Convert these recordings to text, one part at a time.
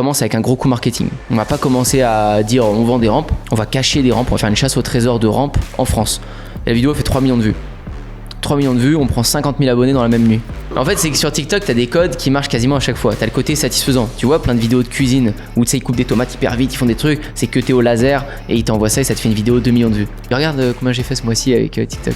commence avec un gros coup marketing. On va pas commencer à dire on vend des rampes, on va cacher des rampes, on va faire une chasse au trésor de rampes en France. Et la vidéo fait 3 millions de vues. 3 millions de vues, on prend 50 000 abonnés dans la même nuit. En fait, c'est que sur TikTok, t'as des codes qui marchent quasiment à chaque fois. T'as le côté satisfaisant. Tu vois, plein de vidéos de cuisine où tu sais, ils coupent des tomates hyper vite, ils font des trucs, c'est que t'es au laser et ils t'envoient ça et ça te fait une vidéo 2 millions de vues. Regarde combien j'ai fait ce mois-ci avec TikTok.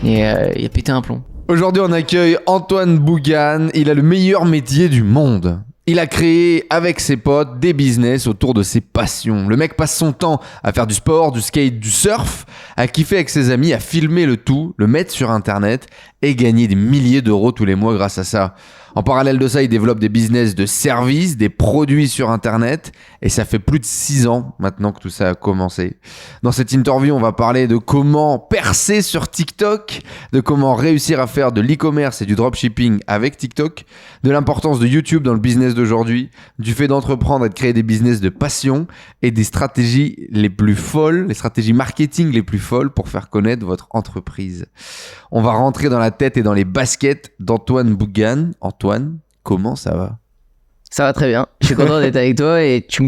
Et il a pété un plomb. Aujourd'hui, on accueille Antoine Bougan. Il a le meilleur métier du monde. Il a créé avec ses potes des business autour de ses passions. Le mec passe son temps à faire du sport, du skate, du surf, à kiffer avec ses amis, à filmer le tout, le mettre sur internet et gagner des milliers d'euros tous les mois grâce à ça. En parallèle de ça, il développe des business de services, des produits sur internet et ça fait plus de 6 ans maintenant que tout ça a commencé. Dans cette interview, on va parler de comment percer sur TikTok, de comment réussir à faire de l'e-commerce et du dropshipping avec TikTok, de l'importance de YouTube dans le business d'aujourd'hui, du fait d'entreprendre et de créer des business de passion et des stratégies les plus folles, les stratégies marketing les plus folles pour faire connaître votre entreprise. On va rentrer dans la tête et dans les baskets d'Antoine Bougan. Antoine, comment ça va ? Ça va très bien. Je suis content d'être avec toi et tu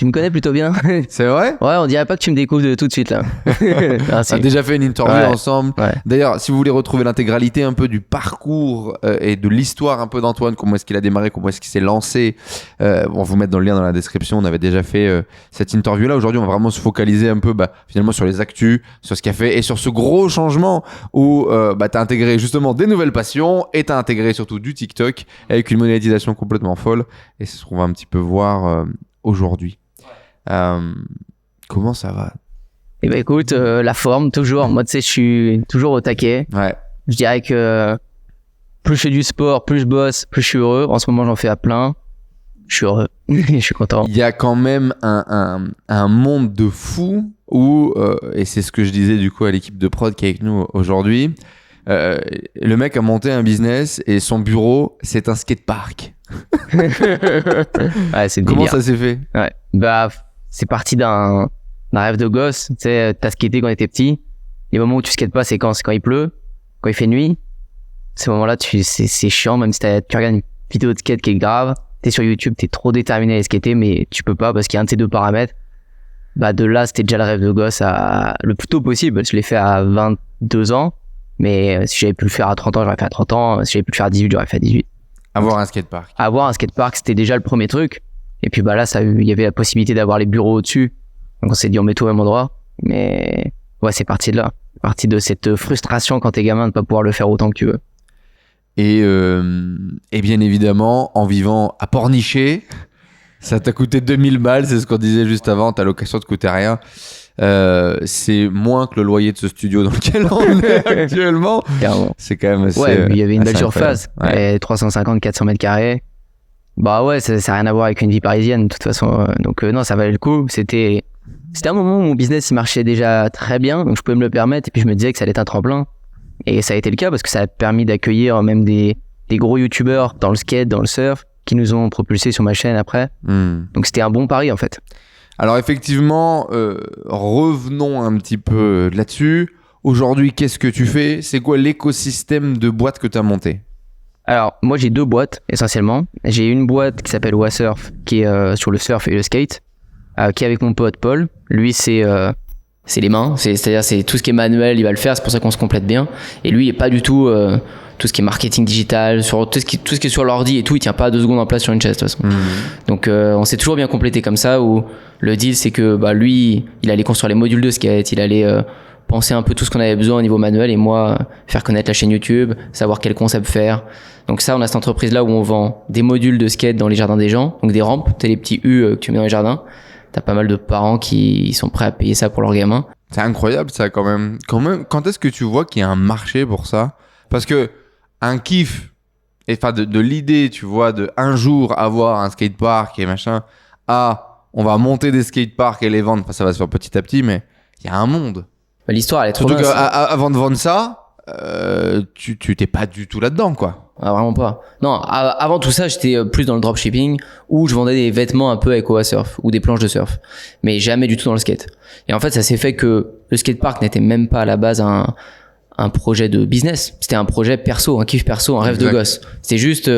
me connais plutôt bien. C'est vrai ? Ouais, on dirait pas que tu me découvres tout de suite là. On a déjà fait une interview ensemble. Ouais. D'ailleurs, si vous voulez retrouver l'intégralité un peu du parcours et de l'histoire un peu d'Antoine, comment est-ce qu'il a démarré, comment est-ce qu'il s'est lancé, on va vous mettre dans le lien dans la description. On avait déjà fait cette interview là. Aujourd'hui, on va vraiment se focaliser un peu finalement sur les actus, sur ce qu'il a fait et sur ce gros changement où t'as intégré justement des nouvelles passions et t'as intégré surtout du TikTok avec une monétisation complètement folle. Et c'est ce qu'on va un petit peu voir aujourd'hui. Comment ça va ? Eh ben écoute, la forme toujours. Moi tu sais, je suis toujours au taquet. Ouais. Je dirais que plus je fais du sport, plus je bosse, plus je suis heureux. En ce moment, j'en fais à plein. Je suis heureux. Je suis content. Il y a quand même un monde de fous où, et c'est ce que je disais du coup à l'équipe de prod qui est avec nous aujourd'hui, le mec a monté un business et son bureau, c'est un skatepark. Ouais, c'est Comment délire. ça s'est fait ? Ouais. Bah, c'est parti d'un rêve de gosse. Tu sais, t'as skaté quand t'étais petit. Les moments où tu skates pas, c'est quand il pleut, quand il fait nuit. Ces moments-là, c'est chiant, même si tu regardes une vidéo de skate qui est grave. T'es sur YouTube, t'es trop déterminé à skater, mais tu peux pas parce qu'il y a un de ces deux paramètres. Bah, de là, c'était déjà le rêve de gosse le plus tôt possible. Je l'ai fait à 22 ans. Mais si j'avais pu le faire à 30 ans, j'aurais fait à 30 ans. Si j'avais pu le faire à 18, j'aurais fait à 18. Avoir un skatepark. Avoir un skatepark, c'était déjà le premier truc. Et puis bah là, il y avait la possibilité d'avoir les bureaux au-dessus. Donc on s'est dit, on met tout au même endroit. Mais ouais, c'est parti de là. Parti de cette frustration quand t'es gamin de ne pas pouvoir le faire autant que tu veux. Et bien évidemment, en vivant à Pornichet, ça t'a coûté 2000 balles, c'est ce qu'on disait juste avant, ta location te coûtait rien. C'est moins que le loyer de ce studio dans lequel on est actuellement. Carrément. C'est quand même assez. Ouais, il y avait une belle incroyable. surface. Ouais. 350-400 mètres carrés. Bah ouais, ça n'a rien à voir avec une vie parisienne, de toute façon. Donc non, ça valait le coup. C'était un moment où mon business il marchait déjà très bien, donc je pouvais me le permettre. Et puis je me disais que ça allait être un tremplin. Et ça a été le cas parce que ça a permis d'accueillir même des gros youtubeurs dans le skate, dans le surf, qui nous ont propulsés sur ma chaîne après. Donc c'était un bon pari en fait. Alors effectivement, revenons un petit peu là-dessus. Aujourd'hui, qu'est-ce que tu fais ? C'est quoi l'écosystème de boîtes que tu as monté ? Alors, moi, j'ai 2 boîtes, essentiellement. J'ai une boîte qui s'appelle Wasurf, qui est sur le surf et le skate, qui est avec mon pote Paul. Lui, c'est les mains, c'est-à-dire c'est tout ce qui est manuel, il va le faire, c'est pour ça qu'on se complète bien. Et lui, il est pas du tout tout ce qui est marketing digital, sur tout ce qui est sur l'ordi et tout, il tient pas 2 secondes en place sur une chaise, de toute façon. Donc, on s'est toujours bien complété comme ça, où le deal, c'est que lui, il allait construire les modules de skate, il allait penser un peu tout ce qu'on avait besoin au niveau manuel et moi faire connaître la chaîne YouTube, savoir quel concept faire. Donc ça, on a cette entreprise là où on vend des modules de skate dans les jardins des gens, donc des rampes, t'as les petits U que tu mets dans les jardins. T'as pas mal de parents qui sont prêts à payer ça pour leurs gamins. C'est incroyable ça quand même. Quand est-ce que tu vois qu'il y a un marché pour ça ? Parce que un kiff, enfin de l'idée, tu vois, de un jour avoir un skatepark et machin, on va monter des skateparks et les vendre, enfin, ça va se faire petit à petit, mais il y a un monde. L'histoire, elle est trop Surtout mince. qu'avant de vendre ça, tu t'es pas du tout là-dedans, quoi. Ah, vraiment pas. Non, avant tout ça, j'étais plus dans le dropshipping où je vendais des vêtements un peu avec Wasurf ou des planches de surf, mais jamais du tout dans le skate. Et en fait, ça s'est fait que le skatepark n'était même pas à la base un projet de business. C'était un projet perso, un kiff perso, un rêve de gosse. C'était juste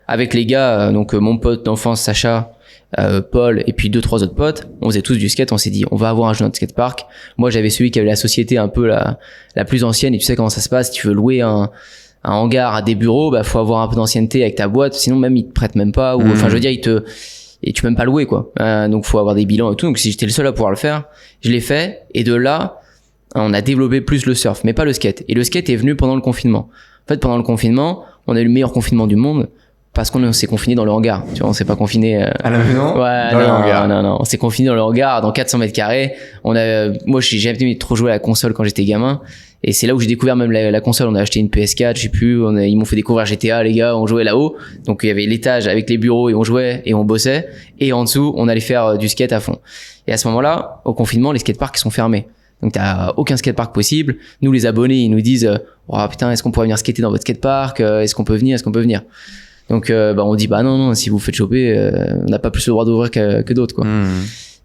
avec les gars, donc mon pote d'enfance Sacha Paul et puis 2-3 autres potes, on faisait tous du skate, on s'est dit on va avoir un jeu de skatepark. Moi j'avais celui qui avait la société un peu la plus ancienne, et tu sais comment ça se passe, si tu veux louer un hangar à des bureaux, bah faut avoir un peu d'ancienneté avec ta boîte, sinon même ils te prêtent même pas, ou enfin je veux dire et tu peux même pas louer quoi. Donc faut avoir des bilans et tout, donc si j'étais le seul à pouvoir le faire, je l'ai fait, et de là on a développé plus le surf, mais pas le skate. Et le skate est venu pendant le confinement. En fait, pendant le confinement, on a eu le meilleur confinement du monde parce qu'on s'est confiné dans le hangar. Tu vois, on s'est pas confiné à la maison. Ouais, dans le hangar. Non, on s'est confiné dans le hangar, dans 400 mètres carrés. Moi, j'ai jamais aimé trop jouer à la console quand j'étais gamin. Et c'est là où j'ai découvert même la console. On a acheté une PS4, je sais plus. Ils m'ont fait découvrir GTA, les gars. On jouait là-haut. Donc, il y avait l'étage avec les bureaux et on jouait et on bossait. Et en dessous, on allait faire du skate à fond. Et à ce moment-là, au confinement, les skateparks sont fermés. Donc t'as aucun skatepark possible. Nous les abonnés, ils nous disent oh putain, est-ce qu'on pourrait venir skater dans votre skatepark, est-ce qu'on peut venir. Donc on dit bah non, si vous faites choper, on n'a pas plus le droit d'ouvrir que d'autres quoi.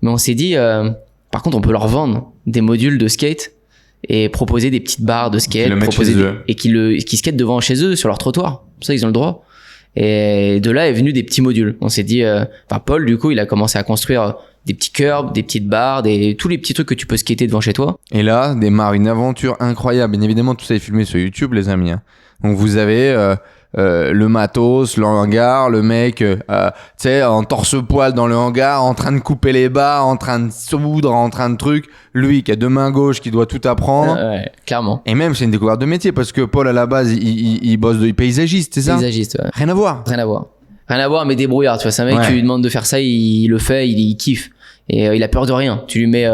Mais on s'est dit par contre on peut leur vendre des modules de skate et proposer des petites barres de skate, et qui skatent devant chez eux sur leur trottoir. Ça ils ont le droit. Et de là est venu des petits modules. On s'est dit Paul du coup, il a commencé à construire des petits curbs, des petites barres, tous les petits trucs que tu peux skater devant chez toi. Et là, démarre une aventure incroyable. Bien évidemment, tout ça est filmé sur YouTube, les amis. Donc vous avez le matos, le hangar, le mec, tu sais, en torse-poil dans le hangar, en train de couper les barres, en train de soudre, en train de trucs. Lui qui a deux mains gauches, qui doit tout apprendre. Ouais, clairement. Et même, c'est une découverte de métier parce que Paul, à la base, il bosse de paysagiste, c'est ça ? Paysagiste, ouais. Rien à voir. Rien à voir, mais débrouillard. Tu vois, c'est un mec, tu lui demandes de faire ça, il le fait, il kiffe. Et il a peur de rien. Tu lui mets,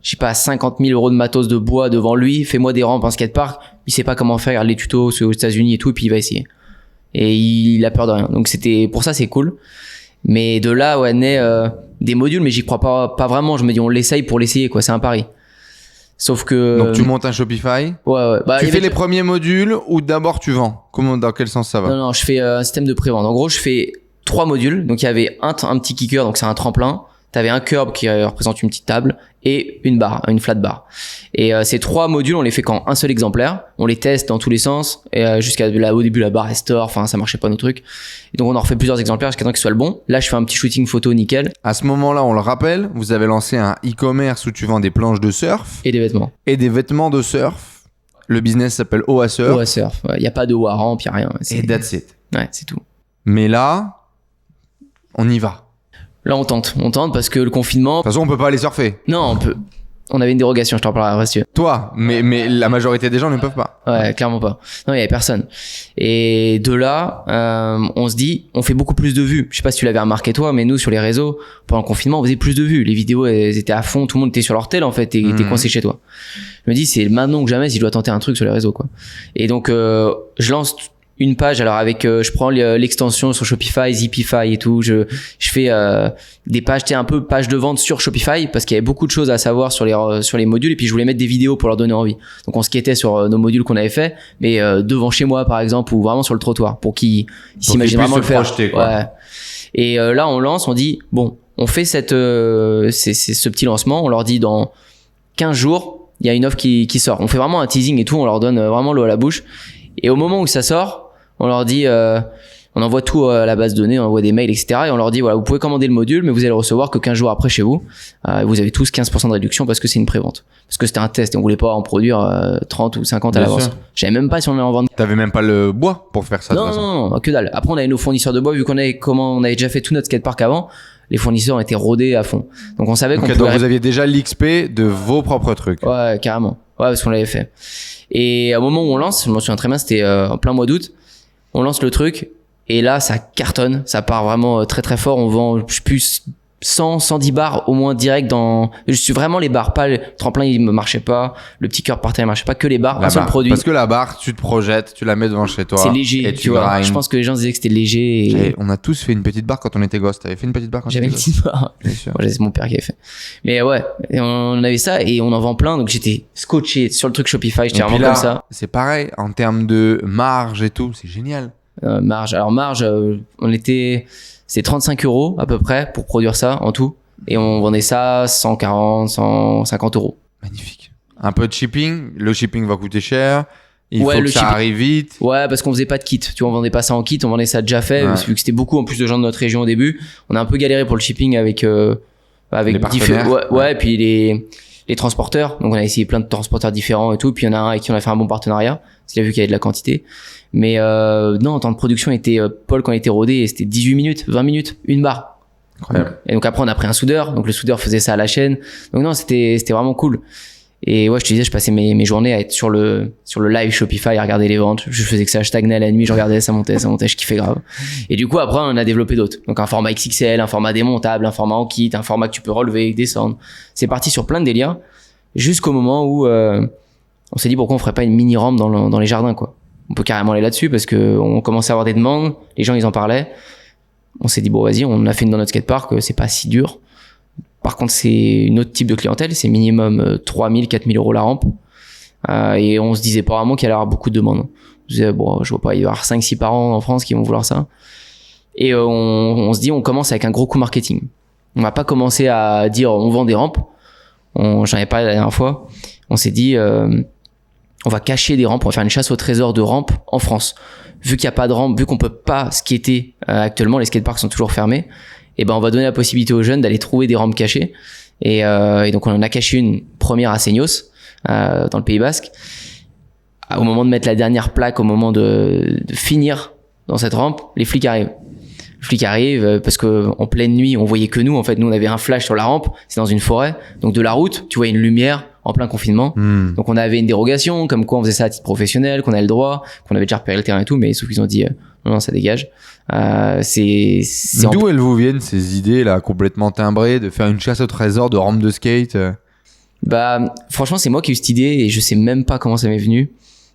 je sais pas, 50 000 euros de matos de bois devant lui, fais-moi des rampes en skatepark. Il sait pas comment faire, regarde les tutos aux États-Unis et tout, et puis il va essayer. Et il a peur de rien. Donc pour ça, c'est cool. Mais de là, ouais, naît des modules, mais j'y crois pas vraiment. Je me dis, on l'essaye pour l'essayer, quoi. C'est un pari. Sauf que. Donc tu montes un Shopify. Ouais. Bah, tu fais les premiers modules ou d'abord tu vends ? Dans quel sens ça va ? Non, je fais un système de pré-vente. En gros, je fais 3 modules. Donc il y avait un petit kicker, donc c'est un tremplin. T'avais un curb qui représente une petite table et une barre, une flat bar. Et ces 3 modules, on les fait qu'en un seul exemplaire. On les teste dans tous les sens et jusqu'à là au début la barre restore, enfin ça marchait pas nos trucs. Et donc on en refait plusieurs exemplaires jusqu'à temps qu'ils soient le bon. Là, je fais un petit shooting photo nickel. À ce moment-là, on le rappelle, vous avez lancé un e-commerce où tu vends des planches de surf et des vêtements. Et des vêtements de surf. Le business s'appelle OA Surf. OA Surf. Il y a pas de Warramp, y a rien. Et that's it. Ouais, c'est tout. Mais là, on y va. Là, on tente parce que le confinement. De toute façon, on peut pas aller surfer. Non, on peut. On avait une dérogation, je t'en parlerai après si tu veux. Toi, mais la majorité des gens ne peuvent pas. Ouais, clairement pas. Non, il y avait personne. Et de là, on se dit, on fait beaucoup plus de vues. Je sais pas si tu l'avais remarqué toi, mais nous sur les réseaux, pendant le confinement, on faisait plus de vues. Les vidéos, elles étaient à fond, tout le monde était sur leur tel en fait, et t'es coincé chez toi. Je me dis, c'est maintenant que jamais si je dois tenter un truc sur les réseaux, quoi. Et donc, je lance une page, alors avec je prends l'extension sur Shopify, Zipify et tout, je fais des pages, un peu page de vente sur Shopify parce qu'il y avait beaucoup de choses à savoir sur les modules, et puis je voulais mettre des vidéos pour leur donner envie. Donc on skatait sur nos modules qu'on avait fait, mais devant chez moi par exemple, ou vraiment sur le trottoir pour qu'ils s'imaginent vraiment le faire. Projeter, quoi. Ouais. Et là on lance, on dit bon, on fait ce petit lancement, on leur dit dans 15 jours, il y a une offre qui sort. On fait vraiment un teasing et tout, on leur donne vraiment l'eau à la bouche. Et au moment où ça sort, on leur dit, on envoie tout à la base de données, on envoie des mails, etc. Et on leur dit, voilà, vous pouvez commander le module, mais vous allez le recevoir que 15 jours après chez vous. Vous avez tous 15% de réduction parce que c'est une prévente. Parce que c'était un test et on voulait pas en produire 30 ou 50 à l'avance. Je savais même pas si on allait en vendre. T'avais même pas le bois pour faire ça. Non, que dalle. Après, on avait nos fournisseurs de bois, vu qu'on avait déjà fait tout notre skatepark avant. Les fournisseurs ont été rodés à fond. Donc on savait qu'on pouvait. Donc vous aviez déjà l'XP de vos propres trucs. Ouais, carrément. Ouais, parce qu'on l'avait fait. Et au moment où on lance, je m'en souviens très bien, c'était en plein mois d'août. On lance le truc et là ça cartonne, ça part vraiment très très fort. On vend plus 110 bars au moins direct dans. Je suis vraiment les bars, pas le tremplin il me marchait pas, le petit cœur par terre il marchait pas, que les bars, un seul produit. Parce que la barre, tu te projettes, tu la mets devant chez toi. C'est léger, et tu vois. grindes. Je pense que les gens disaient que c'était léger. Et... On a tous fait une petite barre quand on était gosse. T'avais fait une petite barre quand j'avais une petite barre. Bien sûr. Moi, c'est mon père qui avait fait. Mais ouais, et on avait ça et on en vend plein, donc j'étais scotché sur le truc Shopify, j'étais vraiment là, comme ça. C'est pareil en termes de marge et tout, c'est génial. Marge, c'est 35 € à peu près pour produire ça en tout, et on vendait ça 140, 150 €. Magnifique. Un peu de shipping, le shipping va coûter cher, Il faut que ça arrive vite. Ouais, parce qu'on faisait pas de kit. Tu vois, on vendait pas ça en kit, on vendait ça déjà fait. Vu que c'était beaucoup en plus de gens de notre région au début, on a un peu galéré pour le shipping avec les partenaires. Ouais, et puis les transporteurs. Donc on a essayé plein de transporteurs différents et tout. Puis il y en a un avec qui on a fait un bon partenariat, parce qu'il a vu qu'il y avait de la quantité. Mais non, en temps de production, Paul quand il était rodé, c'était 18 minutes, 20 minutes, une barre. Incroyable. Et donc après on a pris un soudeur. Donc le soudeur faisait ça à la chaîne. Donc non, c'était vraiment cool. Et ouais, je te disais, je passais mes journées à être sur le live Shopify, à regarder les ventes. Je faisais que ça, je stagnais la nuit, je regardais, ça montait, je kiffais grave. Et du coup, après, on a développé d'autres. Donc, un format XXL, un format démontable, un format en kit, un format que tu peux relever, descendre. C'est parti sur plein de délires. Jusqu'au moment où, on s'est dit, pourquoi on ferait pas une mini rampe dans les jardins, quoi. On peut carrément aller là-dessus parce que on commençait à avoir des demandes. Les gens, ils en parlaient. On s'est dit, bon, vas-y, on a fait une dans notre skatepark, c'est pas si dur. Par contre, c'est une autre type de clientèle, c'est minimum 3 000, 4 000 euros la rampe. Et on se disait pas vraiment qu'il allait y avoir beaucoup de demandes. On se disait, bon, je vois pas, il va y avoir 5-6 parents en France qui vont vouloir ça. Et on se dit, on commence avec un gros coup marketing. On va pas commencer à dire, on vend des rampes. J'en avais parlé la dernière fois. On s'est dit, on va cacher des rampes, on va faire une chasse au trésor de rampes en France. Vu qu'il y a pas de rampe, vu qu'on peut pas skater actuellement, les skateparks sont toujours fermés. Et ben on va donner la possibilité aux jeunes d'aller trouver des rampes cachées et donc on en a caché une première à Seignos dans le Pays Basque. Au moment de mettre la dernière plaque, au moment de finir dans cette rampe, les flics arrivent parce que en pleine nuit on voyait que nous on avait un flash sur la rampe, c'est dans une forêt, donc de la route tu vois une lumière en plein confinement. Donc on avait une dérogation comme quoi on faisait ça à titre professionnel, qu'on avait le droit, qu'on avait déjà repéré le terrain et tout, mais sauf qu'ils ont dit non, ça dégage. D'où elles vous viennent ces idées là complètement timbrées de faire une chasse au trésor de rampe de skate? Bah franchement c'est moi qui ai eu cette idée et je sais même pas comment ça m'est venu,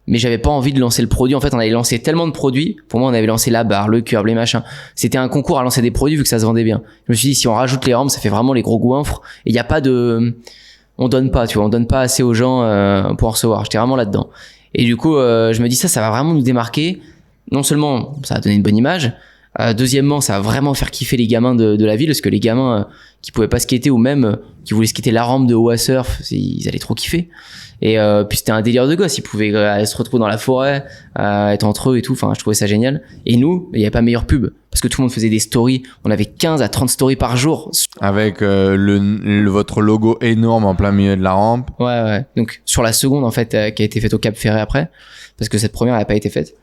mais j'avais pas envie de lancer le produit. En fait on avait lancé tellement de produits, pour moi on avait lancé la barre, le curb, les machins, c'était un concours à lancer des produits vu que ça se vendait bien. Je me suis dit si on rajoute les rampes ça fait vraiment les gros goinfres et il y a pas de, on donne pas assez aux gens pour en recevoir. J'étais vraiment là-dedans et du coup je me dis ça va vraiment nous démarquer. Non seulement ça va donner une bonne image, deuxièmement ça va vraiment faire kiffer les gamins de la ville, parce que les gamins qui pouvaient pas skater ou même qui voulaient skater la rampe de Oasurf, ils allaient trop kiffer. Et puis c'était un délire de gosse, ils pouvaient aller se retrouver dans la forêt, être entre eux et tout, enfin je trouvais ça génial. Et nous, il y avait pas meilleure pub, parce que tout le monde faisait des stories, on avait 15 à 30 stories par jour. Avec votre logo énorme en plein milieu de la rampe. Ouais. Donc sur la seconde en fait qui a été faite au Cap Ferret après, parce que cette première n'a pas été faite.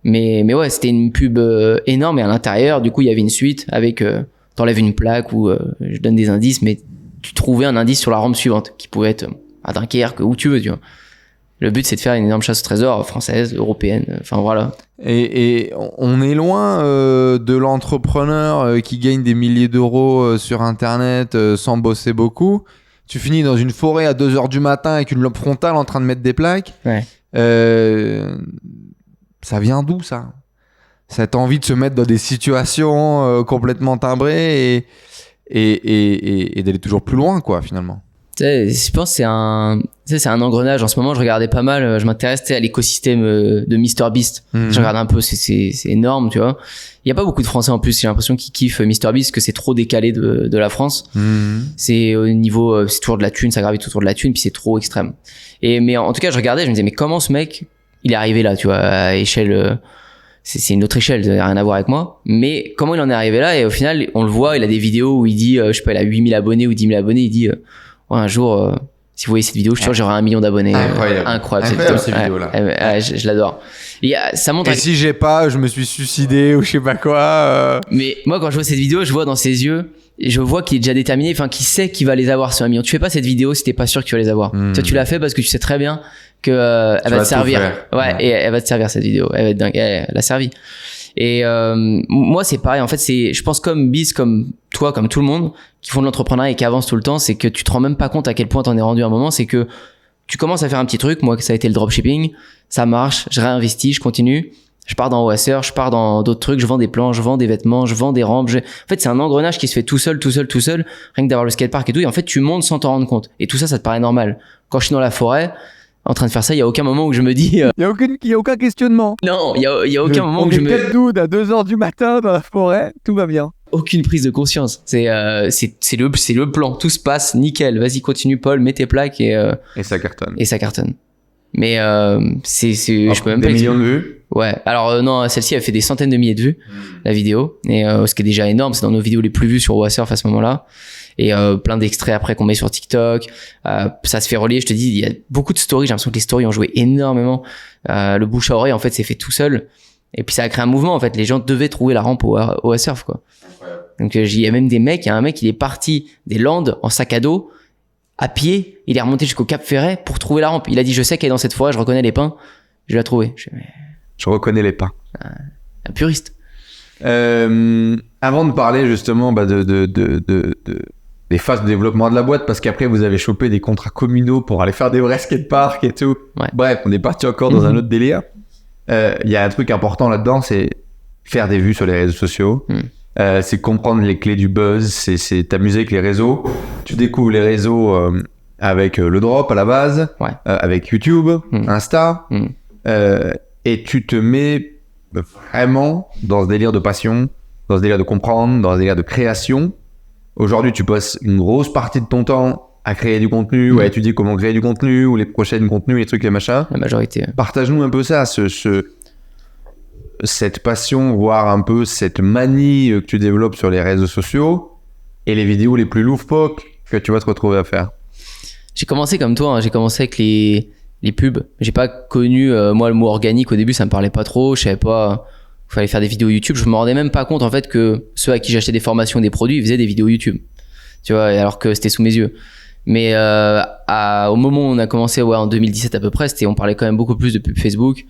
Mais ouais, c'était une pub énorme et à l'intérieur, du coup, il y avait une suite avec t'enlèves une plaque ou je donne des indices, mais tu trouvais un indice sur la rampe suivante qui pouvait être à Dunkerque, où tu veux, tu vois. Le but, c'est de faire une énorme chasse au trésor française, européenne, enfin voilà. Et on est loin de l'entrepreneur qui gagne des milliers d'euros sur Internet sans bosser beaucoup. Tu finis dans une forêt à 2h du matin avec une lampe frontale en train de mettre des plaques. Ouais. Ça vient d'où ça? Cette envie de se mettre dans des situations complètement timbrées et d'aller toujours plus loin, quoi, finalement. Tu sais, je pense que c'est un engrenage. En ce moment, je regardais pas mal, je m'intéressais à l'écosystème de MrBeast. Je regarde un peu, c'est énorme, tu vois. Il y a pas beaucoup de Français en plus, j'ai l'impression qu'ils kiffent MrBeast, que c'est trop décalé de la France. C'est au niveau, c'est toujours de la thune, ça gravite autour de la thune, puis c'est trop extrême. Mais en tout cas, je regardais, je me disais, mais comment ce mec, il est arrivé là, tu vois, à échelle, c'est une autre échelle, ça n'a rien à voir avec moi. Mais comment il en est arrivé là? Et au final, on le voit, il a des vidéos où il dit, je sais pas, il a 8000 abonnés ou 10 000 abonnés, il dit, ouais, un jour, si vous voyez cette vidéo, je suis sûr j'aurai 1 million d'abonnés. Incroyable cette vidéo-là. Je l'adore. Ça montre. Et si j'ai pas, je me suis suicidé ou je sais pas quoi. Mais moi, quand je vois cette vidéo, je vois dans ses yeux, et je vois qu'il est déjà déterminé, enfin, qu'il sait qu'il va les avoir sur 1 million. Tu fais pas cette vidéo si t'es pas sûr que tu vas les avoir. Toi, tu l'as fait parce que tu sais très bien que elle va te servir. Ouais, et elle va te servir cette vidéo. Elle va être dingue. Elle l'a servi. Et moi, c'est pareil. En fait, je pense comme Biz, comme toi, comme tout le monde qui font de l'entrepreneuriat et qui avancent tout le temps, c'est que tu te rends même pas compte à quel point t'en es rendu à un moment. C'est que tu commences à faire un petit truc. Moi, ça a été le dropshipping. Ça marche. Je réinvestis. Je continue. Je pars dans OSR. Je pars dans d'autres trucs. Je vends des plans. Je vends des vêtements. Je vends des rampes. En fait, c'est un engrenage qui se fait tout seul. Rien que d'avoir le skatepark et tout. Et en fait, tu montes sans t'en rendre compte. Et tout ça, ça te paraît normal. Quand je suis dans la forêt, en train de faire ça, il y a aucun moment où je me dis il y a aucun questionnement. Non, il y a aucun moment où je me 4 dudes à 2h du matin dans la forêt, tout va bien. Aucune prise de conscience. C'est le plan, tout se passe nickel. Vas-y, continue Paul, mets tes plaques et ça cartonne. Et ça cartonne. Mais je peux même des pas millions de vues. Ouais, alors non, celle-ci a fait des centaines de milliers de vues, la vidéo, et ce qui est déjà énorme, c'est dans nos vidéos les plus vues sur Wassurf à ce moment-là, et plein d'extraits après qu'on met sur TikTok, ça se fait relayer, je te dis, il y a beaucoup de stories, j'ai l'impression que les stories ont joué énormément, le bouche à oreille en fait c'est fait tout seul, et puis ça a créé un mouvement en fait, les gens devaient trouver la rampe au Wassurf quoi. Incroyable. Donc il y a même des mecs, il y a un mec il est parti des Landes en sac à dos, à pied, il est remonté jusqu'au Cap Ferret pour trouver la rampe, il a dit je sais qu'elle est dans cette forêt, je reconnais les pins, je vais la trouver. Je reconnais les pins. Un puriste. Avant de parler justement des phases de développement de la boîte, parce qu'après vous avez chopé des contrats communaux pour aller faire des vrais skateparks et tout. Ouais. Bref, on est parti encore dans un autre délire. Il y a un truc important là-dedans, c'est faire des vues sur les réseaux sociaux. C'est comprendre les clés du buzz, c'est t'amuser avec les réseaux. Tu découvres les réseaux avec le drop à la base, avec YouTube, Insta. Et tu te mets vraiment dans ce délire de passion, dans ce délire de comprendre, dans ce délire de création. Aujourd'hui, tu passes une grosse partie de ton temps à créer du contenu, ou à étudier comment créer du contenu, ou les prochains contenus, les trucs, les machins. La majorité. Partage-nous un peu ça, cette passion, voire un peu cette manie que tu développes sur les réseaux sociaux, et les vidéos les plus loufoques que tu vas te retrouver à faire. J'ai commencé comme toi, hein, j'ai commencé avec les pubs. J'ai pas connu, moi, le mot organique au début, ça me parlait pas trop. Je savais pas, il fallait faire des vidéos YouTube. Je me rendais même pas compte, en fait, que ceux à qui j'achetais des formations et des produits, ils faisaient des vidéos YouTube. Tu vois, alors que c'était sous mes yeux. Mais au moment où on a commencé, en 2017 à peu près, on parlait quand même beaucoup plus de pub Facebook.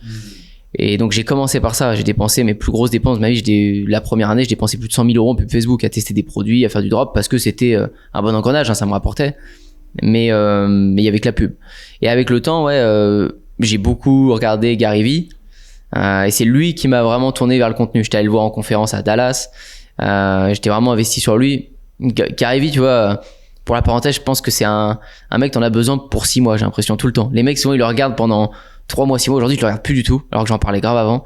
Et donc, j'ai commencé par ça. J'ai dépensé mes plus grosses dépenses de ma vie. La première année, je dépensais plus de 100 000 € en pub Facebook à tester des produits, à faire du drop parce que c'était un bon engrenage, hein, ça me rapportait. Mais il y avait que la pub. Et avec le temps, j'ai beaucoup regardé Gary Vee, et c'est lui qui m'a vraiment tourné vers le contenu. J'étais allé le voir en conférence à Dallas, j'étais vraiment investi sur lui. Gary Vee, tu vois, pour la parenthèse, je pense que c'est un mec t'en as besoin pour 6 mois, j'ai l'impression, tout le temps. Les mecs souvent ils le regardent pendant 3 mois, 6 mois. Aujourd'hui je le regarde plus du tout, alors que j'en parlais grave avant.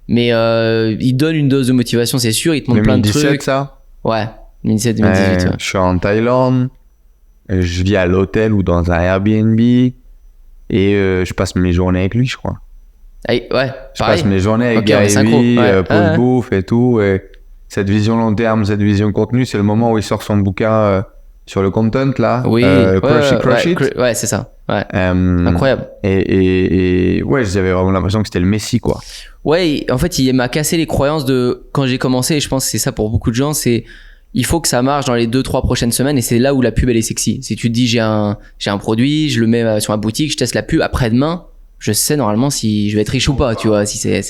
Mais il donne une dose de motivation, c'est sûr, il te montre plein de trucs. 2017 ça? Ouais, 2017, 2018. Ouais. Je suis en Thaïlande, je vis à l'hôtel ou dans un Airbnb, et je passe mes journées avec lui, je crois. Ouais, je passe mes journées avec Gary Vee, pause bouffe et tout. Et cette vision long terme, cette vision contenu, c'est le moment où il sort son bouquin sur le content là. Oui, Crush It. Ouais, c'est ça. Ouais. Incroyable. Et ouais, j'avais vraiment l'impression que c'était le messie, quoi. Ouais, en fait, il m'a cassé les croyances de quand j'ai commencé, et je pense que c'est ça pour beaucoup de gens, c'est il faut que ça marche dans les 2-3 prochaines semaines, et c'est là où la pub elle est sexy. Si tu te dis j'ai un produit, je le mets sur ma boutique, je teste la pub, après-demain, je sais normalement si je vais être riche ou pas, tu vois. Si c'est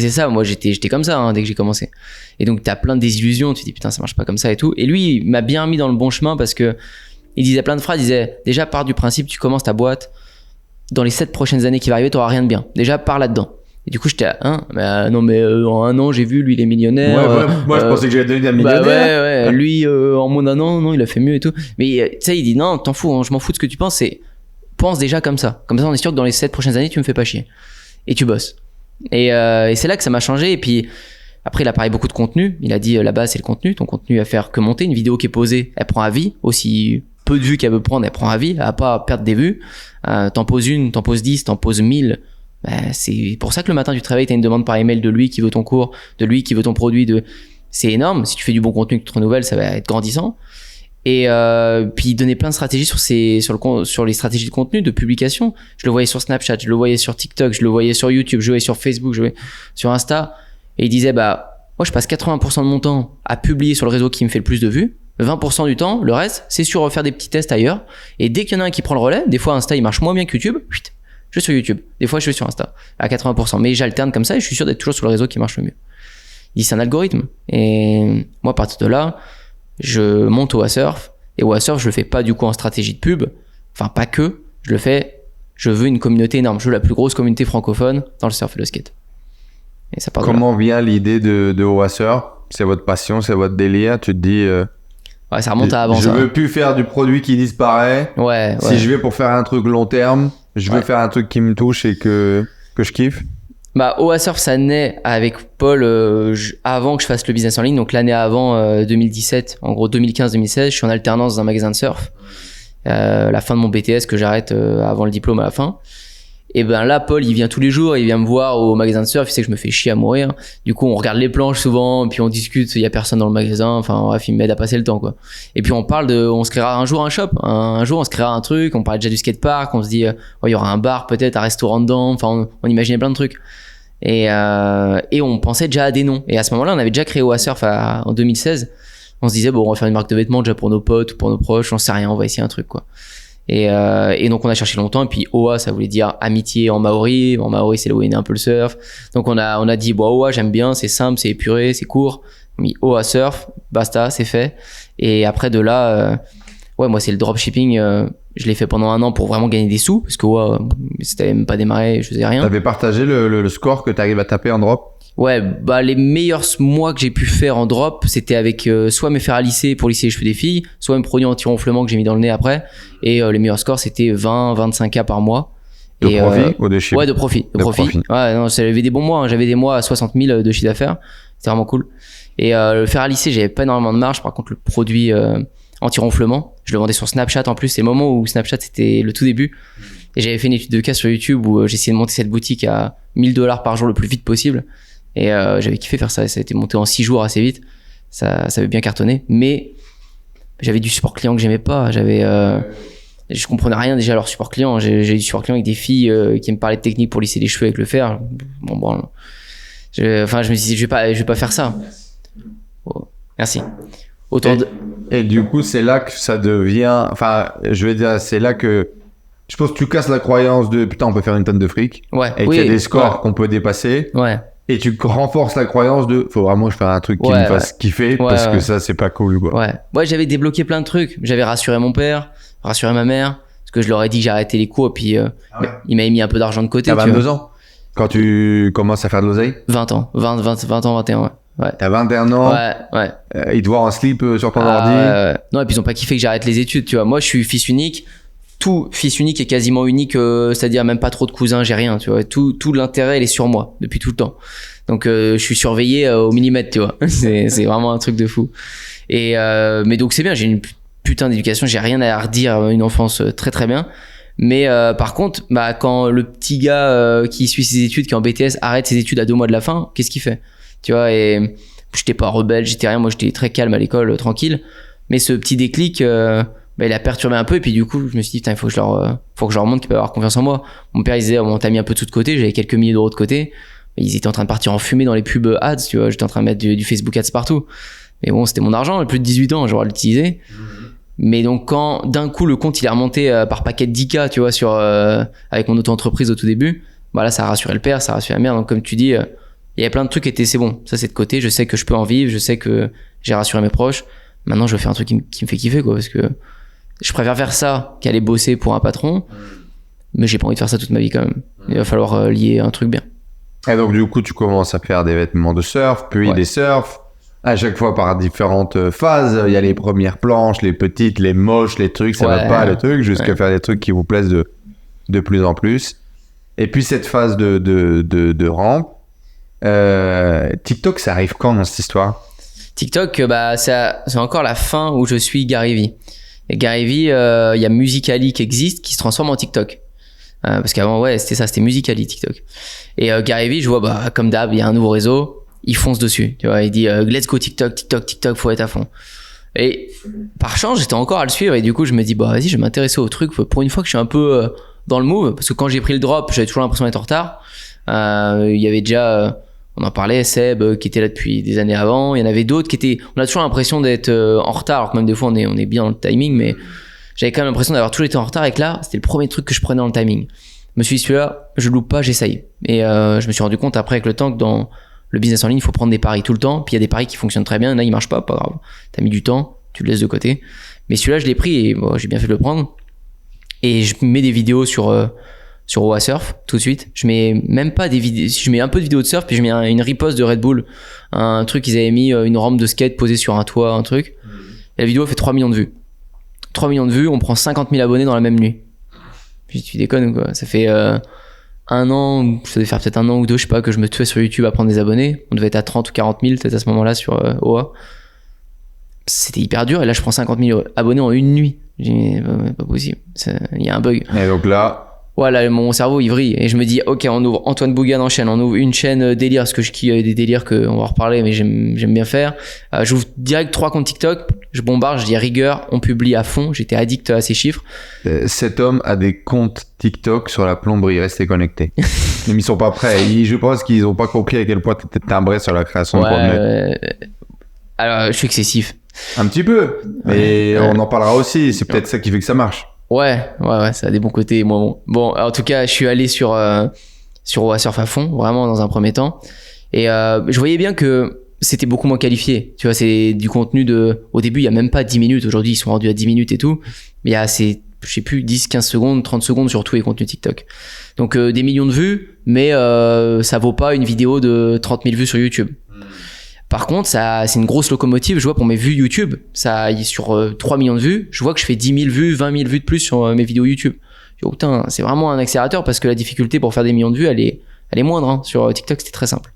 ça, moi j'étais comme ça, hein, dès que j'ai commencé. Et donc t'as plein de désillusions, tu te dis putain ça marche pas comme ça et tout. Et lui il m'a bien mis dans le bon chemin parce que il disait plein de phrases, il disait déjà pars du principe, tu commences ta boîte, dans les 7 prochaines années qui vont arriver t'auras rien de bien, déjà pars là-dedans. Et du coup j'étais non mais en un an j'ai vu lui il est millionnaire. Moi je pensais que j'allais devenir millionnaire. Lui en moins d'un an non il a fait mieux et tout. Mais tu sais il dit non t'en fous, hein, je m'en fous de ce que tu penses, pense déjà comme ça on est sûr que dans les 7 prochaines années tu me fais pas chier et tu bosses. Et c'est là que ça m'a changé. Et puis après il a parlé beaucoup de contenu, il a dit la base c'est le contenu, ton contenu à faire que monter, une vidéo qui est posée elle prend à vie, aussi peu de vues qu'elle veut prendre elle prend à vie, elle va pas perdre des vues, t'en poses une, t'en poses 10, t'en poses 1000. C'est pour ça que le matin tu te réveilles, t'as une demande par email de lui qui veut ton cours, de lui qui veut ton produit, c'est énorme. Si tu fais du bon contenu que tu te renouvelles, ça va être grandissant. Et puis il donnait plein de stratégies sur les stratégies de contenu, de publication. Je le voyais sur Snapchat, je le voyais sur TikTok, je le voyais sur YouTube, je le voyais sur Facebook, je le voyais sur Insta. Et il disait moi je passe 80% de mon temps à publier sur le réseau qui me fait le plus de vues. 20% du temps, le reste, c'est sur faire des petits tests ailleurs. Et dès qu'il y en a un qui prend le relais, des fois Insta il marche moins bien que YouTube, je vais sur YouTube. Des fois je vais sur Insta à 80%. Mais j'alterne comme ça et je suis sûr d'être toujours sur le réseau qui marche le mieux. Il dit c'est un algorithme. Et moi à partir de là, je monte au Wassurf, et au Wassurf je le fais pas du coup en stratégie de pub, enfin pas que, je veux une communauté énorme, je veux la plus grosse communauté francophone dans le surf et le skate. Et ça part. Comment vient l'idée de Wassurf? C'est votre passion, c'est votre délire, tu te dis ouais, ça remonte à avant je veux plus faire du produit qui disparaît. Si je vais pour faire un truc long terme, je veux faire un truc qui me touche et que je kiffe. Au Wassurf ça naît avec Paul avant que je fasse le business en ligne, donc l'année avant 2017, en gros 2015-2016, je suis en alternance dans un magasin de surf, la fin de mon BTS que j'arrête avant le diplôme à la fin. Et ben là, Paul, il vient tous les jours, il vient me voir au magasin de surf, il sait que je me fais chier à mourir. Du coup, on regarde les planches souvent, puis on discute, il y a personne dans le magasin, enfin bref, il m'aide à passer le temps, quoi. Et puis on se créera un jour un shop, un jour on se créera un truc, on parlait déjà du skatepark, on se dit, il y aura un bar peut-être, un restaurant dedans, enfin on imaginait plein de trucs. Et on pensait déjà à des noms. Et à ce moment-là, on avait déjà créé Oa Surf en 2016. On se disait, bon, on va faire une marque de vêtements déjà pour nos potes ou pour nos proches, on sait rien, on va essayer un truc, quoi. Et donc on a cherché longtemps, et puis Oa, ça voulait dire amitié en maori. En maori, c'est là où est né un peu le surf. Donc on a dit, bon, Oa, j'aime bien, c'est simple, c'est épuré, c'est court. On a mis Oa Surf, basta, c'est fait. Et après de là, moi c'est le dropshipping. Je l'ai fait pendant 1 an pour vraiment gagner des sous, parce que Oa, c'était même pas démarré, je faisais rien. T'avais partagé le score que t'arrives à taper en drop? Ouais, bah les meilleurs mois que j'ai pu faire en drop, c'était avec soit mes fers à lisser pour lisser les cheveux des filles, soit mes produits anti-ronflement que j'ai mis dans le nez après. Et les meilleurs scores, c'était 20-25K par mois. De profit ou de chiffre? Ouais, de profit. Ouais, non, j'avais des bons mois, hein. J'avais des mois à 60 000 de chiffre d'affaires. C'était vraiment cool. Et le fer à lisser, j'avais pas énormément de marge. Par contre, le produit anti-ronflement, je le vendais sur Snapchat en plus. C'est le moment où Snapchat, c'était le tout début. Et j'avais fait une étude de cas sur YouTube où j'essayais de monter cette boutique à $1000 par jour le plus vite possible. Et j'avais kiffé faire ça. Ça a été monté en 6 jours assez vite. Ça avait bien cartonné. Mais j'avais du support client que j'aimais pas. Je comprenais rien déjà à leur support client. J'ai du support client avec des filles qui me parlaient de technique pour lisser les cheveux avec le fer. Bon, je me suis dit, je vais pas faire ça. Oh, merci. Et du coup, c'est là que ça devient... Enfin, je veux dire, c'est là que... Je pense que tu casses la croyance de putain, on peut faire une tonne de fric. Ouais. Et qu'il y a des scores qu'on peut dépasser. Ouais. Et tu renforces la croyance de faut vraiment que je fasse un truc qui me fasse kiffer parce que ça, c'est pas cool, quoi. Ouais, j'avais débloqué plein de trucs. J'avais rassuré mon père, rassuré ma mère. Parce que je leur ai dit que j'arrêtais les cours. Et puis, ils m'avaient mis un peu d'argent de côté. T'as 22 ans quand tu commences à faire de l'oseille? 20 ans. 20 ans, 21, ouais. T'as 21 ans. Ouais. Ils te voient en slip sur ton ordi. Non, et puis ils ont pas kiffé que j'arrête les études, tu vois. Moi, je suis fils unique. Tout fils unique est quasiment unique, c'est-à-dire même pas trop de cousins, j'ai rien, tu vois. Tout l'intérêt, il est sur moi depuis tout le temps. Donc je suis surveillé au millimètre, tu vois. c'est vraiment un truc de fou. Et mais donc c'est bien, j'ai une putain d'éducation, j'ai rien à redire, une enfance très très bien. Mais par contre, quand le petit gars qui suit ses études, qui est en BTS, arrête ses études à 2 mois de la fin, qu'est-ce qu'il fait? Tu vois, et j'étais pas rebelle, j'étais rien, moi j'étais très calme à l'école, tranquille. Mais ce petit déclic, il a perturbé un peu, et puis du coup je me suis dit putain, il faut que je leur montre qu'ils peuvent avoir confiance en moi. Mon père il disait t'as mis un peu de sous de côté, j'avais quelques milliers d'euros de côté, mais ils étaient en train de partir en fumée dans les pubs ads, tu vois. J'étais en train de mettre du Facebook ads partout, mais bon, c'était mon argent, j'ai plus de 18 ans, j'aurais l'utiliser. Mais donc quand d'un coup le compte il est remonté par paquet de 10K, tu vois, avec mon auto-entreprise au tout début, là ça a rassuré le père, ça a rassuré la mère. Donc comme tu dis, il y avait plein de trucs qui étaient c'est bon, ça c'est de côté, je sais que je peux en vivre, je sais que j'ai rassuré mes proches. Maintenant je veux faire un truc qui me fait kiffer, quoi, parce que je préfère faire ça qu'aller bosser pour un patron, mais j'ai pas envie de faire ça toute ma vie quand même. Il va falloir lier un truc bien. Et donc du coup tu commences à faire des vêtements de surf, puis des surfs, à chaque fois par différentes phases. Il y a les premières planches, les petites, les moches, les trucs, ça va pas, le truc, jusqu'à faire des trucs qui vous plaisent de plus en plus. Et puis cette phase de rampe, TikTok, ça arrive quand dans cette histoire? TikTok, c'est encore la fin où je suis Gary Vee. Et Gary Vee, il y a Musical.ly qui existe, qui se transforme en TikTok. Parce qu'avant, c'était ça, c'était Musical.ly, TikTok. Et Gary Vee, je vois, comme d'hab, il y a un nouveau réseau, il fonce dessus. Tu vois, il dit let's go TikTok, faut être à fond. Et par chance, j'étais encore à le suivre, et du coup, je me dis vas-y, je vais m'intéresser au truc pour une fois que je suis un peu dans le move, parce que quand j'ai pris le drop, j'avais toujours l'impression d'être en retard. Il y avait déjà on en parlait, Seb qui était là depuis des années avant, il y en avait d'autres qui étaient, on a toujours l'impression d'être en retard, alors que même des fois on est bien dans le timing, mais j'avais quand même l'impression d'avoir toujours été en retard, et que là c'était le premier truc que je prenais dans le timing. Je me suis dit celui-là, je loupe pas, j'essaye. Et je me suis rendu compte après avec le temps que dans le business en ligne, il faut prendre des paris tout le temps, puis il y a des paris qui fonctionnent très bien, là ils marchent pas grave, t'as mis du temps, tu le laisses de côté. Mais celui-là je l'ai pris, et j'ai bien fait de le prendre, et je mets des vidéos sur Oa Surf tout de suite. Je mets même pas des vidéos, je mets un peu de vidéos de surf, puis je mets une riposte de Red Bull, un truc qu'ils avaient mis, une rampe de skate posée sur un toit, un truc. Et la vidéo fait 3 millions de vues. 3 millions de vues, on prend 50 000 abonnés dans la même nuit. Puis tu déconnes ou quoi? Ça fait 1 an, ça devait faire peut-être 1 an ou 2, je sais pas, que je me tuais sur YouTube à prendre des abonnés. On devait être à 30 ou 40 000 peut-être à ce moment-là sur Oa. C'était hyper dur, et là je prends 50 000 abonnés en une nuit. J'ai dit, pas possible, il y a un bug. Et donc là, voilà, mon cerveau il vrille et je me dis ok, on ouvre Antoine Bougan en chaîne, on ouvre une chaîne délire parce que je kiffe des délires que on va en reparler mais j'aime bien faire. J'ouvre direct 3 comptes TikTok, je bombarde, je dis rigueur, on publie à fond, j'étais addict à ces chiffres. Cet homme a des comptes TikTok sur la plomberie, restez connectés. Mais ils sont pas prêts, je pense qu'ils ont pas compris à quel point t'étais timbré sur la création de contenu. Alors je suis excessif. Un petit peu, mais on en parlera aussi, c'est peut-être ça qui fait que ça marche. Ouais, ça a des bons côtés et moins bons. Bon, en tout cas, je suis allé sur Wassurf à fond, vraiment dans un premier temps. Et je voyais bien que c'était beaucoup moins qualifié. Tu vois, c'est du contenu au début, il y a même pas 10 minutes. Aujourd'hui, ils sont rendus à 10 minutes et tout. Mais il y a, je sais plus, 10, 15 secondes, 30 secondes sur tous les contenus TikTok. Donc, des millions de vues, mais ça vaut pas une vidéo de 30 000 vues sur YouTube. Par contre, c'est une grosse locomotive. Je vois pour mes vues YouTube, sur 3 millions de vues, je vois que je fais 10 000 vues, 20 000 vues de plus sur mes vidéos YouTube. Je dis, oh putain, c'est vraiment un accélérateur parce que la difficulté pour faire des millions de vues, elle est moindre. Hein. Sur TikTok, c'était très simple.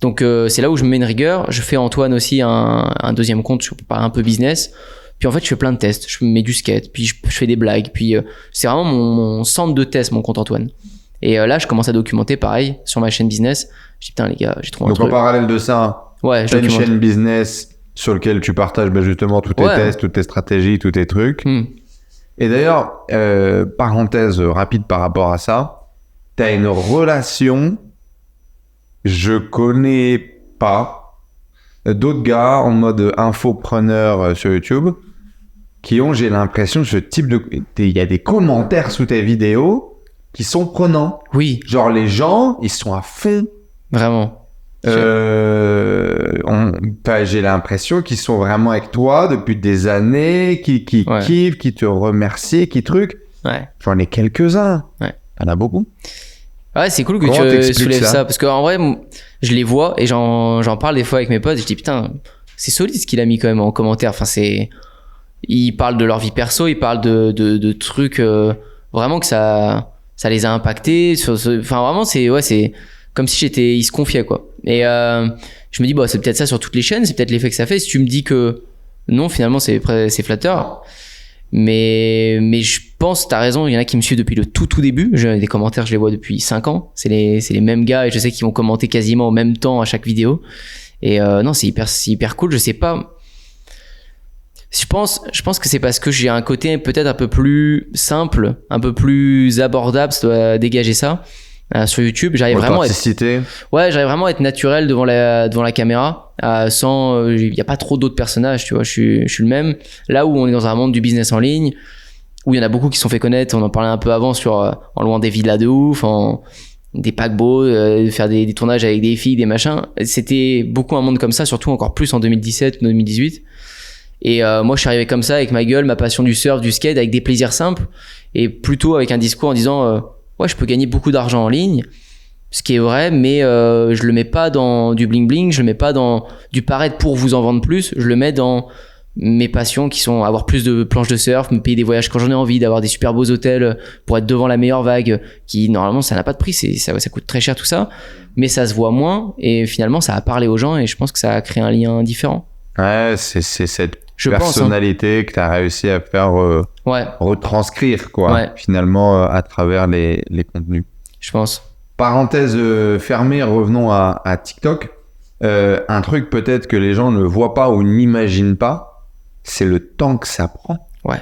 Donc, c'est là où je me mets une rigueur. Je fais Antoine aussi un deuxième compte un peu business. Puis en fait, je fais plein de tests. Je mets du skate, puis je fais des blagues. Puis c'est vraiment mon centre de test, mon compte Antoine. Et là, je commence à documenter pareil sur ma chaîne business. Je dis, putain, les gars, j'ai trouvé un truc. Donc, en parallèle de ça, ouais, t'as une chaîne business sur laquelle tu partages justement tous tes tests, toutes tes stratégies, tous tes trucs. Et d'ailleurs, parenthèse rapide par rapport à ça, t'as une relation, je connais pas d'autres gars en mode infopreneur sur YouTube qui ont, j'ai l'impression, ce type de... Il y a des commentaires sous tes vidéos qui sont prenants. Oui. Genre les gens, ils sont à fond. Vraiment. J'ai l'impression qu'ils sont vraiment avec toi depuis des années, qui kiffent, qui te remercient, qui truc. Ouais. J'en ai quelques-uns. Ouais. T'en as beaucoup. Ouais, c'est cool que Comment tu soulèves ça parce qu'en vrai, je les vois et j'en parle des fois avec mes potes et je dis putain, c'est solide ce qu'il a mis quand même en commentaire. Enfin, ils parlent de leur vie perso, ils parlent de trucs vraiment que ça les a impactés. Enfin, vraiment, c'est comme si ils se confiaient quoi. Et je me dis c'est peut-être ça sur toutes les chaînes, c'est peut-être l'effet que ça fait. Si tu me dis que non, finalement c'est flatteur. Mais je pense, t'as raison, il y en a qui me suivent depuis le tout début. Des commentaires, je les vois depuis 5 ans. C'est les mêmes gars et je sais qu'ils vont commenter quasiment en même temps à chaque vidéo. Et non, c'est hyper cool. Je sais pas. Je pense que c'est parce que j'ai un côté peut-être un peu plus simple, un peu plus abordable, ça doit dégager ça. Sur YouTube, j'arrive vraiment à être naturel devant la caméra, sans il y a pas trop d'autres personnages, tu vois, je suis le même. Là où on est dans un monde du business en ligne, où il y en a beaucoup qui se sont fait connaître, on en parlait un peu avant en louant des villas de ouf, des paquebots, faire des tournages avec des filles, des machins. C'était beaucoup un monde comme ça, surtout encore plus en 2017, 2018. Et moi je suis arrivé comme ça avec ma gueule, ma passion du surf, du skate, avec des plaisirs simples et plutôt avec un discours en disant ouais, je peux gagner beaucoup d'argent en ligne, ce qui est vrai, mais je le mets pas dans du bling bling, je le mets pas dans du paraître pour vous en vendre plus, je le mets dans mes passions qui sont avoir plus de planches de surf, me payer des voyages quand j'en ai envie, d'avoir des super beaux hôtels pour être devant la meilleure vague, qui normalement ça n'a pas de prix, ça coûte très cher tout ça, mais ça se voit moins et finalement ça a parlé aux gens et je pense que ça a créé un lien différent. Ouais, c'est cette personnalité que tu as réussi à faire retranscrire quoi, finalement à travers les contenus. Je pense. Parenthèse fermée, revenons à TikTok. Un truc peut-être que les gens ne voient pas ou n'imaginent pas, c'est le temps que ça prend. Ouais.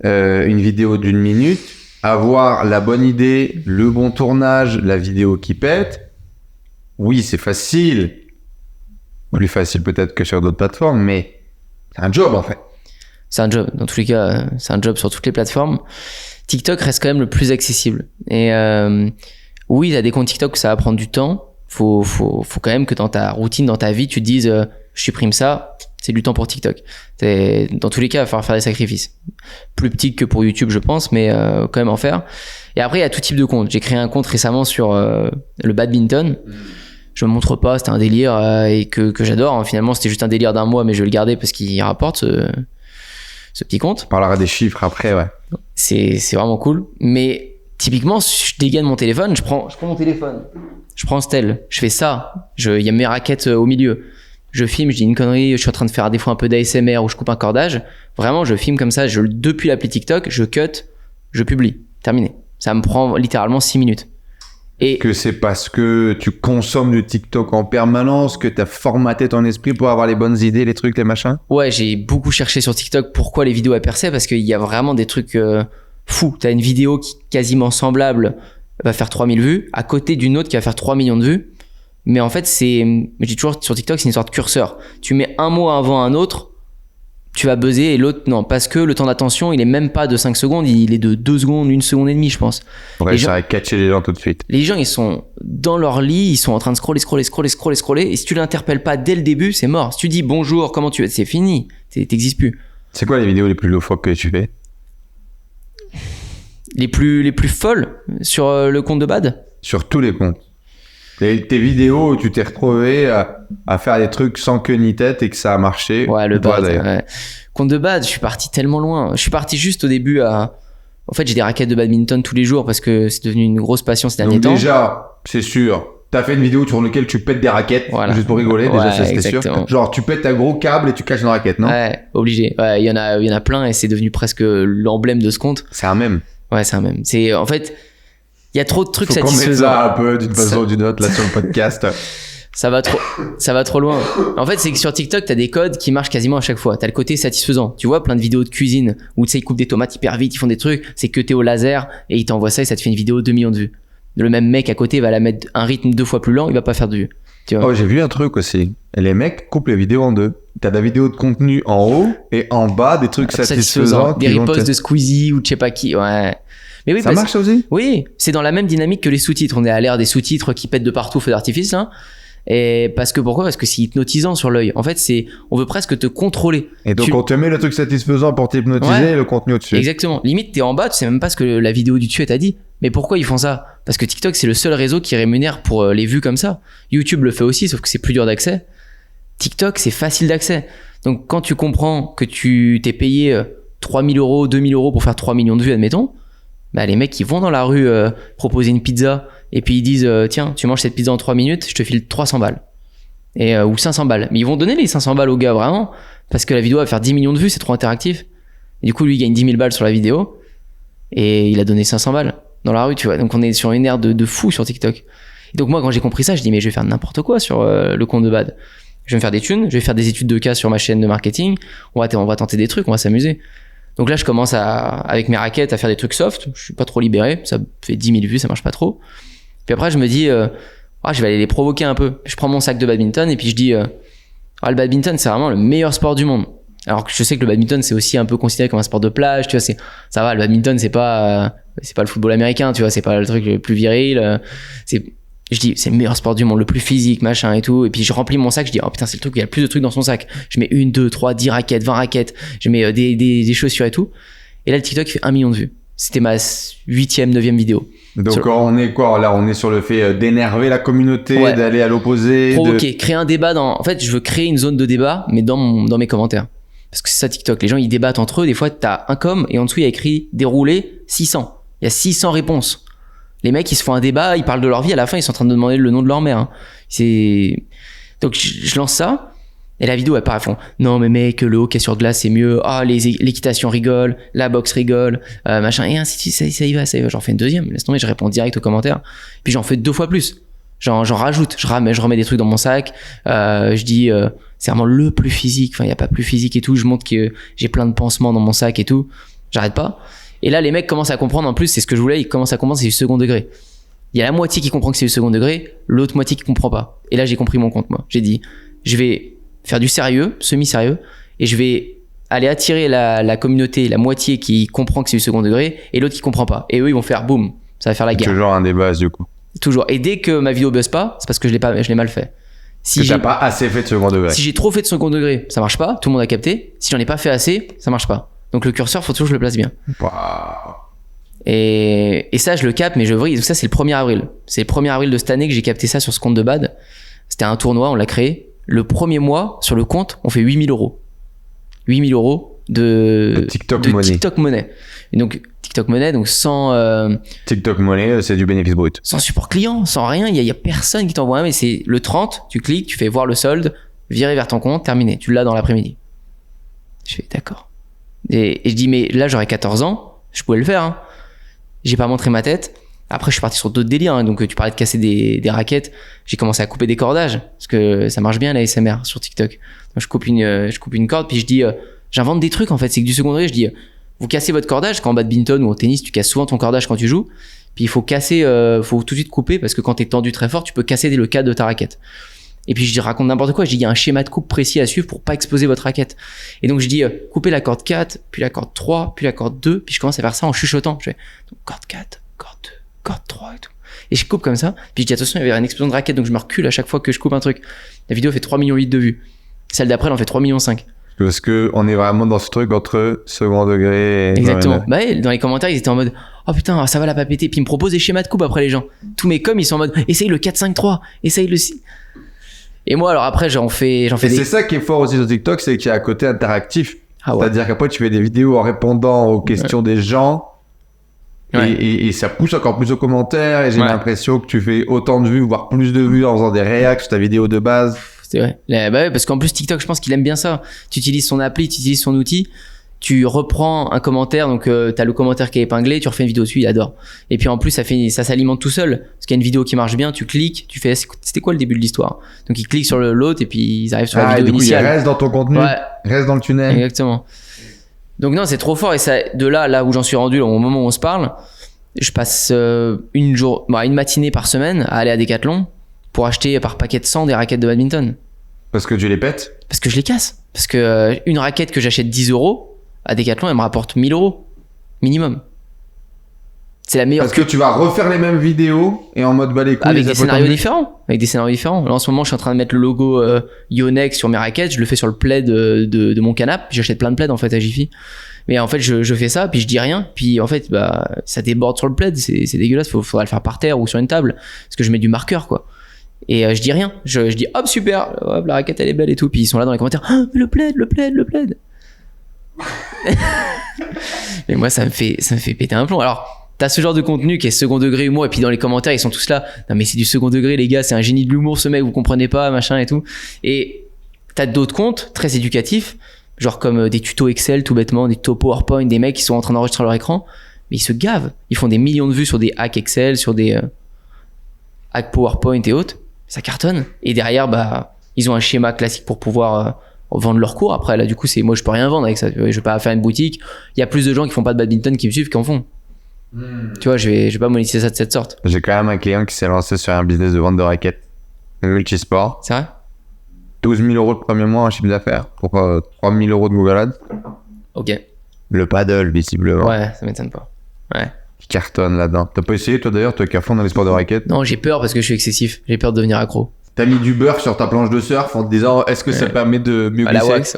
Une vidéo d'1 minute, avoir la bonne idée, le bon tournage, la vidéo qui pète. Oui, c'est facile. Plus facile peut-être que sur d'autres plateformes, mais c'est un job en fait. C'est un job. Dans tous les cas, c'est un job sur toutes les plateformes. TikTok reste quand même le plus accessible. Et oui, t'as des comptes TikTok où ça va prendre du temps. Faut quand même que dans ta routine, dans ta vie, tu te dises je supprime ça, c'est du temps pour TikTok. Dans tous les cas, il va falloir faire des sacrifices. Plus petits que pour YouTube, je pense, mais quand même en faire. Et après, il y a tout type de comptes. J'ai créé un compte récemment sur le badminton. Je me montre pas, c'était un délire et que j'adore. Hein. Finalement, c'était juste un délire d'un mois, mais je vais le garder parce qu'il rapporte ce petit compte. On parlera des chiffres après, ouais. C'est vraiment cool. Mais typiquement, je dégaine mon téléphone, je prends mon téléphone, je prends Stel, je fais ça. Il y a mes raquettes au milieu. Je filme, je dis une connerie, je suis en train de faire des fois un peu d'ASMR où je coupe un cordage. Vraiment, je filme comme ça. Depuis l'appli TikTok, je cut, je publie. terminé. Ça me prend littéralement 6 minutes. Et Que c'est parce que tu consommes du TikTok en permanence, que tu as formaté ton esprit pour avoir les bonnes idées, les trucs, les machins? ouais, j'ai beaucoup cherché sur TikTok pourquoi les vidéos elles perçaient, parce qu'il y a vraiment des trucs fous. T'as une vidéo qui quasiment semblable va faire 3000 vues, à côté d'une autre qui va faire 3 millions de vues. Mais en fait, je dis toujours sur TikTok, c'est une sorte de curseur. Tu mets un mot avant un autre, tu vas buzzer, et l'autre non, parce que le temps d'attention il est même pas de 5 secondes, il est de 2 secondes, 1 seconde et demie, je pense. Ouais, ça va catcher les gens tout de suite. Les gens ils sont dans leur lit, ils sont en train de scroller, et si tu l'interpelles pas dès le début, c'est mort. Si tu dis bonjour, comment tu vas, c'est fini, t'existes plus. C'est quoi les vidéos les plus loufoques que tu fais? Les plus folles sur le compte de Bad. Sur tous les comptes. Tes vidéos où tu t'es retrouvé à faire des trucs sans queue ni tête et que ça a marché. Ouais, le Toi, Bad. d'ailleurs. Ouais. Compte de Bad, je suis parti tellement loin. Je suis parti juste au début à. En fait, j'ai des raquettes de badminton tous les jours parce que c'est devenu une grosse passion ces derniers Donc temps. déjà, c'est sûr, t'as fait une vidéo sur laquelle tu pètes des raquettes, Voilà. juste pour rigoler, déjà Ouais, ça c'était sûr. exactement. Genre tu pètes un gros câble et tu caches une raquette, non? Ouais, obligé. Ouais, il y en a plein et c'est devenu presque l'emblème de ce compte. C'est un mème. Ouais, c'est un même. C'est en fait, il y a trop de trucs Faut qu'on mette satisfaisants. ça un peu d'une façon ou d'une autre là sur le podcast. Ça va trop loin. En fait, c'est que sur TikTok, t'as des codes qui marchent quasiment à chaque fois. T'as le côté satisfaisant. Tu vois, plein de vidéos de cuisine où tu sais, ils coupent des tomates hyper vite, ils font des trucs. C'est que t'es au laser et ils t'envoient ça et ça te fait une vidéo 2 millions de vues. Le même mec à côté va la mettre un rythme 2 fois plus lent, il va pas faire de vues. Tu vois. Oh, j'ai vu un truc aussi. Les mecs coupent les vidéos en deux. T'as la vidéo de contenu en haut et en bas des trucs satisfaisants. Des ripostes de Squeezie ou de je sais pas qui. Ouais. Mais oui, Ça parce- marche ça aussi? Oui, c'est dans la même dynamique que les sous-titres. On est à l'ère des sous-titres qui pètent de partout, feu d'artifice, là. Et pourquoi? Parce que c'est hypnotisant sur l'œil. En fait, on veut presque te contrôler. Et donc Tu- on te met le truc satisfaisant pour t'hypnotiser Ouais. et le contenu au-dessus. Exactement. Limite, t'es en bas, tu sais même pas ce que la vidéo du dessus t'a dit. Mais pourquoi ils font ça? Parce que TikTok, c'est le seul réseau qui rémunère pour les vues comme ça. YouTube le fait aussi, sauf que c'est plus dur d'accès. TikTok, c'est facile d'accès. Donc, quand tu comprends que tu t'es payé 3000 euros, 2000 euros pour faire 3 millions de vues, admettons, bah, les mecs, ils vont dans la rue proposer une pizza et puis ils disent tiens, tu manges cette pizza en 3 minutes, je te file 300 balles. Ou 500 balles. Mais ils vont donner les 500 balles au gars, vraiment, parce que la vidéo va faire 10 millions de vues, c'est trop interactif. Et du coup, lui, il gagne 10 000 balles sur la vidéo et il a donné 500 balles dans la rue, tu vois. Donc, on est sur une ère de fou sur TikTok. Et donc, moi, quand j'ai compris ça, je dis, mais je vais faire n'importe quoi sur le compte de Bad. Je vais me faire des thunes, je vais faire des études de cas sur ma chaîne de marketing, on va tenter des trucs, on va s'amuser. Donc là, je commence avec mes raquettes à faire des trucs soft, je suis pas trop libéré, ça fait 10 000 vues, ça marche pas trop. Puis après, je me dis, je vais aller les provoquer un peu. Je prends mon sac de badminton et puis je dis, le badminton, c'est vraiment le meilleur sport du monde. Alors que je sais que le badminton, c'est aussi un peu considéré comme un sport de plage, tu vois, ça va, le badminton, c'est pas le football américain, tu vois, c'est pas le truc le plus viril, je dis, c'est le meilleur sport du monde, le plus physique, machin et tout. Et puis, je remplis mon sac, je dis, oh putain, c'est le truc où il y a le plus de trucs dans son sac. Je mets 1, 2, 3, 10 raquettes, 20 raquettes. Je mets des chaussures et tout. Et là, le TikTok fait 1 million de vues. C'était ma 8e, 9e vidéo. Donc on est quoi là? On est sur le fait d'énerver la communauté, Ouais. d'aller à l'opposé. Provoquer, créer un débat en fait, je veux créer une zone de débat, mais dans mes commentaires. Parce que c'est ça TikTok. Les gens, ils débattent entre eux. Des fois, t'as un com et en dessous, il y a écrit déroulé 600. Il y a 600 réponses. Les mecs, ils se font un débat, ils parlent de leur vie. À la fin, ils sont en train de demander le nom de leur mère. Hein. Donc, je lance ça. Et la vidéo, elle part à fond. Non, mais mec, le hockey sur glace, c'est mieux. Ah, l'équitation rigole. La boxe rigole. Machin. Et ainsi de suite, ça y va. J'en fais une deuxième. Laisse tomber, je réponds direct aux commentaires. Puis j'en fais 2 fois plus. J'en rajoute. Je remets des trucs dans mon sac. Je dis, c'est vraiment le plus physique. Enfin, il n'y a pas plus physique et tout. Je montre que j'ai plein de pansements dans mon sac et tout. J'arrête pas. Et là, les mecs commencent à comprendre. En plus, c'est ce que je voulais. Ils commencent à comprendre, c'est du second degré. Il y a la moitié qui comprend que c'est du second degré, l'autre moitié qui comprend pas. Et là, j'ai compris mon compte, moi. J'ai dit, je vais faire du sérieux, semi-sérieux, et je vais aller attirer la communauté, la moitié qui comprend que c'est du second degré, et l'autre qui comprend pas. Et eux, ils vont faire boum. Ça va faire la guerre. Toujours un débat du coup. Toujours. Et dès que ma vidéo buzz pas, c'est parce que je l'ai mal fait. Si Que j'ai t'as pas assez fait de second degré. si j'ai trop fait de second degré, ça marche pas. Tout le monde a capté. Si j'en ai pas fait assez, ça marche pas. Donc le curseur, faut toujours que je le place bien. Waouh. Et ça, je le capte, mais je vrille. Donc ça, c'est le 1er avril. C'est le 1er avril de cette année que j'ai capté ça sur ce compte de Bad. C'était un tournoi, on l'a créé. Le premier mois, sur le compte, on fait 8 000 euros. 8 000 euros de TikTok de Money. TikTok Money. Et donc, TikTok Money, donc sans TikTok Money, c'est du bénéfice brut. support client, sans rien. Il y a personne qui t'envoie un, mais c'est le 30, tu cliques, tu fais voir le solde, virer vers ton compte, terminé. Tu l'as dans l'après-midi. Je fais d'accord. Et je dis, mais là, j'aurais 14 ans, je pouvais le faire, hein. j'ai pas montré ma tête. Après, je suis parti sur d'autres délires. Hein. Donc, tu parlais de casser des raquettes. J'ai commencé à couper des cordages parce que ça marche bien la ASMR sur TikTok. Donc, je coupe une corde puis je dis, j'invente des trucs en fait. C'est que du second degré, je dis, vous cassez votre cordage. Quand en badminton ou au tennis, tu casses souvent ton cordage quand tu joues. Puis il faut casser, faut tout de suite couper parce que quand t'es tendu très fort, tu peux casser le cadre de ta raquette. Et puis je raconte n'importe quoi, je dis il y a un schéma de coupe précis à suivre pour pas exploser votre raquette. Et donc je dis coupez la corde 4, puis la corde 3, puis la corde 2, puis je commence à faire ça en chuchotant. Je fais donc, corde 4, corde 2, corde 3 et tout. Et je coupe comme ça, puis je dis attention, il y avait une explosion de raquette, donc je me recule à chaque fois que je coupe un truc. La vidéo fait 3,8 millions de vues. Celle d'après, elle en fait 3,5 millions. Parce que on est vraiment dans ce truc entre second degré et... Exactement. Bah ouais, dans les commentaires, ils étaient en mode oh putain, ça va la pas péter. Puis ils me proposent des schémas de coupe après les gens. Tous mes coms, ils sont en mode essaye le 4-5-3, essaye le 6. Et moi, alors après, j'en fais et des... c'est ça qui est fort aussi sur TikTok, c'est qu'il y a un côté interactif. Ah ouais. C'est-à-dire qu'après, tu fais des vidéos en répondant aux questions des gens. Ouais. Et ça pousse encore plus aux commentaires. Et j'ai Ouais. l'impression que tu fais autant de vues, voire plus de vues en faisant des réacts sur ta vidéo de base. C'est vrai. Bah ouais, parce qu'en plus, TikTok, je pense qu'il aime bien ça. Tu utilises son appli, tu utilises son outil, tu reprends un commentaire, donc t'as le commentaire qui est épinglé, tu refais une vidéo dessus, il adore. Et puis en plus, ça s'alimente tout seul. Parce qu'il y a une vidéo qui marche bien, tu cliques, tu fais c'était quoi le début de l'histoire? Donc ils cliquent sur l'autre et puis ils arrivent sur la Ah, et vidéo du coup, il initiale. reste dans ton contenu, Ouais, reste dans le tunnel. exactement. Donc non, c'est trop fort. Et ça, de là où j'en suis rendu, au moment où on se parle, je passe une matinée par semaine à aller à Decathlon pour acheter par paquet de 100 des raquettes de badminton. Parce que tu les pètes. Parce que je les casse. Parce que une raquette que j'achète 10 euros, à Decathlon, elle me rapporte 1000 euros. Minimum. C'est la meilleure. Parce que tu vas refaire les mêmes vidéos et en mode bah les couilles. Avec ça des peut scénarios tomber. différents. Avec des scénarios différents. Là, en ce moment, je suis en train de mettre le logo Yonex sur mes raquettes. Je le fais sur le plaid de mon canapé. J'achète plein de plaids en fait à Jiffy. Mais en fait, je fais ça, puis je dis rien. Puis en fait, bah, ça déborde sur le plaid. C'est dégueulasse. Faudra le faire par terre ou sur une table. Parce que je mets du marqueur, quoi. Et je dis rien. Je dis hop, super. Hop, la raquette, elle est belle et tout. Puis ils sont là dans les commentaires. Ah, le plaid. Mais moi, ça me fait péter un plomb. Alors, t'as ce genre de contenu qui est second degré humour, et puis dans les commentaires, ils sont tous là. Non, mais c'est du second degré, les gars, c'est un génie de l'humour, ce mec, vous comprenez pas, machin et tout. Et t'as d'autres comptes très éducatifs, genre comme des tutos Excel, tout bêtement, des tutos PowerPoint, des mecs qui sont en train d'enregistrer leur écran, mais ils se gavent. Ils font des millions de vues sur des hacks Excel, sur des hacks PowerPoint et autres. Ça cartonne. Et derrière, bah, ils ont un schéma classique pour pouvoir vendre leurs cours. Après, là, du coup, moi, je peux rien vendre avec ça. Je vais pas faire une boutique. Il y a plus de gens qui font pas de badminton qui me suivent qu'en font. Tu vois, je vais pas monétiser ça de cette sorte. J'ai quand même un client qui s'est lancé sur un business de vente de raquettes. Multisport. C'est vrai? 12 000 euros le premier mois en chiffre d'affaires pour 3 000 euros de Google Ads. Ok. Le paddle, visiblement. Ouais, ça m'étonne pas. Ouais. Qui cartonne là-dedans. T'as pas essayé, toi d'ailleurs, toi qui es à fond dans les sports de raquettes? Non, j'ai peur parce que je suis excessif. J'ai peur de devenir accro. T'as mis du beurre sur ta planche de surf en te disant est-ce que ça permet de mieux Ah, la glisser? wax,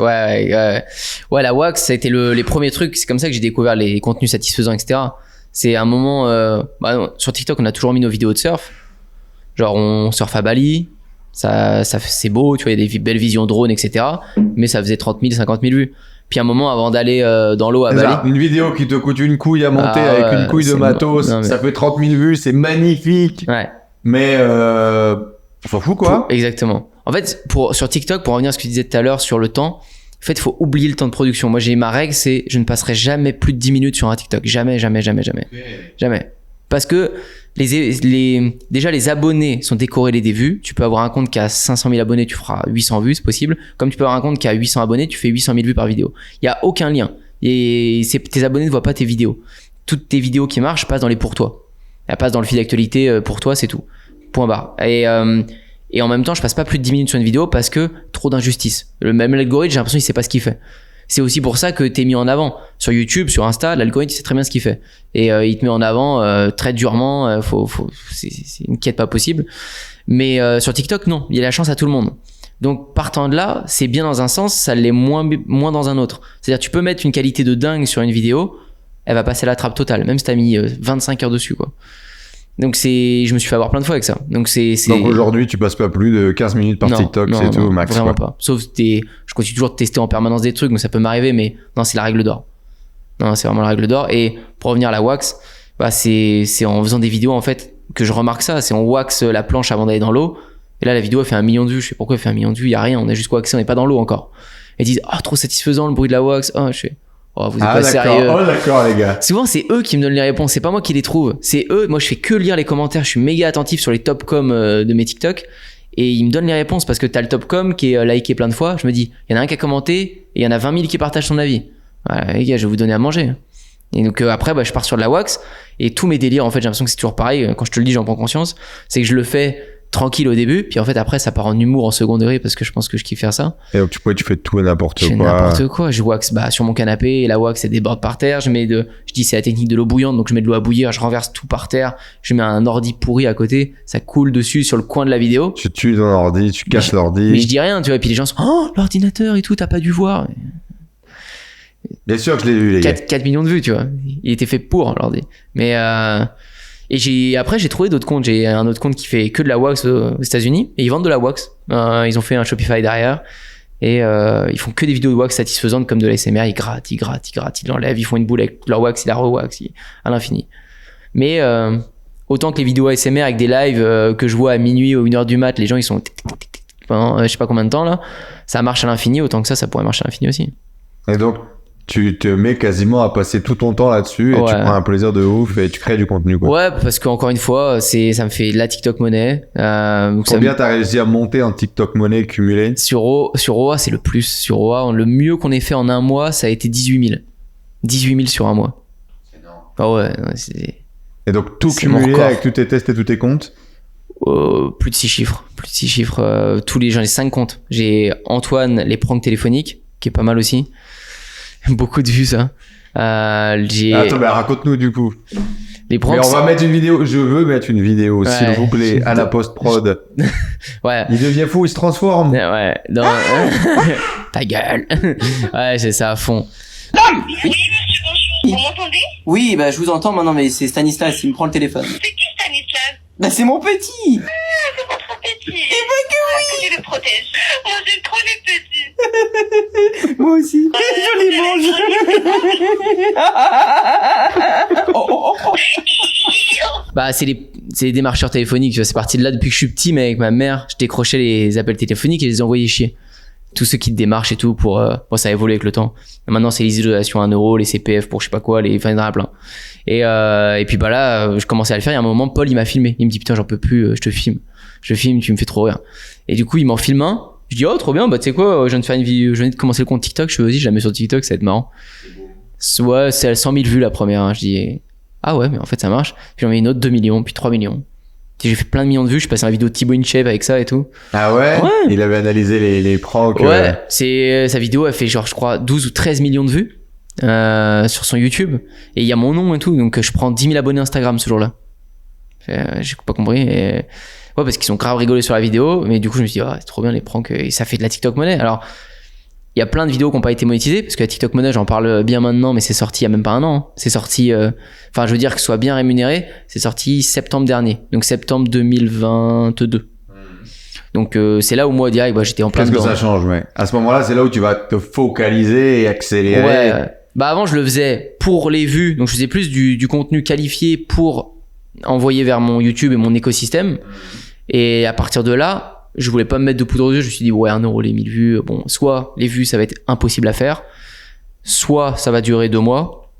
ouais, la wax, ça a été les premiers trucs. C'est comme ça que j'ai découvert les contenus satisfaisants, etc. C'est un moment. Sur TikTok, on a toujours mis nos vidéos de surf. Genre, on surfe à Bali. Ça c'est beau, tu vois, il y a des belles visions drone, etc. Mais ça faisait 30 000, 50 000 vues. Puis un moment, avant d'aller dans l'eau à Bali. Une vidéo qui te coûte une couille à monter Ah, avec ouais, une couille de c'est matos, non, mais- ça fait 30 000 vues, c'est magnifique. Ouais. Mais on s'en fout quoi. Exactement. En fait, sur TikTok, pour revenir à ce que tu disais tout à l'heure sur le temps, en fait, il faut oublier le temps de production. Moi, j'ai ma règle, c'est je ne passerai jamais plus de 10 minutes sur un TikTok. Jamais. Jamais. Parce que déjà, les abonnés sont décorrélés des vues. Tu peux avoir un compte qui a 500 000 abonnés, tu feras 800 vues, c'est possible. Comme tu peux avoir un compte qui a 800 abonnés, tu fais 800 000 vues par vidéo. Il n'y a aucun lien. Et tes abonnés ne voient pas tes vidéos. Toutes tes vidéos qui marchent passent dans les pour toi. Elles passent dans le fil d'actualité pour toi, c'est tout. Point barre. Et en même temps, je passe pas plus de 10 minutes sur une vidéo parce que trop d'injustice. Le même algorithme, j'ai l'impression qu'il sait pas ce qu'il fait. C'est aussi pour ça que t'es mis en avant. Sur YouTube, sur Insta, l'algorithme, il sait très bien ce qu'il fait. Et il te met en avant très durement. C'est une quête pas possible. Mais sur TikTok, non. Il y a la chance à tout le monde. Donc, partant de là, c'est bien dans un sens, ça l'est moins dans un autre. C'est-à-dire, tu peux mettre une qualité de dingue sur une vidéo, elle va passer la trappe totale, même si t'as mis 25 heures dessus, quoi. Donc je me suis fait avoir plein de fois avec ça. Donc Donc aujourd'hui, tu passes pas plus de 15 minutes par Non, TikTok, non, c'est non, tout, max. vraiment quoi. pas. Sauf je continue toujours de tester en permanence des trucs, donc ça peut m'arriver, mais non, c'est la règle d'or. Non, c'est vraiment la règle d'or. Et pour revenir à la wax, bah c'est en faisant des vidéos en fait que je remarque ça. C'est on wax la planche avant d'aller dans l'eau. Et là, la vidéo elle fait 1 million de vues. Je sais pourquoi elle fait 1 million de vues. Il y a rien. On a juste waxé, on n'est pas dans l'eau encore. Et ils disent trop satisfaisant le bruit de la wax. Je fais Oh, vous êtes pas sérieux. Oh, d'accord, les gars. Souvent, c'est eux qui me donnent les réponses. C'est pas moi qui les trouve. C'est eux. Moi, je fais que lire les commentaires. Je suis méga attentif sur les top com de mes TikTok. Et ils me donnent les réponses parce que t'as le top com qui est liké plein de fois. Je me dis, il y en a un qui a commenté et il y en a 20 000 qui partagent son avis. Voilà, les gars, je vais vous donner à manger. Et donc après, je pars sur de la wax. Et tous mes délires, en fait, j'ai l'impression que c'est toujours pareil. Quand je te le dis, j'en prends conscience. C'est que je le fais tranquille au début, puis en fait après ça part en humour en second degré parce que je pense que je kiffe faire ça. Et donc tu fais tout et n'importe Je fais quoi. n'importe quoi, je wax sur mon canapé et la wax elle déborde par terre, je dis c'est la technique de l'eau bouillante, donc je mets de l'eau à bouillir, je renverse tout par terre, je mets un ordi pourri à côté, ça coule dessus sur le coin de la vidéo. Tu tues ton ordi, tu casses l'ordi. Mais je dis rien, tu vois, et puis les gens sont l'ordinateur et tout, t'as pas dû voir. Bien sûr que je l'ai vu, les gars. 4 millions de vues, tu vois. Il était fait pour l'ordi. Mais et après j'ai trouvé d'autres comptes. J'ai un autre compte qui fait que de la wax aux États-Unis et ils vendent de la wax. Ils ont fait un Shopify derrière et ils font que des vidéos de wax satisfaisantes comme de l'ASMR. Ils grattent, ils l'enlèvent, ils font une boule avec leur wax, ils la rewax à l'infini. Mais autant que les vidéos ASMR avec des lives que je vois à minuit ou 1h du mat, les gens ils sont pendant je sais pas combien de temps là, ça marche à l'infini. Autant que ça pourrait marcher à l'infini aussi. Et donc tu te mets quasiment à passer tout ton temps là-dessus et tu prends un plaisir de ouf et tu crées du contenu, quoi. Ouais, parce qu'encore une fois, ça me fait de la TikTok monnaie. Combien t'as réussi à monter en TikTok monnaie cumulé? Sur OA, c'est le plus. Sur OA, le mieux qu'on ait fait en un mois, ça a été 18 000. 18 000 sur un mois. C'est énorme. Ah ouais, c'est... Et donc tout cumulé avec tous tes tests et tous tes comptes? Plus de 6 chiffres. Tous les gens, j'ai 5 comptes. J'ai Antoine, les pranks téléphoniques, qui est pas mal aussi. Beaucoup de vues, ça. Attends, raconte-nous du coup. Les pranks. Mais on va mettre une vidéo. Je veux mettre une vidéo, s'il vous plaît, à la post-prod. Ouais. Il devient fou, il se transforme. Ouais. Ta gueule. Ouais, c'est ça à fond. Oui, monsieur, bonjour. Vous m'entendez? Oui, je vous entends maintenant, mais c'est Stanislas, il me prend le téléphone. C'est qui Stanislas? C'est mon petit. C'est votre petit. Eh ben que oui. Que Dieu le protège. Moi, j'aime trop les petits. Moi aussi. Je les mange. C'est les démarcheurs téléphoniques, tu vois, c'est parti de là depuis que je suis petit, mais avec ma mère, je décrochais les appels téléphoniques et je les envoyais chier. Tous ceux qui te démarchent et tout pour ça a évolué avec le temps. Et maintenant c'est les isolations à 1 euro, les CPF pour je sais pas quoi, il y en a plein. Et puis là je commençais à le faire. Il y a un moment, Paul il m'a filmé, il me dit putain j'en peux plus, je te filme, tu me fais trop rire. Et du coup il m'en filme un. Je dis trop bien, tu sais quoi, je viens de faire une vidéo, je viens de commencer le compte TikTok, je fais vas-y je la mets sur TikTok, ça va être marrant. Soit c'est à 100 000 vues la première, hein. Je dis ah ouais mais en fait ça marche. Puis j'en mets une autre 2 millions, puis 3 millions. J'ai fait plein de millions de vues, je suis passé dans la vidéo de Thibaut InShape avec ça et tout. Ah ouais? Il avait analysé les pranks. Ouais, sa vidéo elle fait genre je crois 12 ou 13 millions de vues sur son YouTube. Et il y a mon nom et tout, donc je prends 10 000 abonnés Instagram ce jour-là. J'ai pas compris. Ouais, parce qu'ils sont grave rigolés sur la vidéo, mais du coup je me suis dit c'est trop bien les pranks, et ça fait de la TikTok monnaie. Alors il y a plein de vidéos qui n'ont pas été monétisées, parce que la TikTok monnaie j'en parle bien maintenant, mais c'est sorti il y a même pas un an. C'est sorti, je veux dire que ce soit bien rémunéré, c'est sorti septembre dernier, donc septembre 2022. Donc c'est là où moi direct j'étais en plein dedans. Qu'est-ce que ça change, mais à ce moment-là c'est là où tu vas te focaliser et accélérer. Ouais. Avant je le faisais pour les vues, donc je faisais plus du contenu qualifié pour envoyer vers mon YouTube et mon écosystème. Et à partir de là, je voulais pas me mettre de poudre aux yeux, je me suis dit 1 euro les 1000 vues, bon, soit les vues ça va être impossible à faire, soit ça va durer 2 mois,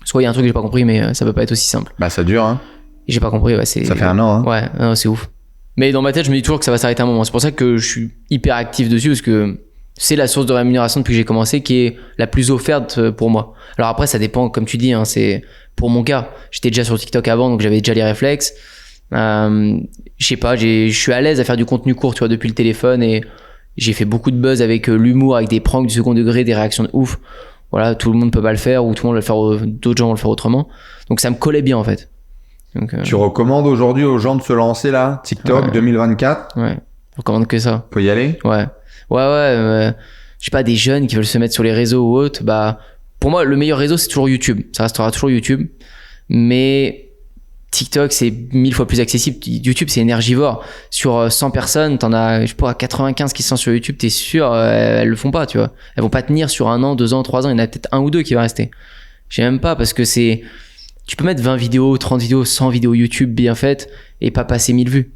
soit il y a un truc que j'ai pas compris, mais ça peut pas être aussi simple. Ça dure, hein. Et j'ai pas compris, ça fait 1 an, hein. Ouais, non, c'est ouf. Mais dans ma tête je me dis toujours que ça va s'arrêter un moment, c'est pour ça que je suis hyper actif dessus, parce que c'est la source de rémunération depuis que j'ai commencé qui est la plus offerte pour moi. Alors après ça dépend, comme tu dis, hein, c'est pour mon cas, j'étais déjà sur TikTok avant, donc j'avais déjà les réflexes. Je sais pas, je suis à l'aise à faire du contenu court, tu vois, depuis le téléphone, et j'ai fait beaucoup de buzz avec l'humour, avec des pranks du second degré, des réactions de ouf. Voilà, tout le monde peut pas le faire, ou tout le monde va le faire, d'autres gens vont le faire autrement. Donc ça me collait bien en fait. Donc, tu recommandes aujourd'hui aux gens de se lancer là, TikTok 2024? Ouais, je recommande que ça. Faut y aller? Ouais. Je sais pas, des jeunes qui veulent se mettre sur les réseaux ou autres, pour moi le meilleur réseau c'est toujours YouTube. Ça restera toujours YouTube. Mais TikTok c'est 1000 fois plus accessible. YouTube c'est énergivore. Sur 100 personnes, t'en as, je sais pas, 95 qui sont sur YouTube, t'es sûr, elles le font pas, tu vois. Elles vont pas tenir sur 1 an, 2 ans, 3 ans, il y en a peut-être 1 ou 2 qui va rester. Je sais même pas, parce que tu peux mettre 20 vidéos, 30 vidéos, 100 vidéos YouTube bien faites et pas passer 1000 vues.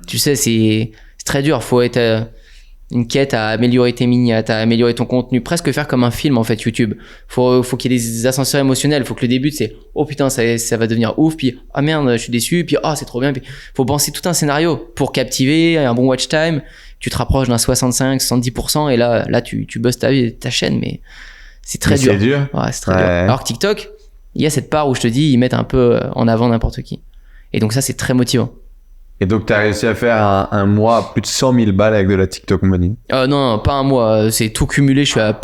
Tu sais, c'est très dur, faut être une quête à améliorer tes miniatures, à améliorer ton contenu, presque faire comme un film en fait YouTube. Faut qu'il y ait des ascenseurs émotionnels, faut que le début c'est oh putain ça va devenir ouf, puis ah merde je suis déçu, puis ah c'est trop bien, puis faut penser tout un scénario pour captiver, un bon watch time, tu te rapproches d'un 65-70% et là tu buzz ta chaîne, mais c'est très dur. C'est dur. Ouais, c'est très dur. Alors que TikTok, il y a cette part où je te dis ils mettent un peu en avant n'importe qui. Et donc ça c'est très motivant. Et donc, t'as réussi à faire un mois à plus de 100 000 balles avec de la TikTok money? Non, pas un mois. C'est tout cumulé. Je suis à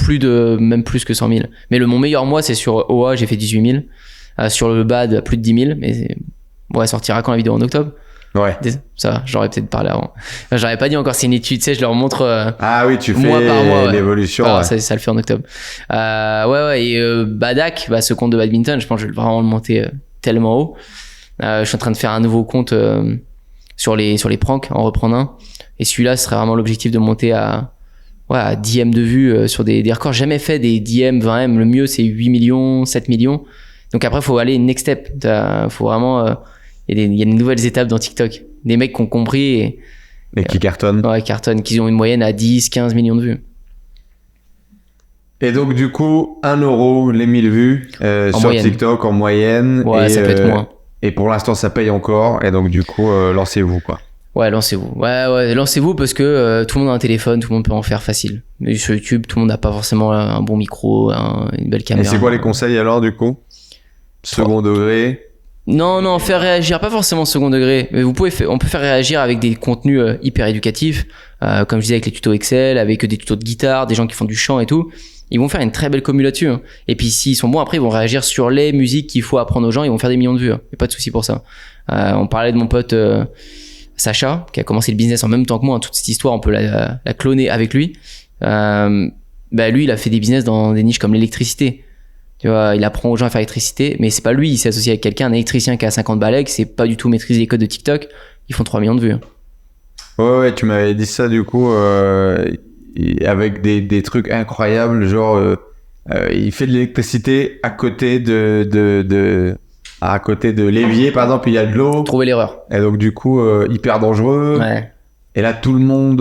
même plus que 100 000. Mais mon meilleur mois, c'est sur OA, j'ai fait 18 000. Sur le BAD, plus de 10 000. Mais ouais, sortira quand la vidéo en octobre? Ouais. Ça, j'aurais peut-être parlé avant. J'aurais pas dit encore, c'est une étude, tu sais, je leur montre. Ah oui, tu mois fais par mois, l'évolution. Ah, ouais. ça le fait en octobre. Ouais. Et Badak, ce compte de badminton, je pense que je vais vraiment le monter tellement haut. Je suis en train de faire un nouveau compte sur les pranks, en reprendre un. Et celui-là, ce serait vraiment l'objectif de monter à 10 M de vues sur des records. Jamais fait des 10 M, 20 M. Le mieux, c'est 8 millions, 7 millions. Donc après, il faut aller next step. Faut vraiment... Il y a des nouvelles étapes dans TikTok. Des mecs qui ont compris Et qui cartonnent. Ouais, cartonnent, qui ont une moyenne à 10, 15 millions de vues. Et donc, du coup, 1 euro les 1000 vues sur moyenne. TikTok en moyenne. Ouais, et, ça peut être moins. Et pour l'instant, ça paye encore. Et donc, du coup, lancez-vous, quoi. Ouais, lancez-vous. Ouais, lancez-vous parce que tout le monde a un téléphone, tout le monde peut en faire facile. Mais sur YouTube, tout le monde n'a pas forcément un bon micro, une belle caméra. Et c'est quoi les conseils alors, du coup? Second degré? Non, faire réagir, pas forcément second degré, mais on peut faire réagir avec des contenus hyper éducatifs, comme je disais avec les tutos Excel, avec des tutos de guitare, des gens qui font du chant et tout. Ils vont faire une très belle commu là-dessus. Hein. Et puis s'ils sont bons, après ils vont réagir sur les musiques qu'il faut apprendre aux gens, ils vont faire des millions de vues. Hein. Y a pas de souci pour ça. On parlait de mon pote Sacha, qui a commencé le business en même temps que moi. Hein. Toute cette histoire, on peut la cloner avec lui. Lui, il a fait des business dans des niches comme l'électricité. Tu vois, il apprend aux gens à faire l'électricité, mais c'est pas lui, il s'est associé avec quelqu'un, un électricien qui a 50 balais, qui sait pas du tout maîtriser les codes de TikTok. Ils font 3 millions de vues. Hein. Ouais, tu m'avais dit ça du coup, avec des trucs incroyables, genre il fait de l'électricité à côté à côté de l'évier par exemple, il y a de l'eau. Trouver l'erreur. Et donc du coup, hyper dangereux. Ouais. Et là, tout le monde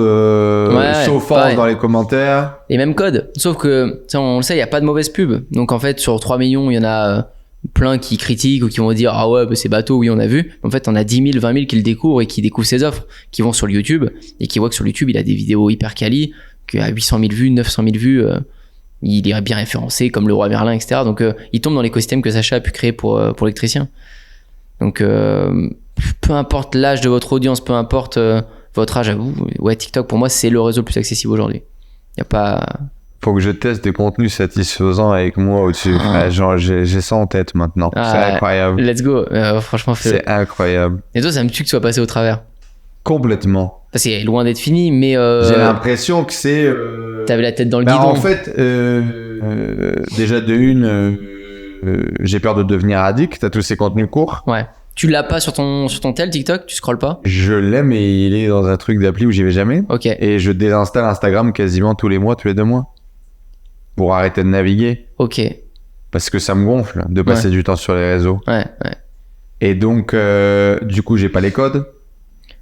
s'offense dans les commentaires. Les mêmes codes. Sauf que, on le sait, il n'y a pas de mauvaise pub. Donc, en fait, sur 3 millions, il y en a plein qui critiquent ou qui vont dire, ah ouais, c'est bateau, oui, on a vu. En fait, on a 10 000, 20 000 qui le découvrent et qui découvrent ses offres, qui vont sur le YouTube et qui voient que sur YouTube, il a des vidéos hyper quali, qu'à 800 000 vues, 900 000 vues, il est bien référencé comme le roi Merlin, etc. Donc, il tombe dans l'écosystème que Sacha a pu créer pour l'électricien. Donc, peu importe l'âge de votre audience, peu importe votre âge à vous, ouais, TikTok pour moi c'est le réseau le plus accessible aujourd'hui. Y a pas. Faut que je teste des contenus satisfaisants avec moi au-dessus. Genre j'ai ça en tête maintenant. C'est incroyable. Let's go. Franchement, c'est incroyable. Et toi, ça me tue que tu sois passé au travers. Complètement. C'est loin d'être fini, mais j'ai l'impression que c'est. T'avais la tête dans le guidon. En fait, déjà de une, j'ai peur de devenir addict à tous ces contenus courts. Ouais. Tu l'as pas sur ton tel TikTok? Tu scrolles pas? Je l'ai, mais il est dans un truc d'appli où j'y vais jamais. Ok. Et je désinstalle Instagram quasiment tous les mois, tous les 2 mois. Pour arrêter de naviguer. Ok. Parce que ça me gonfle de passer du temps sur les réseaux. Ouais. Et donc, du coup, j'ai pas les codes.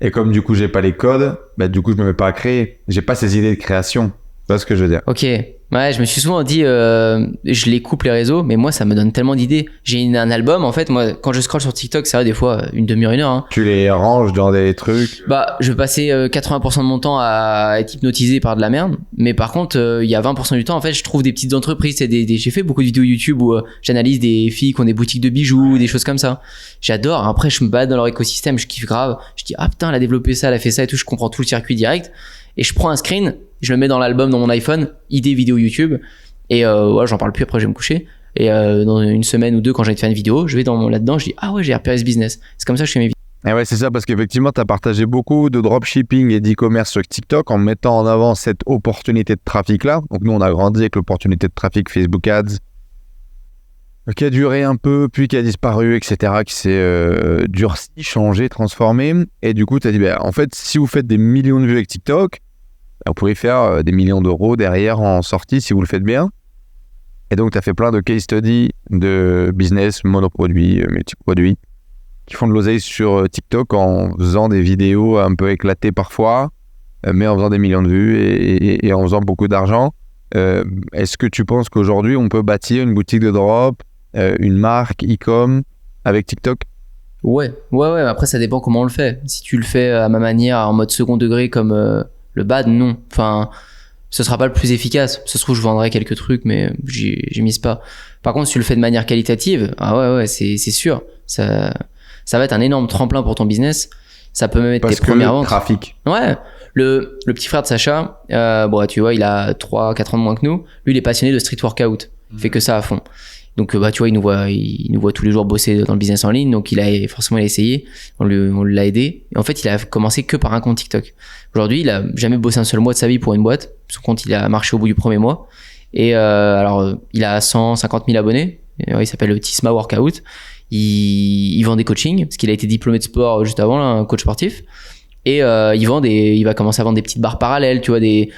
Et comme du coup, j'ai pas les codes, du coup, je me mets pas à créer. J'ai pas ces idées de création. Tu vois ce que je veux dire? Ok. Ouais, je me suis souvent dit, je les coupe les réseaux, mais moi, ça me donne tellement d'idées. J'ai un album, en fait, moi, quand je scrolle sur TikTok, ça va des fois une demi-heure, 1 heure. Hein. Tu les ranges dans des trucs? Je vais passer 80% de mon temps à être hypnotisé par de la merde, mais par contre, il y a 20% du temps, en fait, je trouve des petites entreprises. J'ai fait beaucoup de vidéos YouTube où j'analyse des filles qui ont des boutiques de bijoux, des choses comme ça. J'adore. Après, je me balade dans leur écosystème, je kiffe grave. Je dis, ah putain, elle a développé ça, elle a fait ça et tout, je comprends tout le circuit direct. Et je prends un screen, je le mets dans l'album, dans mon iPhone, idée vidéo YouTube, et j'en parle plus, après je vais me coucher. Et dans 1 semaine ou 2, quand j'ai envie de faire une vidéo, je vais là-dedans, je dis ah ouais, j'ai RPS Business. C'est comme ça que je fais mes vidéos. Et ouais, c'est ça, parce qu'effectivement, tu as partagé beaucoup de dropshipping et d'e-commerce sur TikTok en mettant en avant cette opportunité de trafic-là. Donc nous, on a grandi avec l'opportunité de trafic Facebook Ads, qui a duré un peu, puis qui a disparu, etc., qui s'est durci, changé, transformé. Et du coup, tu as dit, en fait, si vous faites des millions de vues avec TikTok, vous pouvez faire des millions d'euros derrière en sortie si vous le faites bien. Et donc, tu as fait plein de case studies de business, monoproduits, multiproduits, qui font de l'oseille sur TikTok en faisant des vidéos un peu éclatées parfois, mais en faisant des millions de vues et en faisant beaucoup d'argent. Est-ce que tu penses qu'aujourd'hui, on peut bâtir une boutique de drop, une marque e-com avec TikTok? Ouais. Après, ça dépend comment on le fait. Si tu le fais à ma manière, en mode second degré, comme le bad, non. Enfin, ce sera pas le plus efficace. Ça se trouve, je vendrai quelques trucs, mais j'y mise pas. Par contre, si tu le fais de manière qualitative, ouais, c'est sûr. Ça va être un énorme tremplin pour ton business. Ça peut même être Parce tes premières ventes. trafic. Ouais. Le petit frère de Sacha, tu vois, il a 3-4 ans de moins que nous. Lui, il est passionné de street workout. Il fait que ça à fond. Donc, tu vois, il nous voit tous les jours bosser dans le business en ligne. Donc, il a essayé. On l'a aidé. Et en fait, il a commencé que par un compte TikTok. Aujourd'hui, il a jamais bossé un seul mois de sa vie pour une boîte. Son compte, il a marché au bout du premier mois. Et il a 150 000 abonnés. Il s'appelle Tisma Workout. Il vend des coachings parce qu'il a été diplômé de sport juste avant, là, un coach sportif. Et il va commencer à vendre des petites barres parallèles, tu vois, des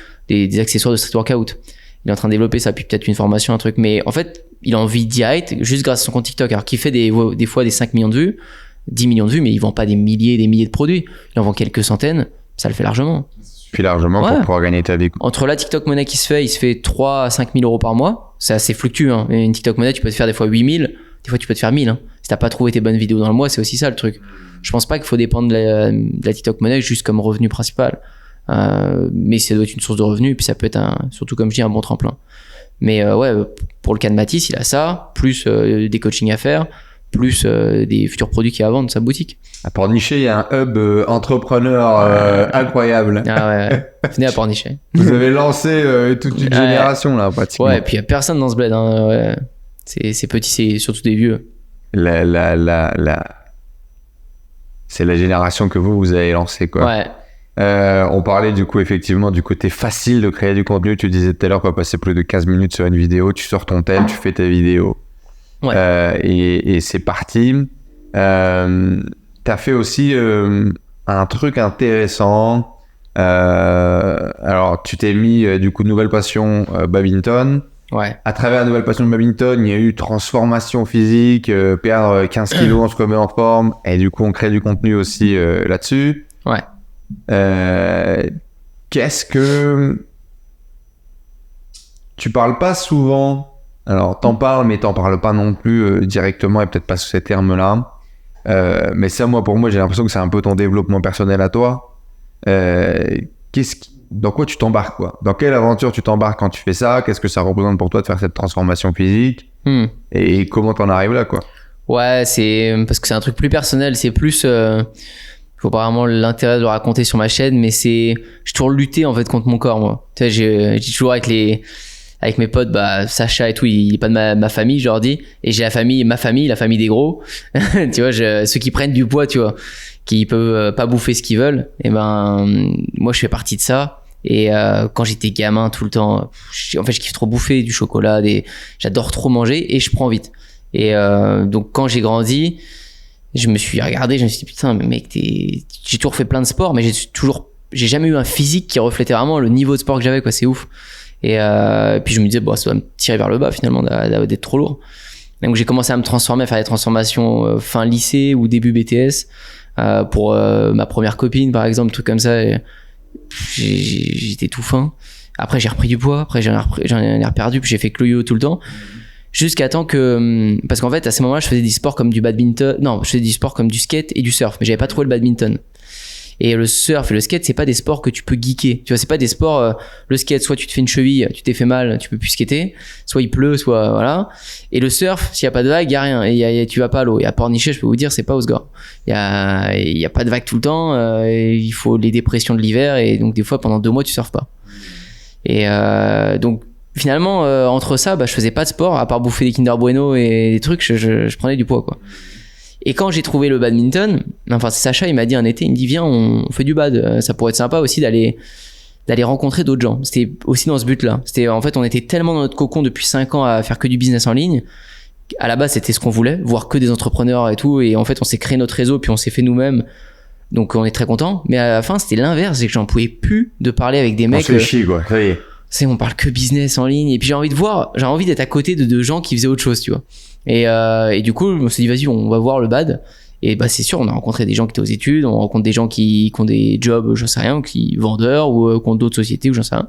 accessoires de street workout. Il est en train de développer ça, puis peut-être une formation, un truc. Mais en fait, il en vit direct juste grâce à son compte TikTok. Alors qu'il fait des fois des 5 millions de vues, 10 millions de vues, mais il vend pas des milliers et des milliers de produits. Il en vend quelques centaines, ça le fait largement. Puis largement pour pouvoir gagner ta vie. Entre la TikTok monnaie il se fait 3 à 5 000 euros par mois. C'est assez fluctueux, hein. Et une TikTok monnaie, tu peux te faire des fois 8 000, des fois tu peux te faire 1 000, hein. Si t'as pas trouvé tes bonnes vidéos dans le mois, c'est aussi ça le truc. Je pense pas qu'il faut dépendre de la TikTok monnaie juste comme revenu principal. Mais ça doit être une source de revenus, et puis ça peut être surtout comme je dis, un bon tremplin. Mais pour le cas de Mathis, il a ça, plus des coachings à faire, plus des futurs produits qu'il va vendre de sa boutique. À Pornichet, il y a un hub entrepreneur incroyable. Ah ouais. Venez à Pornichet. Vous avez lancé toute une génération là, pratiquement. Ouais, et puis il y a personne dans ce bled, hein. Ouais. C'est petit, c'est surtout des vieux. C'est la génération que vous avez lancé, quoi. Ouais. On parlait du coup effectivement du côté facile de créer du contenu. Tu disais tout à l'heure qu'on passer plus de 15 minutes sur une vidéo, tu sors ton tel, tu fais ta vidéo. Ouais. Et c'est parti. T'as fait aussi un truc intéressant. Alors tu t'es mis du coup nouvelle passion badminton. Ouais. À travers la nouvelle passion de badminton, il y a eu transformation physique, perdre 15 kilos, on se remet en forme, et du coup on crée du contenu aussi là-dessus. Ouais. Qu'est-ce que tu parles pas souvent? Alors t'en parles, mais t'en parles pas non plus directement et peut-être pas sous ces termes-là. Mais ça, pour moi, j'ai l'impression que c'est un peu ton développement personnel à toi. Dans quoi tu t'embarques, quoi? Dans quelle aventure tu t'embarques quand tu fais ça? Qu'est-ce que ça représente pour toi de faire cette transformation physique? Et comment t'en arrives là, quoi? Ouais, c'est parce que c'est un truc plus personnel. C'est plus, faut pas vraiment l'intérêt de le raconter sur ma chaîne, mais j'ai toujours lutté en fait contre mon corps, moi. Tu sais, j'ai toujours avec mes potes, Sacha et tout, il est pas de ma famille, je leur dis, et j'ai la famille des gros. Tu vois, ceux qui prennent du poids, tu vois, qui peuvent pas bouffer ce qu'ils veulent. Et moi, je fais partie de ça. Et quand j'étais gamin, tout le temps, en fait, je kiffe trop bouffer du chocolat, j'adore trop manger et je prends vite. Et donc, quand j'ai grandi, je me suis regardé, je me suis dit putain, mais mec, j'ai toujours fait plein de sports, mais j'ai jamais eu un physique qui reflétait vraiment le niveau de sport que j'avais, quoi. C'est ouf. Et puis je me disais, ça va me tirer vers le bas finalement d'être trop lourd. Donc j'ai commencé à me transformer, à faire des transformations fin lycée ou début BTS pour ma première copine par exemple, truc comme ça. Et j'étais tout fin. Après j'ai repris du poids, après j'en ai reperdu, puis j'ai fait que le yo tout le temps. Jusqu'à temps que, parce qu'en fait à ces moments-là je faisais des sports comme du badminton, non, je faisais du sport comme du skate et du surf, mais j'avais pas trouvé le badminton. Et le surf et le skate, c'est pas des sports que tu peux geeker. Tu vois, c'est pas des sports, le skate, soit tu te fais une cheville, tu t'es fait mal, tu peux plus skater, soit il pleut, soit voilà. Et le surf, s'il y a pas de vague, il y a rien. Et tu vas pas à l'eau. Et à Pornichet, je peux vous dire, c'est pas Osgore. Il y a pas de vague tout le temps, il faut les dépressions de l'hiver, et donc des fois pendant 2 mois tu surfes pas. Et donc finalement, entre ça, je faisais pas de sport, à part bouffer des Kinder Bueno et des trucs, je prenais du poids, quoi. Et quand j'ai trouvé le badminton, enfin c'est Sacha, il m'a dit un été, il me dit viens, on fait du bad, ça pourrait être sympa aussi d'aller rencontrer d'autres gens. C'était aussi dans ce but-là. C'était en fait, on était tellement dans notre cocon depuis 5 ans à faire que du business en ligne. À la base, c'était ce qu'on voulait, voir que des entrepreneurs et tout, et en fait, on s'est créé notre réseau puis on s'est fait nous-mêmes. Donc on est très content, mais à la fin, c'était l'inverse, c'est que j'en pouvais plus de parler avec des mecs. On se chie, quoi. Ça y est. On parle que business en ligne, et puis j'ai envie d'être à côté de gens qui faisaient autre chose, tu vois. Et du coup, je me suis dit, vas-y, on va voir le bad. Et bah, c'est sûr, on a rencontré des gens qui étaient aux études, on rencontre des gens qui ont des jobs, j'en sais rien, ou qui vendeurs, ou qui ont d'autres sociétés, ou j'en sais rien.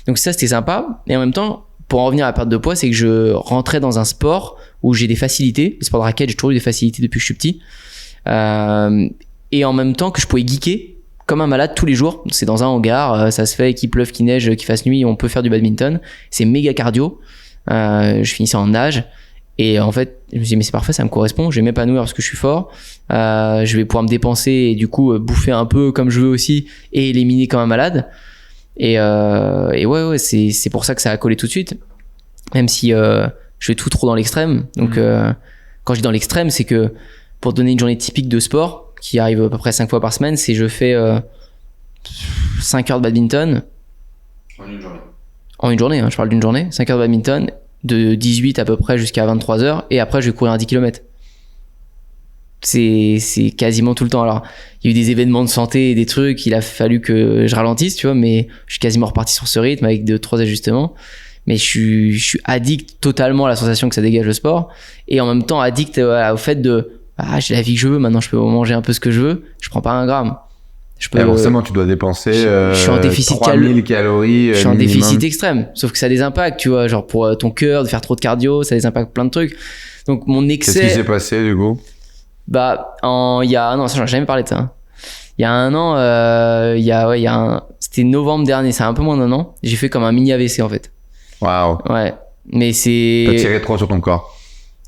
Donc ça, c'était sympa. Et en même temps, pour en revenir à la perte de poids, c'est que je rentrais dans un sport où j'ai des facilités. Le sport de raquette, j'ai toujours eu des facilités depuis que je suis petit. Et en même temps que je pouvais geeker comme un malade tous les jours. C'est dans un hangar, ça se fait, qu'il pleuve, qu'il neige, qu'il fasse nuit, on peut faire du badminton. C'est méga cardio. Je finissais en nage. Et en fait, je me suis dit, mais c'est parfait, ça me correspond. Je vais m'épanouir parce que je suis fort. Je vais pouvoir me dépenser et du coup, bouffer un peu comme je veux aussi et éliminer comme un malade. Et ouais, c'est pour ça que ça a collé tout de suite. Même si je fais tout trop dans l'extrême. Donc, quand je dis dans l'extrême, c'est que pour donner une journée typique de sport, qui arrive à peu près 5 fois par semaine, c'est je fais 5 heures de badminton. En une journée, hein, je parle d'une journée. 5 heures de badminton, de 18 à peu près jusqu'à 23 heures. Et après, je vais courir un 10 km. C'est quasiment tout le temps. Alors, il y a eu des événements de santé et des trucs, il a fallu que je ralentisse, tu vois, mais je suis quasiment reparti sur ce rythme avec 2-3 ajustements. Mais je suis addict totalement à la sensation que ça dégage le sport. Et en même temps, addict au fait de j'ai la vie que je veux, maintenant je peux manger un peu ce que je veux, je prends pas un gramme. Je peux, forcément, tu dois dépenser je suis en déficit 3000 calories. Je suis en minimum. déficit extrême. Sauf que ça a des impacts, tu vois, genre pour ton cœur, de faire trop de cardio, ça a des impacts plein de trucs. Donc mon excès. Qu'est-ce qui s'est passé du coup? Bah, il y a un an, ça j'en ai jamais parlé de ça. Hein. Il y a un an, c'était novembre dernier, c'est un peu moins d'un an, j'ai fait comme un mini AVC en fait. Waouh. Ouais. Mais c'est. T'as tiré trop sur ton corps.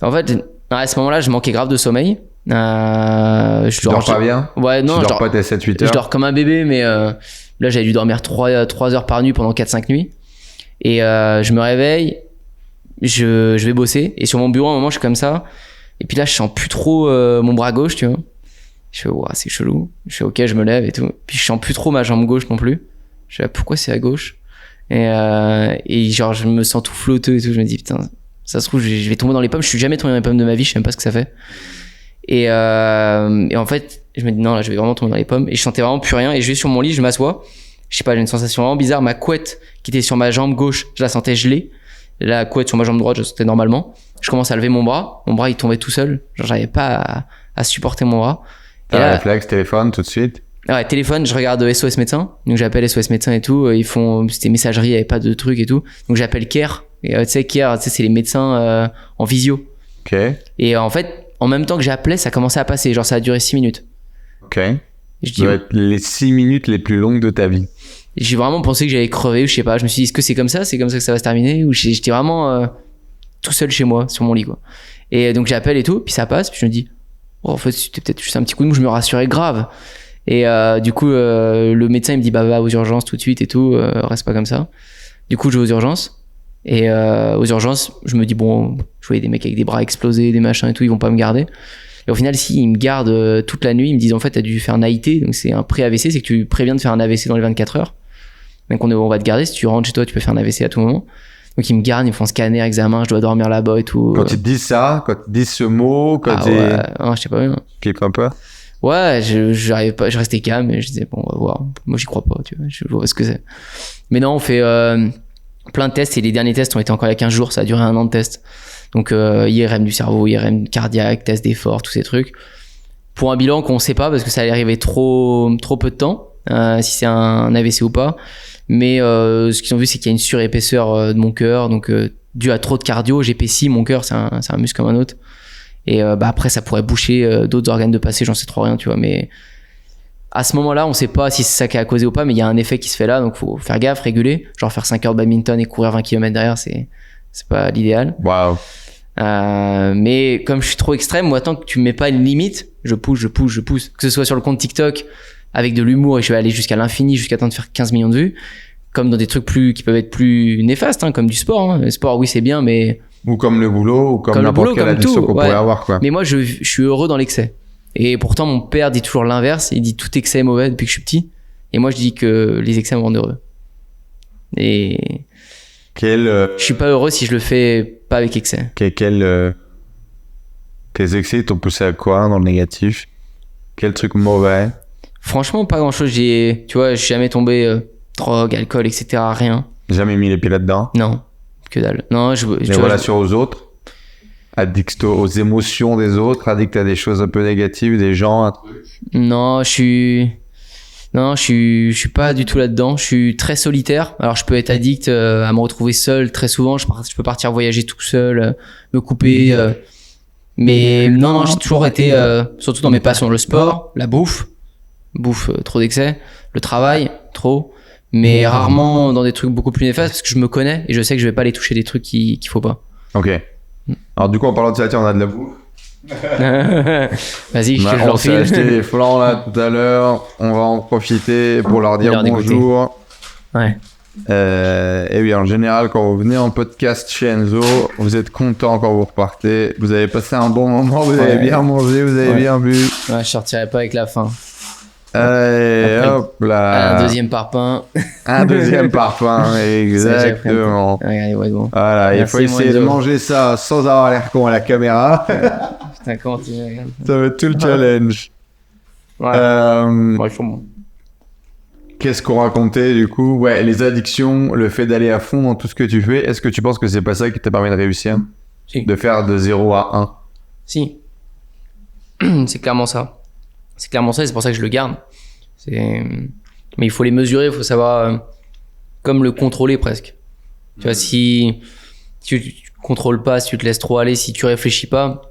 En fait, à ce moment-là, je manquais grave de sommeil. Tu dors pas bien? Ouais, non, tu dors pas tes 7-8 heures? Je dors comme un bébé, mais là, j'avais dû dormir 3 heures par nuit pendant 4-5 nuits. Et je me réveille, je vais bosser. Et sur mon bureau, à un moment, je suis comme ça. Et puis là, je sens plus trop mon bras gauche, tu vois. Je fais, c'est chelou. Je fais, ok, je me lève et tout. Puis je sens plus trop ma jambe gauche non plus. Je fais, pourquoi c'est à gauche? Et genre, je me sens tout flotteux et tout. Je me dis, putain, ça se trouve, je vais tomber dans les pommes. Je suis jamais tombé dans les pommes de ma vie, je sais même pas ce que ça fait. Et en fait, je me dis, non, là, je vais vraiment tomber dans les pommes. Et je sentais vraiment plus rien. Et je vais sur mon lit, je m'assois. Je sais pas, j'ai une sensation vraiment bizarre. Ma couette qui était sur ma jambe gauche, je la sentais gelée. La couette sur ma jambe droite, je la sentais normalement. Je commence à lever mon bras. Mon bras, il tombait tout seul. Genre, j'arrivais pas à supporter mon bras. T'as un réflexe, téléphone, tout de suite? Ouais, téléphone, je regarde SOS médecin. Donc j'appelle SOS médecin et tout. Ils font, c'était messagerie, il y avait pas de trucs et tout. Donc j'appelle Care. Et tu sais, Care, c'est les médecins en visio. Ok. Et en fait, en même temps que j'appelais, ça commençait à passer. Genre, ça a duré 6 minutes. Ok. Je Ça dis, doit être les 6 minutes les plus longues de ta vie. j'ai vraiment pensé que j'allais crever, ou je sais pas. Je me suis dit, est-ce que c'est comme ça que ça va se terminer? Ou j'étais vraiment tout seul chez moi, sur mon lit, quoi. Et donc j'appelle et tout, puis ça passe, puis je me dis, en fait, c'était peut-être juste un petit coup de mou, je me rassurais grave. Et du coup, le médecin, il me dit, va aux urgences tout de suite et tout, reste pas comme ça. Du coup, je vais aux urgences. Et aux urgences, je me dis, bon, je voyais des mecs avec des bras explosés, des machins et tout, ils vont pas me garder. Et au final, si, ils me gardent toute la nuit, ils me disent, en fait, t'as dû faire un AIT, donc c'est un pré-AVC, c'est que tu préviens de faire un AVC dans les 24 heures. Donc on va te garder, si tu rentres chez toi, tu peux faire un AVC à tout moment. Donc ils me gardent, ils me font scanner, examen, je dois dormir là-bas et tout. Quand ils te disent ça, quand ils te disent ce mot, quand ouais, non, je sais pas. Clique un peu. Ouais, j'arrivais pas, je restais calme et je disais, bon, on va voir. Moi, j'y crois pas, tu vois, je vois ce que c'est. Mais non, on fait plein de tests et les derniers tests ont été encore il y a 15 jours, ça a duré 1 an de tests. Donc IRM du cerveau, IRM cardiaque, test d'effort, tous ces trucs. Pour un bilan qu'on sait pas parce que ça allait arriver trop peu de temps, si c'est un AVC ou pas. Mais ce qu'ils ont vu, c'est qu'il y a une surépaisseur de mon cœur, donc dû à trop de cardio, j'épaissis mon cœur, c'est un muscle comme un autre. Et après, ça pourrait boucher d'autres organes de passé, j'en sais trop rien, tu vois. Mais à ce moment-là, on sait pas si c'est ça qui a causé ou pas, mais il y a un effet qui se fait là, donc faut faire gaffe, réguler. Genre faire 5 heures de badminton et courir 20 km derrière, c'est pas l'idéal. Waouh. Mais comme je suis trop extrême, moi, tant que tu me mets pas une limite, je pousse. Que ce soit sur le compte TikTok, avec de l'humour, et je vais aller jusqu'à l'infini, jusqu'à temps de faire 15 millions de vues, comme dans des trucs qui peuvent être plus néfastes, hein, comme du sport. Hein. Le sport, oui, c'est bien, mais... Ou comme le boulot, ou comme n'importe quelle addiction qu'on pourrait avoir, quoi. Mais moi, je suis heureux dans l'excès. Et pourtant, mon père dit toujours l'inverse. Il dit tout excès est mauvais depuis que je suis petit. Et moi, je dis que les excès me rendent heureux. Et... Je suis pas heureux si je le fais pas avec excès. Tes excès t'ont poussé à quoi dans le négatif? Quel truc mauvais? Franchement, pas grand chose. Tu vois, je suis jamais tombé drogue, alcool, etc. Rien. Jamais mis les pieds là-dedans? Non, que dalle. Non, les relations aux autres? Addict aux émotions des autres, addict à des choses un peu négatives, des gens, un truc. Non, je suis pas du tout là-dedans. Je suis très solitaire. Alors, je peux être addict à me retrouver seul très souvent. Je peux partir voyager tout seul, me couper. Mais non, j'ai toujours été, surtout dans mes passions, le sport, la bouffe, trop d'excès, le travail, trop, mais rarement dans des trucs beaucoup plus néfastes parce que je me connais et je sais que je vais pas aller toucher des trucs qu'il faut pas. Ok. Alors du coup, en parlant de ça, tiens, on a de la bouffe. Vas-y, je te On s'est l'enfile. acheté des flancs là tout à l'heure. On va en profiter pour leur dire Leur dégoûter. bonjour. Ouais. Et oui, en général, quand vous venez en podcast chez Enzo, vous êtes content quand vous repartez. Vous avez passé un bon moment, vous avez bien mangé, vous avez bien bu. Ouais, je sortirai pas avec la faim. Allez, Après, hop là. Un deuxième parpaing. Un deuxième parfum, exactement. Regardez, ouais, bon. Voilà, il Merci, faut essayer Enzo. de manger ça sans avoir l'air con à la caméra. Putain, comment tu regardes. Ça va être tout le challenge. Ouais. Bon, il faut bon. Qu'est-ce qu'on racontait du coup? Ouais, les addictions, le fait d'aller à fond dans tout ce que tu fais. Est-ce que tu penses que c'est pas ça qui t'a permis de réussir? Si. De faire de 0 à 1? Si. C'est clairement ça. C'est clairement ça et c'est pour ça que je le garde. Mais il faut les mesurer, il faut savoir comme le contrôler presque. Tu vois, si tu contrôles pas, si tu te laisses trop aller, si tu réfléchis pas,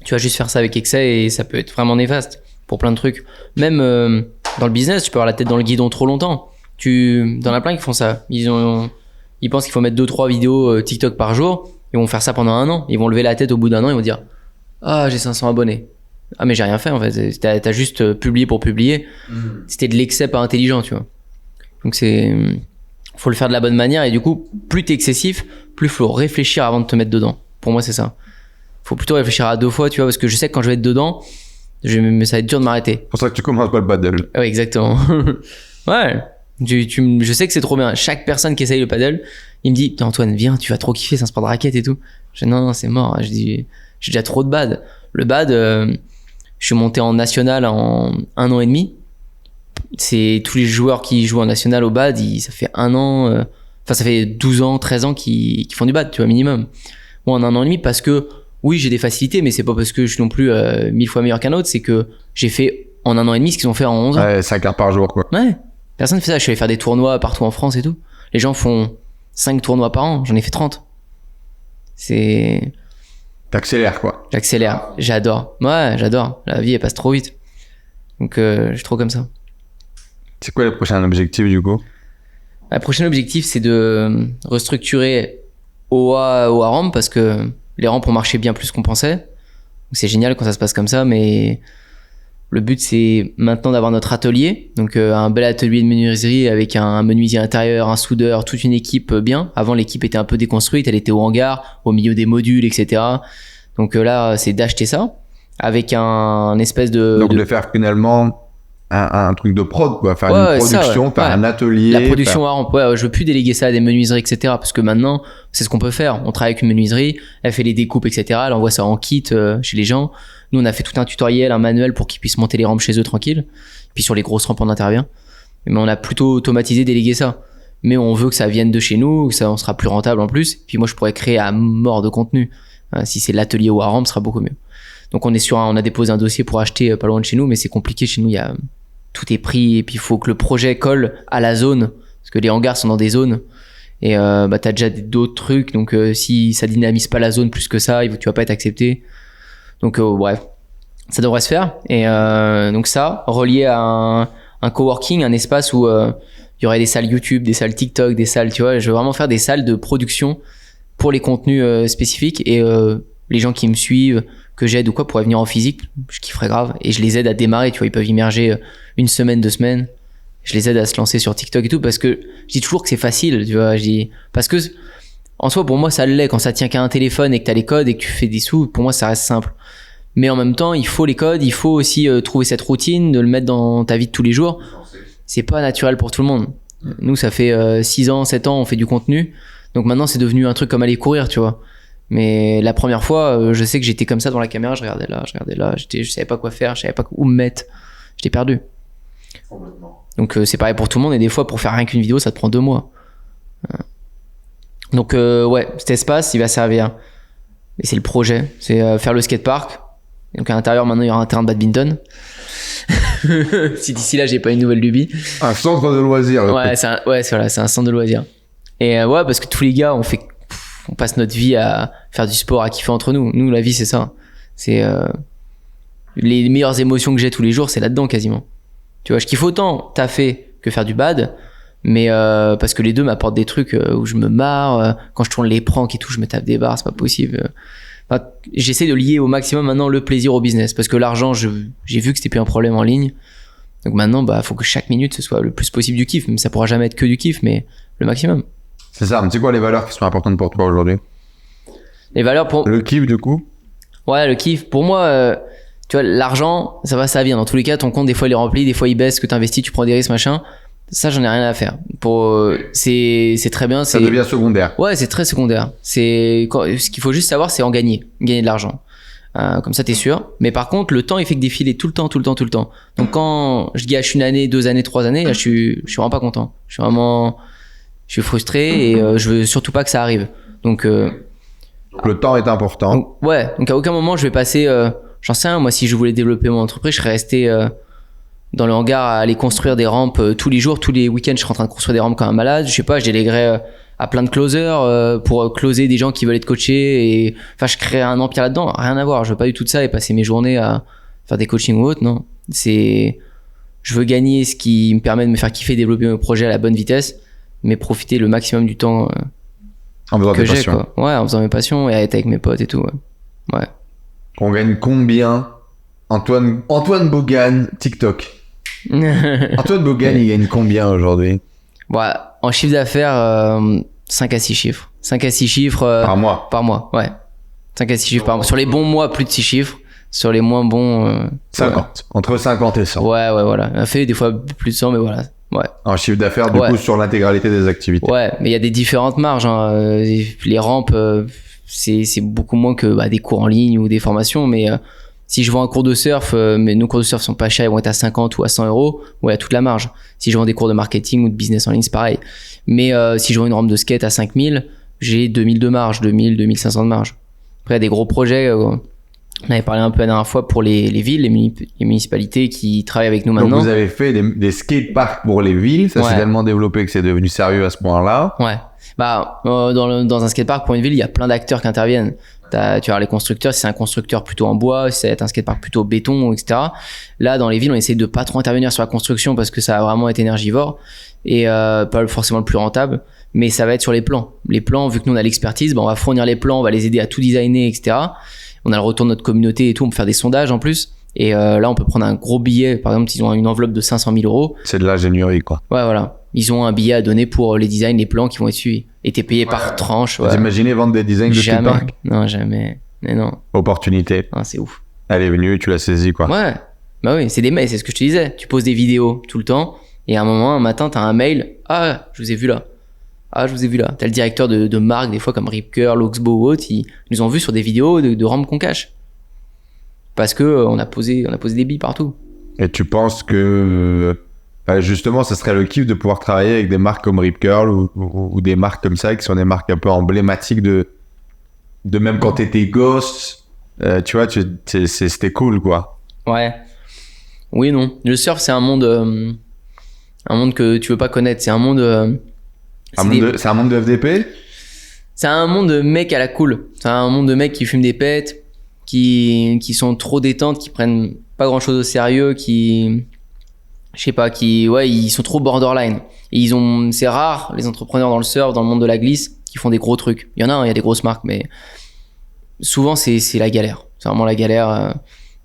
tu vas juste faire ça avec excès et ça peut être vraiment néfaste pour plein de trucs. Même dans le business, tu peux avoir la tête dans le guidon trop longtemps. T'en as plein qui font ça. Ils pensent qu'il faut mettre 2-3 vidéos TikTok par jour. Ils vont faire ça pendant 1 an. Ils vont lever la tête au bout d'1 an. Ils vont dire ah, j'ai 500 abonnés. Ah, mais j'ai rien fait en fait. T'as juste publié pour publier. C'était de l'excès pas intelligent, tu vois. Donc faut le faire de la bonne manière et du coup, plus t'es excessif, plus faut réfléchir avant de te mettre dedans. Pour moi, c'est ça. Faut plutôt réfléchir à 2 fois, tu vois, parce que je sais que quand je vais être dedans, ça va être dur de m'arrêter. C'est pour ça que tu commences pas le paddle. Ouais, exactement. Ouais. Je sais que c'est trop bien. Chaque personne qui essaye le paddle, il me dit Antoine, viens, tu vas trop kiffer, c'est un sport de raquette et tout. Je dis non, c'est mort. Je dis j'ai déjà trop de bad. Le bad, je suis monté en national en 1 an et demi. C'est tous les joueurs qui jouent en national au bad, ça fait 1 an, ça fait 12 ans, 13 ans qui font du bad, tu vois, minimum. Moi, en 1 an et demi, parce que oui, j'ai des facilités, mais c'est pas parce que je suis non plus 1000 fois meilleur qu'un autre, c'est que j'ai fait en 1 an et demi ce qu'ils ont fait en 11 ans. Ouais, 5 heures par jour, quoi. Ouais, personne fait ça. Je suis allé faire des tournois partout en France et tout. Les gens font 5 tournois par an, j'en ai fait 30. T'accélères, quoi. J'accélère, j'adore. Ouais, j'adore. La vie, elle passe trop vite. Donc, je suis trop comme ça. C'est quoi le prochain objectif, du coup? Le prochain objectif, c'est de restructurer OA ramp parce que les rampes ont marché bien plus qu'on pensait. Donc, c'est génial quand ça se passe comme ça, mais le but, c'est maintenant d'avoir notre atelier. Donc, un bel atelier de menuiserie avec un menuisier intérieur, un soudeur, toute une équipe bien. Avant, l'équipe était un peu déconstruite. Elle était au hangar, au milieu des modules, etc. Donc là, c'est d'acheter ça avec un espèce de... Donc, de faire finalement un truc de prod, quoi. Faire une production, ça, ouais. faire un atelier. La production à rampe, ouais, je veux plus déléguer ça à des menuiseries, etc. Parce que maintenant, c'est ce qu'on peut faire. On travaille avec une menuiserie, elle fait les découpes, etc. Elle envoie ça en kit chez les gens. Nous, on a fait tout un tutoriel, un manuel pour qu'ils puissent monter les rampes chez eux tranquille. Puis sur les grosses rampes, on intervient. Mais on a plutôt automatisé, délégué ça. Mais on veut que ça vienne de chez nous, que ça, on sera plus rentable en plus. Puis moi, je pourrais créer à mort de contenu. Si c'est l'atelier ou à rampe, ce sera beaucoup mieux. Donc on a déposé un dossier pour acheter pas loin de chez nous, mais c'est compliqué chez nous. Tout est pris et puis il faut que le projet colle à la zone parce que les hangars sont dans des zones et t'as déjà d'autres trucs, donc si ça dynamise pas la zone plus que ça, tu vas pas être accepté. Donc bref, ça devrait se faire et donc ça relié à un coworking, un espace où il y aurait des salles YouTube, des salles TikTok, des salles, tu vois, je veux vraiment faire des salles de production pour les contenus spécifiques et les gens qui me suivent, que j'aide ou quoi, pourraient venir en physique, je kifferais grave et je les aide à démarrer, tu vois, ils peuvent immerger 1 semaine, 2 semaines, je les aide à se lancer sur TikTok et tout parce que je dis toujours que c'est facile, tu vois, parce que en soi pour moi ça l'est quand ça tient qu'à un téléphone et que t'as les codes et que tu fais des sous, pour moi ça reste simple, mais en même temps il faut les codes, il faut aussi trouver cette routine, de le mettre dans ta vie de tous les jours, c'est pas naturel pour tout le monde. Nous ça fait 6 ans, 7 ans on fait du contenu, donc maintenant c'est devenu un truc comme aller courir, tu vois. Mais la première fois, je sais que j'étais comme ça devant la caméra, je regardais là, je savais pas quoi faire, je savais pas où me mettre, j'étais perdu. Donc c'est pareil pour tout le monde et des fois pour faire rien qu'une vidéo ça te prend 2 mois. Donc ouais, cet espace il va servir Et c'est le projet. C'est faire le skatepark. Donc à l'intérieur, maintenant, il y aura un terrain de badminton. Si d'ici là, j'ai pas une nouvelle lubie. Un centre de loisirs. le Ouais, truc. c'est un centre de loisirs. Et ouais, parce que tous les gars, on passe notre vie à faire du sport, à kiffer entre nous. Nous, la vie, c'est ça. C'est les meilleures émotions que j'ai tous les jours, c'est là-dedans quasiment. Tu vois, je kiffe autant taffer que faire du bad, mais parce que les deux m'apportent des trucs où je me marre. Quand je tourne les pranks et tout, je me tape des barres, c'est pas possible. Enfin, j'essaie de lier au maximum maintenant le plaisir au business, parce que l'argent, j'ai vu que c'était plus un problème en ligne. Donc maintenant, faut que chaque minute ce soit le plus possible du kiff. Mais ça pourra jamais être que du kiff, mais le maximum. C'est ça, mais c'est quoi les valeurs qui sont importantes pour toi aujourd'hui? Les valeurs pour Le kiff, du coup? Ouais, le kiff. Pour moi, tu vois, l'argent, ça vient. Dans tous les cas, ton compte, des fois, il est rempli, des fois, il baisse, que t'investis, tu prends des risques, machin. Ça, j'en ai rien à faire. C'est très bien. Ça devient secondaire. Ouais, c'est très secondaire. Ce qu'il faut juste savoir, c'est en gagner de l'argent. Comme ça, t'es sûr. Mais par contre, le temps, il fait que défiler tout le temps. Donc, quand je gâche 1 année, 2 années, 3 années, là, je suis vraiment pas content. Je suis frustré et je veux surtout pas que ça arrive. Donc le temps est important. Donc à aucun moment je vais passer, j'en sais rien, moi si je voulais développer mon entreprise, je serais resté dans le hangar à aller construire des rampes tous les jours, tous les week-ends, je serais en train de construire des rampes comme un malade. Je sais pas, je déléguerais à plein de closers pour closer des gens qui veulent être coachés, et enfin je créerais un empire là-dedans. Rien à voir, je veux pas du tout de ça et passer mes journées à faire des coachings ou autre. Non, je veux gagner ce qui me permet de me faire kiffer, développer mes projets à la bonne vitesse, mais profiter le maximum du temps En faisant que tes j'ai, passions. quoi. Ouais, en faisant mes passions et à être avec mes potes et tout. Ouais. On gagne combien? Antoine Bogan, TikTok. Antoine Bogan, il gagne combien aujourd'hui? Ouais, en chiffre d'affaires, 5 à 6 chiffres. 5 à 6 chiffres Par mois. par mois, ouais. 5 à 6 chiffres par mois. Sur les bons mois, plus de 6 chiffres. Sur les moins bons... 50. Entre 50 et 100. Ouais, voilà. On a fait des fois plus de 100, mais voilà. Ouais. En chiffre d'affaires, du Ouais. coup, sur l'intégralité des activités. Ouais, mais il y a des différentes marges. Hein. Les rampes, c'est beaucoup moins que des cours en ligne ou des formations. Mais si je vends un cours de surf, mais nos cours de surf sont pas chers, ils vont être à 50 ou à 100 euros, ouais, à toute la marge. Si je vends des cours de marketing ou de business en ligne, c'est pareil. Mais si je vends une rampe de skate à 5000, j'ai 2000 de marge, 2500 de marge. Après, il y a des gros projets. On avait parlé un peu la dernière fois pour les villes, les municipalités qui travaillent avec nous Donc maintenant. vous avez fait des skateparks pour les villes, ça Ouais. s'est tellement développé que c'est devenu sérieux à ce point-là. Ouais. Dans un skatepark pour une ville, il y a plein d'acteurs qui interviennent. Tu vas avoir les constructeurs, si c'est un constructeur plutôt en bois, si c'est un skatepark plutôt béton, etc. Là, dans les villes, on essaie de pas trop intervenir sur la construction parce que ça a vraiment été énergivore et pas forcément le plus rentable. Mais ça va être sur les plans. Les plans, vu que nous on a l'expertise, on va fournir les plans, on va les aider à tout designer, etc. On a le retour de notre communauté et tout, on peut faire des sondages en plus. Et là, on peut prendre un gros billet. Par exemple, ils ont une enveloppe de 500 000 euros. C'est de l'ingénierie, quoi. Ouais, voilà. Ils ont un billet à donner pour les designs, les plans qui vont être suivis. Et t'es payé par tranche. Vous Ouais. imaginez vendre des designs de Jamais. skatepark? Non, jamais. Mais non. Opportunité. Non, c'est ouf. Elle est venue, tu l'as saisie, quoi. Ouais. Bah oui, c'est des mails, c'est ce que je te disais. Tu poses des vidéos tout le temps. Et à un moment, un matin, t'as un mail. Ah, je vous ai vu là. T'as le directeur de marque, des fois comme Rip Curl, Oxbow ou autre, ils nous ont vus sur des vidéos de rampes qu'on cache. Parce que on a posé des billes partout. Et tu penses que justement, ça serait le kiff de pouvoir travailler avec des marques comme Rip Curl ou des marques comme ça qui sont des marques un peu emblématiques de même quand t'étais gosse, tu vois, c'était cool, quoi. Ouais. Oui, non. Le surf, c'est un monde que tu veux pas connaître. C'est un monde. C'est un monde de FDP? C'est un monde de mecs à la cool. C'est un monde de mecs qui fument des pets, qui sont trop détentes, qui prennent pas grand chose au sérieux, ils sont trop borderline. Et c'est rare, les entrepreneurs dans le surf, dans le monde de la glisse, qui font des gros trucs. Il y en a, il y a des grosses marques, mais souvent c'est la galère. C'est vraiment la galère.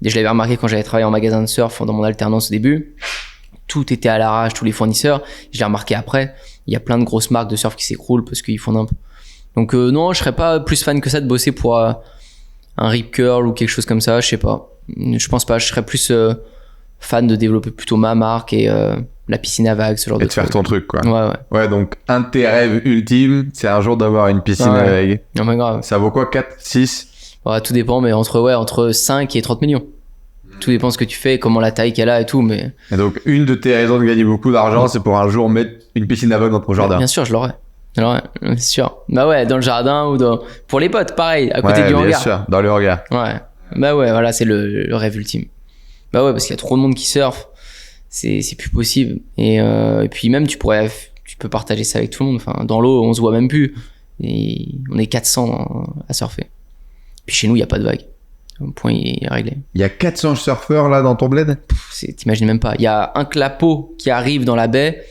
Je l'avais remarqué quand j'avais travaillé en magasin de surf dans mon alternance au début. Tout était à l'arrache, tous les fournisseurs. Je l'ai remarqué après. Il y a plein de grosses marques de surf qui s'écroulent parce qu'ils font n'importe. Donc non, je serais pas plus fan que ça de bosser pour un Rip Curl ou quelque chose comme ça, je sais pas. Je pense pas, je serais plus fan de développer plutôt ma marque et la piscine à vagues, ce genre Et de de faire ton truc, quoi. Ouais. Ouais, donc un de tes rêves ultimes, c'est un jour d'avoir une piscine Ouais. à vagues. Non mais grave. Ça vaut quoi, 4, 6? Ouais, tout dépend, mais entre 5 et 30 millions. Tout dépend ce que tu fais, comment la taille qu'elle a et tout, mais... Et donc, une de tes raisons de gagner beaucoup d'argent, c'est pour un jour mettre une piscine à vagues dans ton jardin. Bien sûr, je l'aurais. Alors, ouais, c'est sûr. Bah ouais, dans le jardin ou pour les potes, pareil, à côté Ouais, du bien hangar. sûr, dans le hangar. Ouais. Bah ouais, voilà, c'est le rêve ultime. Bah ouais, parce qu'il y a trop de monde qui surfe. C'est plus possible. Et puis même, tu peux partager ça avec tout le monde. Enfin, dans l'eau, on se voit même plus. Et on est 400 à surfer. Puis chez nous, il n'y a pas de vague. Le point, il est réglé. Il y a 400 surfeurs là dans ton bled? T'imagines même pas. Il y a un clapot qui arrive dans la baie.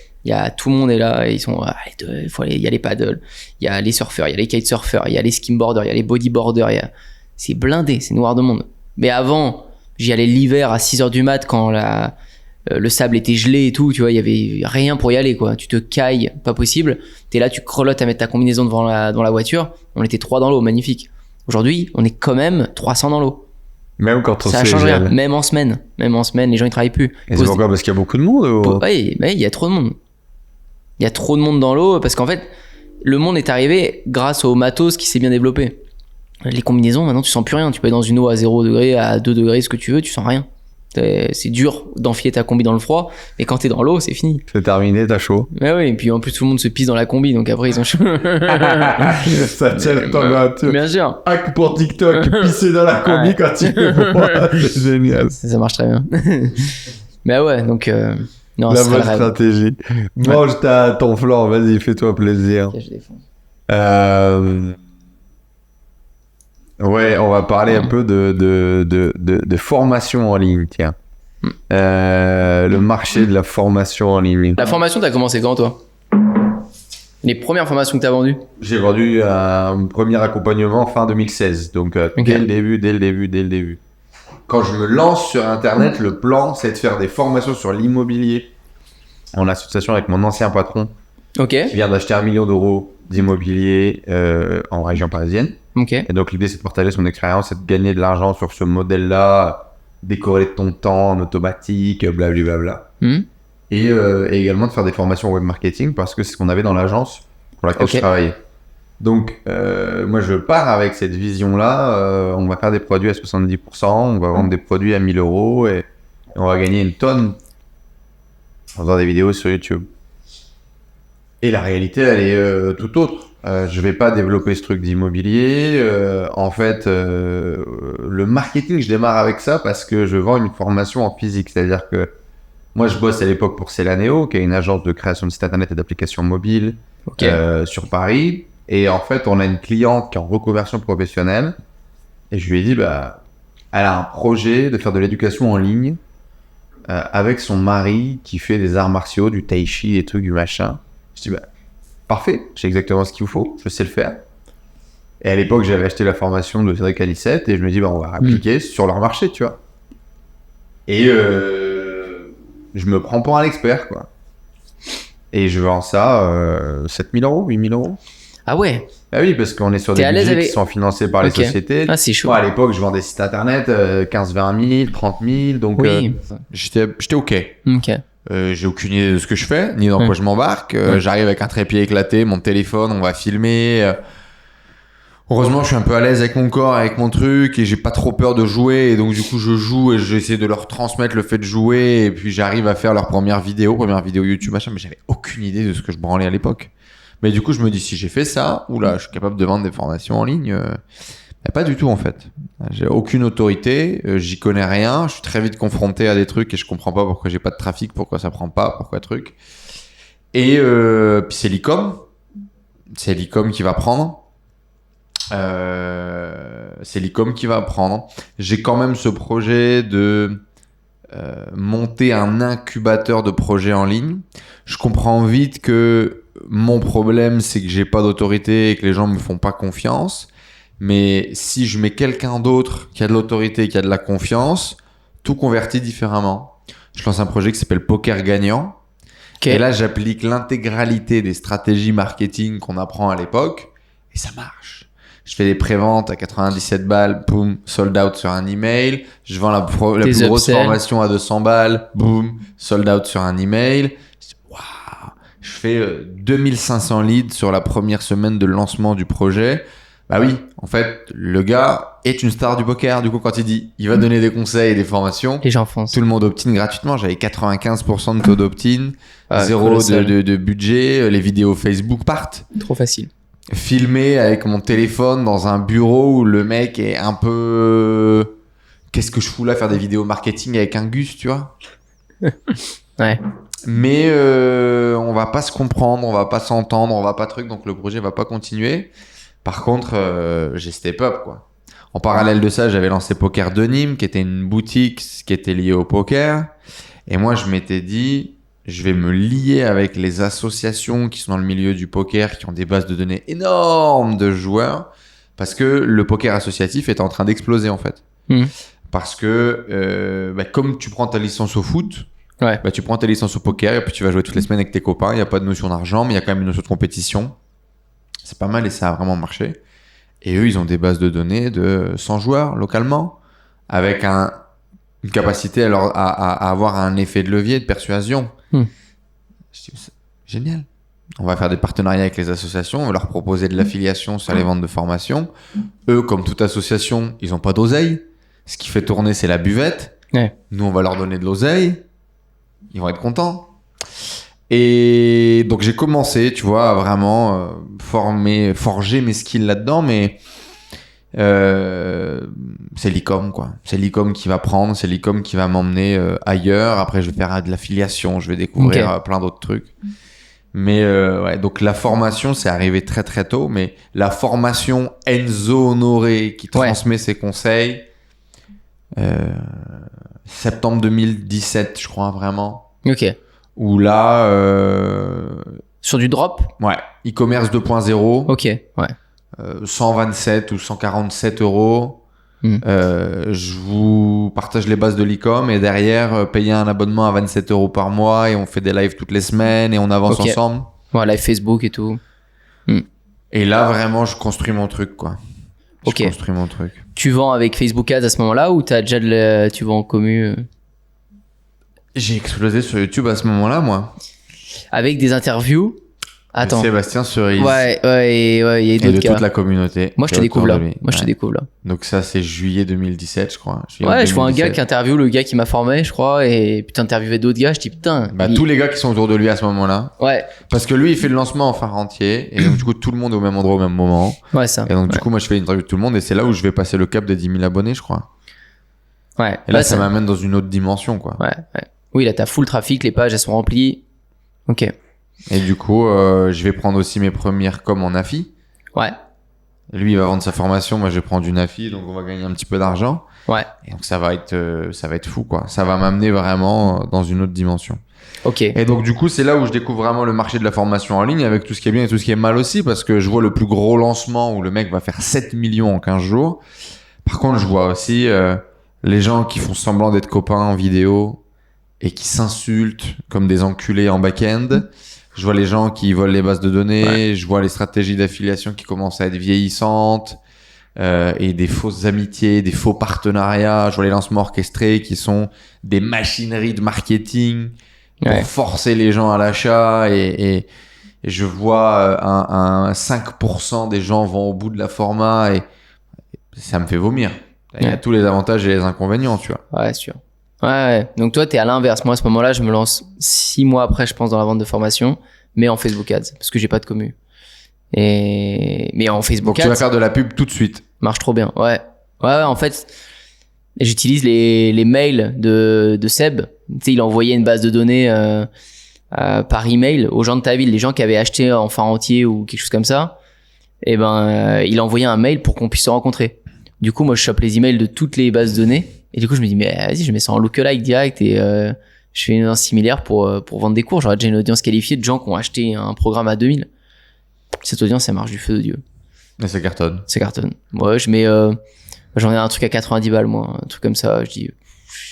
Tout le monde est là. Et ils sont, il y a les paddles. Il y a les surfeurs, il y a les kitesurfers, il y a les skimboarders, il y a les bodyboarders. C'est blindé, c'est noir de monde. Mais avant, j'y allais l'hiver à 6h du mat quand le sable était gelé et tout, tu vois, il y avait rien pour y aller, quoi. Tu te cailles, pas possible. T'es là, tu crelottes à mettre ta combinaison devant dans la voiture. On était 3 dans l'eau, magnifique. Aujourd'hui, on est quand même 300 dans l'eau. Même quand on Ça se change rien. gèle. Même en semaine, les gens ils travaillent plus. Et c'est pourquoi? Parce qu'il y a beaucoup de monde ou... Oui, il y a trop de monde. Il y a trop de monde dans l'eau parce qu'en fait, le monde est arrivé grâce au matos qui s'est bien développé. Les combinaisons, maintenant, tu sens plus rien. Tu peux être dans une eau à 0 degré, à 2 degrés, ce que tu veux, tu sens rien. C'est dur d'enfiler ta combi dans le froid, mais quand t'es dans l'eau, c'est fini. C'est terminé, t'as chaud. Mais oui, et puis en plus, tout le monde se pisse dans la combi, donc après, ils ont chaud. Ça tient le temps. Bien sûr. Hack pour TikTok, pisser dans la combi Ouais. quand il fait froid. C'est génial. Ça marche très bien. Mais ouais, donc... non, La ce serait bonne le rêve. stratégie. Mange ton flanc, vas-y, fais-toi plaisir. Ok, je défonce. Ouais, on va parler un peu de formation en ligne, tiens. Le marché de la formation en ligne. La formation, t'as commencé quand, toi? Les premières formations que t'as vendues? J'ai vendu un premier accompagnement fin 2016, donc Ok. dès le début. Quand je me lance sur Internet, le plan, c'est de faire des formations sur l'immobilier en association avec mon ancien patron Ok, qui vient d'acheter 1 million d'euros d'immobilier en région parisienne. ok. Et donc l'idée, c'est de partager son expérience et de gagner de l'argent sur ce modèle-là, décorer ton temps en automatique, blablabla. Hmm. Et également de faire des formations web marketing parce que c'est ce qu'on avait dans l'agence pour laquelle Ok. je travaillais. Donc, moi, je pars avec cette vision-là. On va faire des produits à 70%, on va vendre des produits à 1 000 euros et on va gagner une tonne en faisant des vidéos sur YouTube. Et la réalité, elle est tout autre. Je vais pas développer ce truc d'immobilier. En fait, le marketing, je démarre avec ça parce que je vends une formation en physique. C'est-à-dire que moi, je bosse à l'époque pour Celaneo, qui est une agence de création de sites internet et d'applications mobiles Ok. sur Paris. Et en fait, on a une cliente qui est en reconversion professionnelle. Et je lui ai dit, bah, elle a un projet de faire de l'éducation en ligne avec son mari qui fait des arts martiaux, du tai chi, des trucs, du machin. Je dis, bah, parfait, j'ai exactement ce qu'il vous faut, je sais le faire. Et à l'époque, j'avais acheté la formation de Cédric Anissette et je me dis, bah, on va appliquer sur leur marché, tu vois. Et je me prends pour un expert, quoi. Et je vends ça 7 000 euros, 8 000 euros. Ah ouais. Ah oui, parce qu'on est sur T'es des à l'aise budgets avec- qui sont financés par Ok. les sociétés. Ah, c'est chaud. Moi, à l'époque, je vendais des sites internet 15-20 000, 30 000, donc Oui. J'étais OK. Ok. J'ai aucune idée de ce que je fais, ni dans Ouais. quoi je m'embarque. Ouais. J'arrive avec un trépied éclaté, mon téléphone, on va filmer. Heureusement, je suis un peu à l'aise avec mon corps, avec mon truc, et j'ai pas trop peur de jouer. Et donc, du coup, je joue et j'essaie de leur transmettre le fait de jouer. Et puis, j'arrive à faire leur première vidéo YouTube, machin. Mais j'avais aucune idée de ce que je branlais à l'époque. Mais du coup, je me dis, si j'ai fait ça, oula, je suis capable de vendre des formations en ligne. Mais pas du tout, en fait. J'ai aucune autorité, j'y connais rien. Je suis très vite confronté à des trucs et je comprends pas pourquoi j'ai pas de trafic, pourquoi ça prend pas, pourquoi truc. Et puis c'est l'e-com. C'est l'e-com qui va prendre. C'est l'e-com qui va prendre. J'ai quand même ce projet de monter un incubateur de projets en ligne. Je comprends vite que mon problème, c'est que j'ai pas d'autorité et que les gens me font pas confiance. Mais si je mets quelqu'un d'autre qui a de l'autorité, qui a de la confiance, tout convertit différemment. Je lance un projet qui s'appelle Poker Gagnant. Ok. Et là, j'applique l'intégralité des stratégies marketing qu'on apprend à l'époque et ça marche. Je fais des préventes à 97 balles, boum, sold out sur un email. Je vends la Des plus grosse upsells. formation à 200 balles, boum, sold out sur un email. Je dis, waouh, je fais 2500 leads sur la première semaine de lancement du projet. Bah oui, en fait, le gars est une star du poker. Du coup, quand il va donner des conseils et des formations, Les gens foncent. tout le monde opt-in gratuitement. J'avais 95% de taux d'opt-in, Ouais, zéro colossal. de budget. Les vidéos Facebook partent. Trop facile. Filmé avec mon téléphone dans un bureau où le mec est un peu... Qu'est-ce que je fous là, faire des vidéos marketing avec un Gus, tu vois? Ouais. Mais on va pas se comprendre, on va pas s'entendre, on va pas truc, donc le projet va pas continuer. Par contre, j'ai step up, quoi. En parallèle de ça, j'avais lancé Poker de Nîmes, qui était une boutique qui était liée au poker. Et moi, je m'étais dit, je vais me lier avec les associations qui sont dans le milieu du poker, qui ont des bases de données énormes de joueurs, parce que le poker associatif est en train d'exploser, en fait. Parce que comme tu prends ta licence au foot, Ouais. tu prends ta licence au poker et puis tu vas jouer toutes les semaines avec tes copains. Il n'y a pas de notion d'argent, mais il y a quand même une notion de compétition. C'est pas mal et ça a vraiment marché. Et eux, ils ont des bases de données de 100 joueurs localement, avec une capacité à avoir un effet de levier, de persuasion. Je dis, c'est génial. On va faire des partenariats avec les associations, on va leur proposer de l'affiliation sur les ventes de formation. Eux, comme toute association, ils n'ont pas d'oseille. Ce qui fait tourner, c'est la buvette. Ouais. Nous, on va leur donner de l'oseille. Ils vont être contents. Et donc, j'ai commencé, tu vois, à vraiment forger mes skills là-dedans. Mais c'est l'e-com, quoi. C'est l'e-com qui va prendre, c'est l'e-com qui va m'emmener ailleurs. Après, je vais faire de l'affiliation, je vais découvrir plein d'autres trucs. Mais ouais, donc la formation, c'est arrivé très très tôt. Mais la formation Enzo Honoré qui transmet ses conseils... septembre 2017, je crois, vraiment. Ok. Où là... Sur du drop? Ouais, e-commerce 2.0. Ok, ouais. 127 ou 147 euros. Mm. Je vous partage les bases de l'e-com et derrière, payer un abonnement à 27 euros par mois et on fait des lives toutes les semaines et on avance Ok. ensemble. Ouais, live Facebook et tout. Et là, vraiment, je construis mon truc, quoi. Ok. Je construis mon truc. Tu vends avec Facebook Ads à ce moment-là ou t'as déjà tu vends en commu J'ai explosé sur YouTube à ce moment-là, moi. avec des interviews? Attends. Sébastien Cerise. Ouais, il y a Et d'autres de gars. toute la communauté. Moi, je qui te est découvre autour là. de lui. Moi, je te Ouais. découvre là. Donc ça, c'est juillet 2017, je crois. Juillet Ouais, je vois un gars 2017. qui interviewe le gars qui m'a formé, je crois, et putain, interviewé d'autres gars, je dis putain. Bah, tous les gars qui sont autour de lui à ce moment-là. Ouais, Parce que lui, il fait le lancement en phare entier. Et donc, du coup, tout le monde est au même endroit au même moment. ouais, ça. Et donc, ouais. du coup, moi, je fais une interview de tout le monde. Et c'est là où je vais passer le cap des 10 000 abonnés, je crois. Ouais. Et là, Ouais, ça m'amène dans une autre dimension, quoi. Ouais. Oui, là, t'as full trafic, les pages, elles sont remplies. Ok. Et du coup, je vais prendre aussi mes premières coms en AFI. Ouais. Lui, il va vendre sa formation. Moi, je vais prendre une AFI. Donc, on va gagner un petit peu d'argent. Ouais. Et donc, ça va être fou, quoi. Ça va m'amener vraiment dans une autre dimension. Ok. Et donc, du coup, c'est là où je découvre vraiment le marché de la formation en ligne avec tout ce qui est bien et tout ce qui est mal aussi, parce que je vois le plus gros lancement où le mec va faire 7 millions en 15 jours. Par contre, je vois aussi les gens qui font semblant d'être copains en vidéo et qui s'insultent comme des enculés en back-end. Je vois les gens qui volent les bases de données. Ouais. Je vois les stratégies d'affiliation qui commencent à être vieillissantes. Et des fausses amitiés, des faux partenariats. Je vois les lancements orchestrés qui sont des machineries de marketing pour Ouais. forcer les gens à l'achat et je vois un 5% des gens vont au bout de la format et ça me fait vomir. Il y a Ouais. tous les avantages et les inconvénients, tu vois. Ouais, sûr. Ouais. Donc toi, t'es à l'inverse. Moi, à ce moment-là, je me lance 6 mois après, je pense, dans la vente de formation, mais en Facebook Ads, parce que j'ai pas de commu. Mais en Facebook Donc tu vas Ads, faire de la pub tout de suite. marche trop bien. Ouais. En fait, j'utilise les mails de Seb. Tu sais, il envoyait une base de données par email aux gens de ta ville, les gens qui avaient acheté en phare entier ou quelque chose comme ça. Et il envoyait un mail pour qu'on puisse se rencontrer. Du coup, moi, je chope les emails de toutes les bases de données. Et du coup, je me dis, mais vas-y, je mets ça en lookalike direct et je fais une audience similaire pour vendre des cours. J'aurais déjà une audience qualifiée de gens qui ont acheté un programme à 2000. Cette audience, ça marche du feu de Dieu. Et ça cartonne. Ça cartonne. Moi, je mets, j'en ai un truc à 90 balles, moi. Un truc comme ça.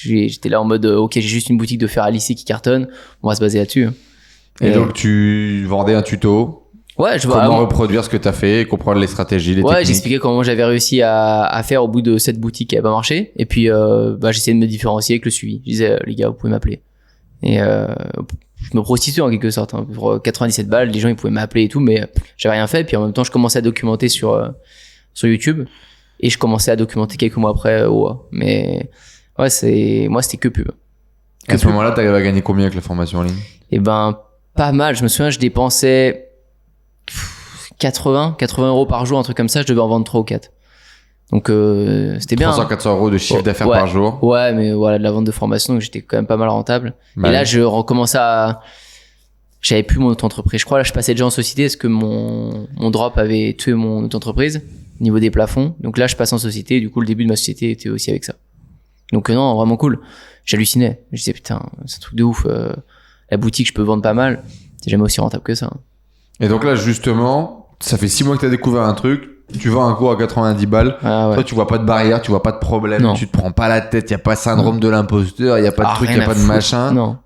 J'étais là en mode, ok, j'ai juste une boutique de fer à lisser qui cartonne. On va se baser là-dessus. Et donc tu vendais un tuto. Ouais, je vois. Comment reproduire ce que tu as fait, comprendre les stratégies, les Ouais, techniques. j'expliquais comment j'avais réussi à faire au bout de cette boutique qui avait pas marché. Et puis, j'essayais de me différencier avec le suivi. Je disais, les gars, vous pouvez m'appeler. Et je me prostituais en quelque sorte. Pour 97 balles, les gens ils pouvaient m'appeler et tout, mais j'avais rien fait. Puis en même temps, je commençais à documenter sur sur YouTube. Et je commençais à documenter quelques mois après OA. Mais ouais, moi, c'était que pub. À ce moment-là, t'arrives à gagner combien avec la formation en ligne? Et ben, pas mal. Je me souviens, je dépensais 80 euros par jour, un truc comme ça. Je devais en vendre 3 ou 4. Donc, c'était bien. 300-400 euros de chiffre d'affaires Ouais. par jour. Ouais, mais voilà, de la vente de formation, donc j'étais quand même pas mal rentable. Bah et là, oui. je recommençais j'avais plus mon auto-entreprise. Je crois, là, je passais déjà en société parce que mon drop avait tué mon auto-entreprise au niveau des plafonds. Donc là, je passe en société. Et du coup, le début de ma société était aussi avec ça. Donc non, vraiment cool. J'hallucinais. Je disais, putain, c'est un truc de ouf. La boutique, je peux vendre pas mal. C'est jamais aussi rentable que ça. Et donc là, justement, ça fait 6 mois que t'as découvert un truc. Tu vends un cours à 90 balles. Ah ouais. Toi, tu vois pas de barrière, tu vois pas de problème. Non. Tu te prends pas la tête. Y a pas syndrome de l'imposteur. Y a pas de Ah, truc, y rien a à pas de foutre. machin. Non.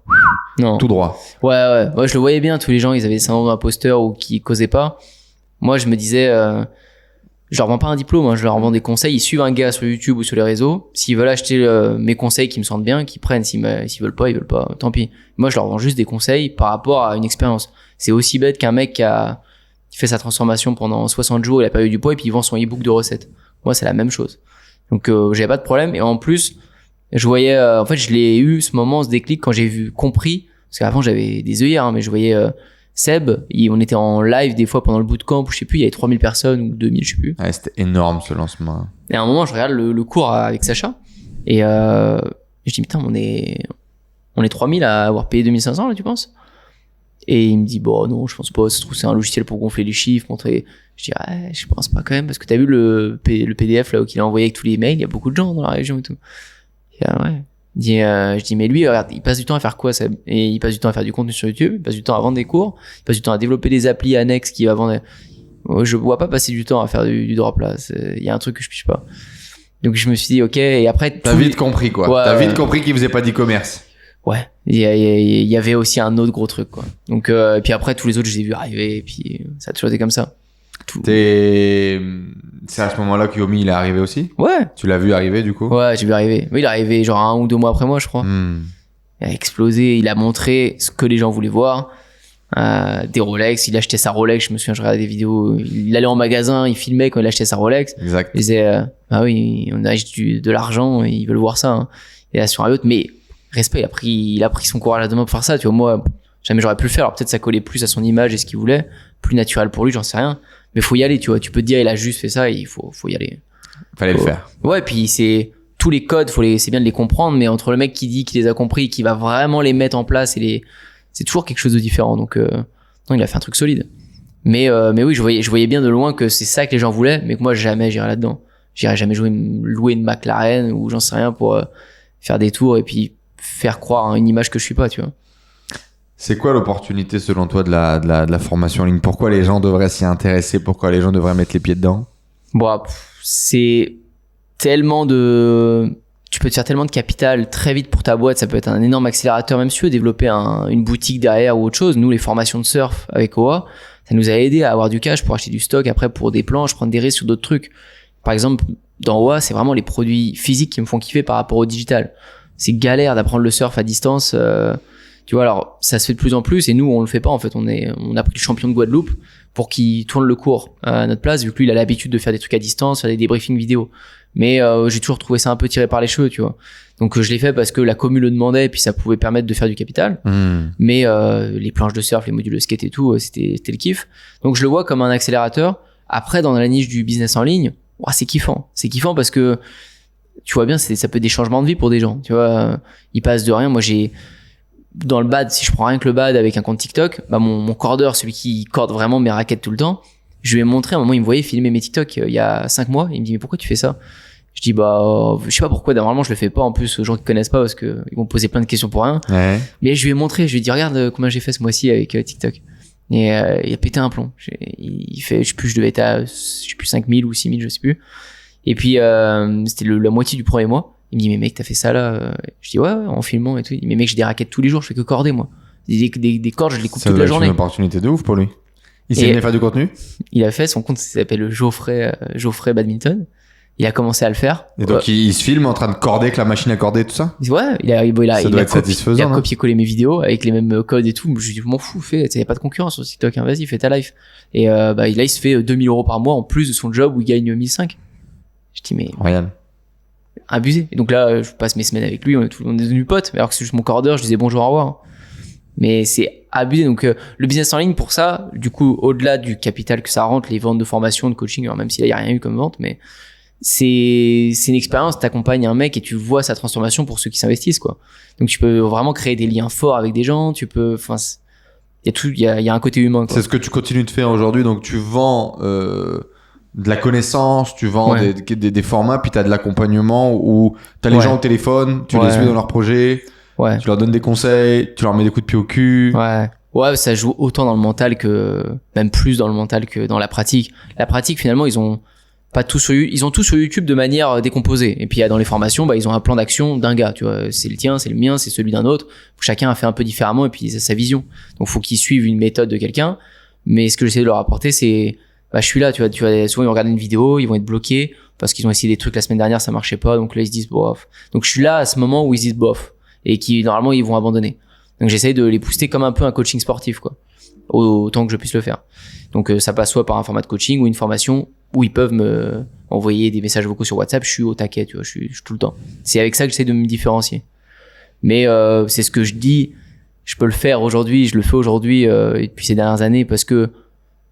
Non. Tout droit. Ouais, je le voyais bien, tous les gens, ils avaient des syndromes d'imposteur ou qui causaient pas. Moi, je me disais, je leur vends pas un diplôme, hein, je leur vends des conseils. Ils suivent un gars sur YouTube ou sur les réseaux. S'ils veulent acheter mes conseils qui me sentent bien, qu'ils prennent. S'ils veulent pas, ils veulent pas. Tant pis. Moi, je leur vends juste des conseils par rapport à une expérience. C'est aussi bête qu'un mec qui fait sa transformation pendant 60 jours, il a perdu du poids et puis il vend son e-book de recettes. Moi, c'est la même chose. Donc, j'avais pas de problème. Et en plus, je voyais, en fait, je l'ai eu ce moment, ce déclic quand j'ai compris, parce qu'avant j'avais des œillères, hein, mais je voyais Seb, on était en live des fois pendant le bootcamp, ou je sais plus, il y avait 3000 personnes ou 2000, je sais plus. Ouais, c'était énorme ce lancement. Et à un moment, je regarde le cours avec Sacha, et je dis, putain, on est 3000 à avoir payé 2500 là, tu penses? Et il me dit, bon, non, je pense pas, ça se trouve, c'est un logiciel pour gonfler les chiffres, montrer. Je dis, ouais, je pense pas quand même, parce que t'as vu le PDF là, qu'il a envoyé avec tous les mails, il y a beaucoup de gens dans la région et tout. Et, ouais. Je dis, mais lui, regarde, il passe du temps à faire quoi, ça? Et il passe du temps à faire du contenu sur YouTube, il passe du temps à vendre des cours, il passe du temps à développer des applis annexes qui va vendre. Je vois pas passer du temps à faire du drop là. Il y a un truc que je piche pas. Donc je me suis dit, ok, et après. T'as vite compris quoi. Ouais, T'as vite compris qu'il faisait pas d'e-commerce. Ouais. Il y avait aussi un autre gros truc quoi. Donc, et puis après, tous les autres, je les ai vus arriver, et puis ça a toujours été comme ça. C'est à ce moment-là que Yomi il est arrivé aussi? Ouais. Tu l'as vu arriver du coup? Ouais, j'ai vu arriver. Oui, il est arrivé genre 1 ou 2 mois après moi, je crois. Il a explosé, il a montré ce que les gens voulaient voir. Des Rolex, il achetait sa Rolex, je me souviens, je regardais des vidéos, il allait en magasin, il filmait quand il achetait sa Rolex. Exact. Il disait, ah oui, on a de l'argent et ils veulent voir ça. Hein. Et là, sur un autre, mais respect, il a pris son courage à deux mains pour faire ça, tu vois. Moi, jamais j'aurais pu le faire. Alors peut-être ça collait plus à son image et ce qu'il voulait, plus naturel pour lui, j'en sais rien. Mais faut y aller, tu vois. Tu peux te dire, il a juste fait ça et il faut y aller. Fallait le faire. Ouais, puis c'est tous les codes, c'est bien de les comprendre, mais entre le mec qui dit qu'il les a compris et qui va vraiment les mettre en place c'est toujours quelque chose de différent. Donc, non, il a fait un truc solide. Mais oui, je voyais bien de loin que c'est ça que les gens voulaient, mais que moi, jamais j'irais là-dedans. J'irais jamais louer une McLaren ou j'en sais rien pour faire des tours et puis faire croire à une image que je suis pas, tu vois. C'est quoi l'opportunité selon toi de la formation en ligne? Pourquoi les gens devraient s'y intéresser? Pourquoi les gens devraient mettre les pieds dedans? Bon, c'est tellement tu peux te faire tellement de capital très vite pour ta boîte, ça peut être un énorme accélérateur, même si tu veux développer une boutique derrière ou autre chose. Nous, les formations de surf avec OA, ça nous a aidé à avoir du cash pour acheter du stock, après pour des planches, prendre des risques sur d'autres trucs. Par exemple, dans OA, c'est vraiment les produits physiques qui me font kiffer par rapport au digital. C'est galère d'apprendre le surf à distance, tu vois, alors ça se fait de plus en plus et nous on le fait pas en fait, on a pris le champion de Guadeloupe pour qu'il tourne le cours à notre place, vu que lui il a l'habitude de faire des trucs à distance, faire des débriefings vidéo. Mais j'ai toujours trouvé ça un peu tiré par les cheveux, tu vois. Donc je l'ai fait parce que la commu le demandait et puis ça pouvait permettre de faire du capital. Mais les planches de surf, les modules de skate et tout, c'était le kiff. Donc je le vois comme un accélérateur. Après dans la niche du business en ligne, c'est kiffant. C'est kiffant parce que tu vois bien, ça peut être des changements de vie pour des gens, tu vois. Ils passent de rien. Moi dans le bad, si je prends rien que le bad avec un compte TikTok, bah mon cordeur, celui qui corde vraiment mes raquettes tout le temps, je lui ai montré, à un moment il me voyait filmer mes TikTok il y a 5 mois, il me dit mais pourquoi tu fais ça? Je dis je sais pas pourquoi, normalement je le fais pas, en plus aux gens qui connaissent pas parce que ils vont me poser plein de questions pour rien. Ouais. Mais je lui ai montré, je lui ai dit regarde combien j'ai fait ce mois-ci avec TikTok. Et il a pété un plomb. Il fait, je devais être à 5000 ou 6000, je sais plus. Et puis c'était la moitié du premier mois. Il me dit mais mec t'as fait ça là? Je dis ouais en filmant et tout. Il dit mais mec j'ai des raquettes tous les jours, je fais que corder moi. Des cordes je les coupe Ça toute doit la être journée. une opportunité de ouf pour lui. Il s'est Et- venu faire du contenu? Il a fait son compte, ça s'appelle Geoffrey Badminton. Il a commencé à le faire. Et donc, il se filme en train de corder avec la machine à corder, tout ça? Ouais, il Ça doit être il satisfaisant, a non? copié-collé mes vidéos avec les mêmes codes et tout. Je lui dis, je m'en fous, il y a pas de concurrence sur TikTok, hein, vas-y, fais ta life. Et là, il se fait 2000 euros par mois en plus de son job où il gagne 1005. Je dis, mais Regarde. abusé. Et donc là, je passe mes semaines avec lui, on est devenus potes. Alors que c'est juste mon cordeur, je disais bonjour, au revoir. Mais c'est abusé. Donc le business en ligne, pour ça, du coup, au-delà du capital que ça rentre, les ventes de formation, de coaching, alors même s'il n'y a rien eu comme vente, mais c'est une expérience. T'accompagnes un mec et tu vois sa transformation pour ceux qui s'investissent, quoi. Donc tu peux vraiment créer des liens forts avec des gens. Tu peux, enfin, il y a un côté humain, quoi. C'est ce que tu continues de faire aujourd'hui. Donc, tu vends de la connaissance, tu vends Ouais. des formats, puis tu as de l'accompagnement où tu as les Ouais. gens au téléphone, tu Ouais. les suis dans leurs projets, Ouais. tu leur donnes des conseils, tu leur mets des coups de pied au cul. Ouais, ça joue autant dans le mental même plus dans le mental que dans la pratique. La pratique, finalement, ils ont tout sur YouTube de manière décomposée. Et puis, dans les formations, ils ont un plan d'action d'un gars, tu vois. C'est le tien, c'est le mien, c'est celui d'un autre. Chacun a fait un peu différemment et puis il a sa vision. Donc, faut qu'ils suivent une méthode de quelqu'un. Mais ce que j'essaie de leur apporter, c'est, je suis là, tu vois, souvent ils vont regarder une vidéo, ils vont être bloqués parce qu'ils ont essayé des trucs la semaine dernière, ça marchait pas. Donc là, ils se disent bof. Donc, je suis là à ce moment où ils se disent bof. Et qui, normalement, ils vont abandonner. Donc j'essaye de les booster comme un peu un coaching sportif, quoi, autant que je puisse le faire. Donc ça passe soit par un format de coaching ou une formation où ils peuvent me envoyer des messages vocaux sur WhatsApp. Je suis au taquet, tu vois, je suis tout le temps. C'est avec ça que j'essaie de me différencier. Mais c'est ce que je dis, je peux le faire aujourd'hui, je le fais aujourd'hui et depuis ces dernières années parce que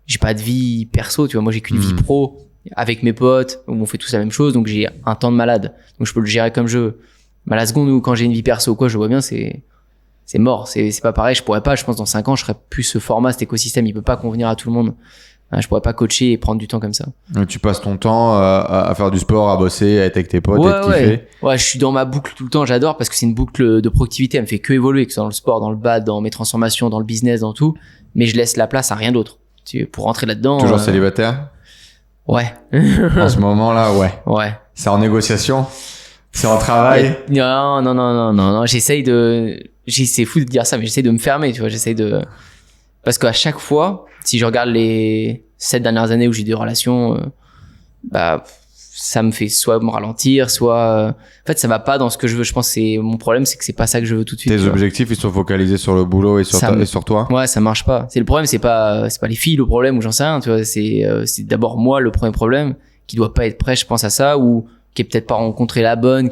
j'ai pas de vie perso, tu vois. Moi j'ai qu'une vie pro avec mes potes où on fait tous la même chose, donc j'ai un temps de malade, donc je peux le gérer comme je veux. Mais à la seconde où quand j'ai une vie perso ou quoi, je vois bien, c'est mort, c'est pas pareil. Je pourrais pas, je pense dans 5 ans je serais plus ce format, cet écosystème, il peut pas convenir à tout le monde. Je pourrais pas coacher et prendre du temps comme ça. Donc, tu passes ton temps à faire du sport, à bosser, à être avec tes potes, à te kiffer. Ouais, je suis dans ma boucle tout le temps, j'adore parce que c'est une boucle de productivité, elle me fait que évoluer, que ce soit dans le sport, dans le bad, dans mes transformations, dans le business, dans tout, mais je laisse la place à rien d'autre. Pour rentrer là-dedans. Toujours célibataire? Ouais. En ce moment-là, ouais. Ouais. C'est en négociation? C'est en travail? Non, c'est fou de dire ça, mais j'essaye de me fermer, tu vois, parce qu'à chaque fois, si je regarde les 7 dernières années où j'ai des relations, ça me fait soit me ralentir, soit, en fait, ça va pas dans ce que je veux. Je pense que mon problème, c'est que c'est pas ça que je veux tout de suite. Tes objectifs, ils sont focalisés sur le boulot et sur toi? Ouais, ça marche pas. C'est le problème, c'est pas les filles le problème ou j'en sais rien, tu vois, c'est d'abord moi le premier problème qui doit pas être prêt, je pense à ça, ou qui est peut-être pas rencontré la bonne,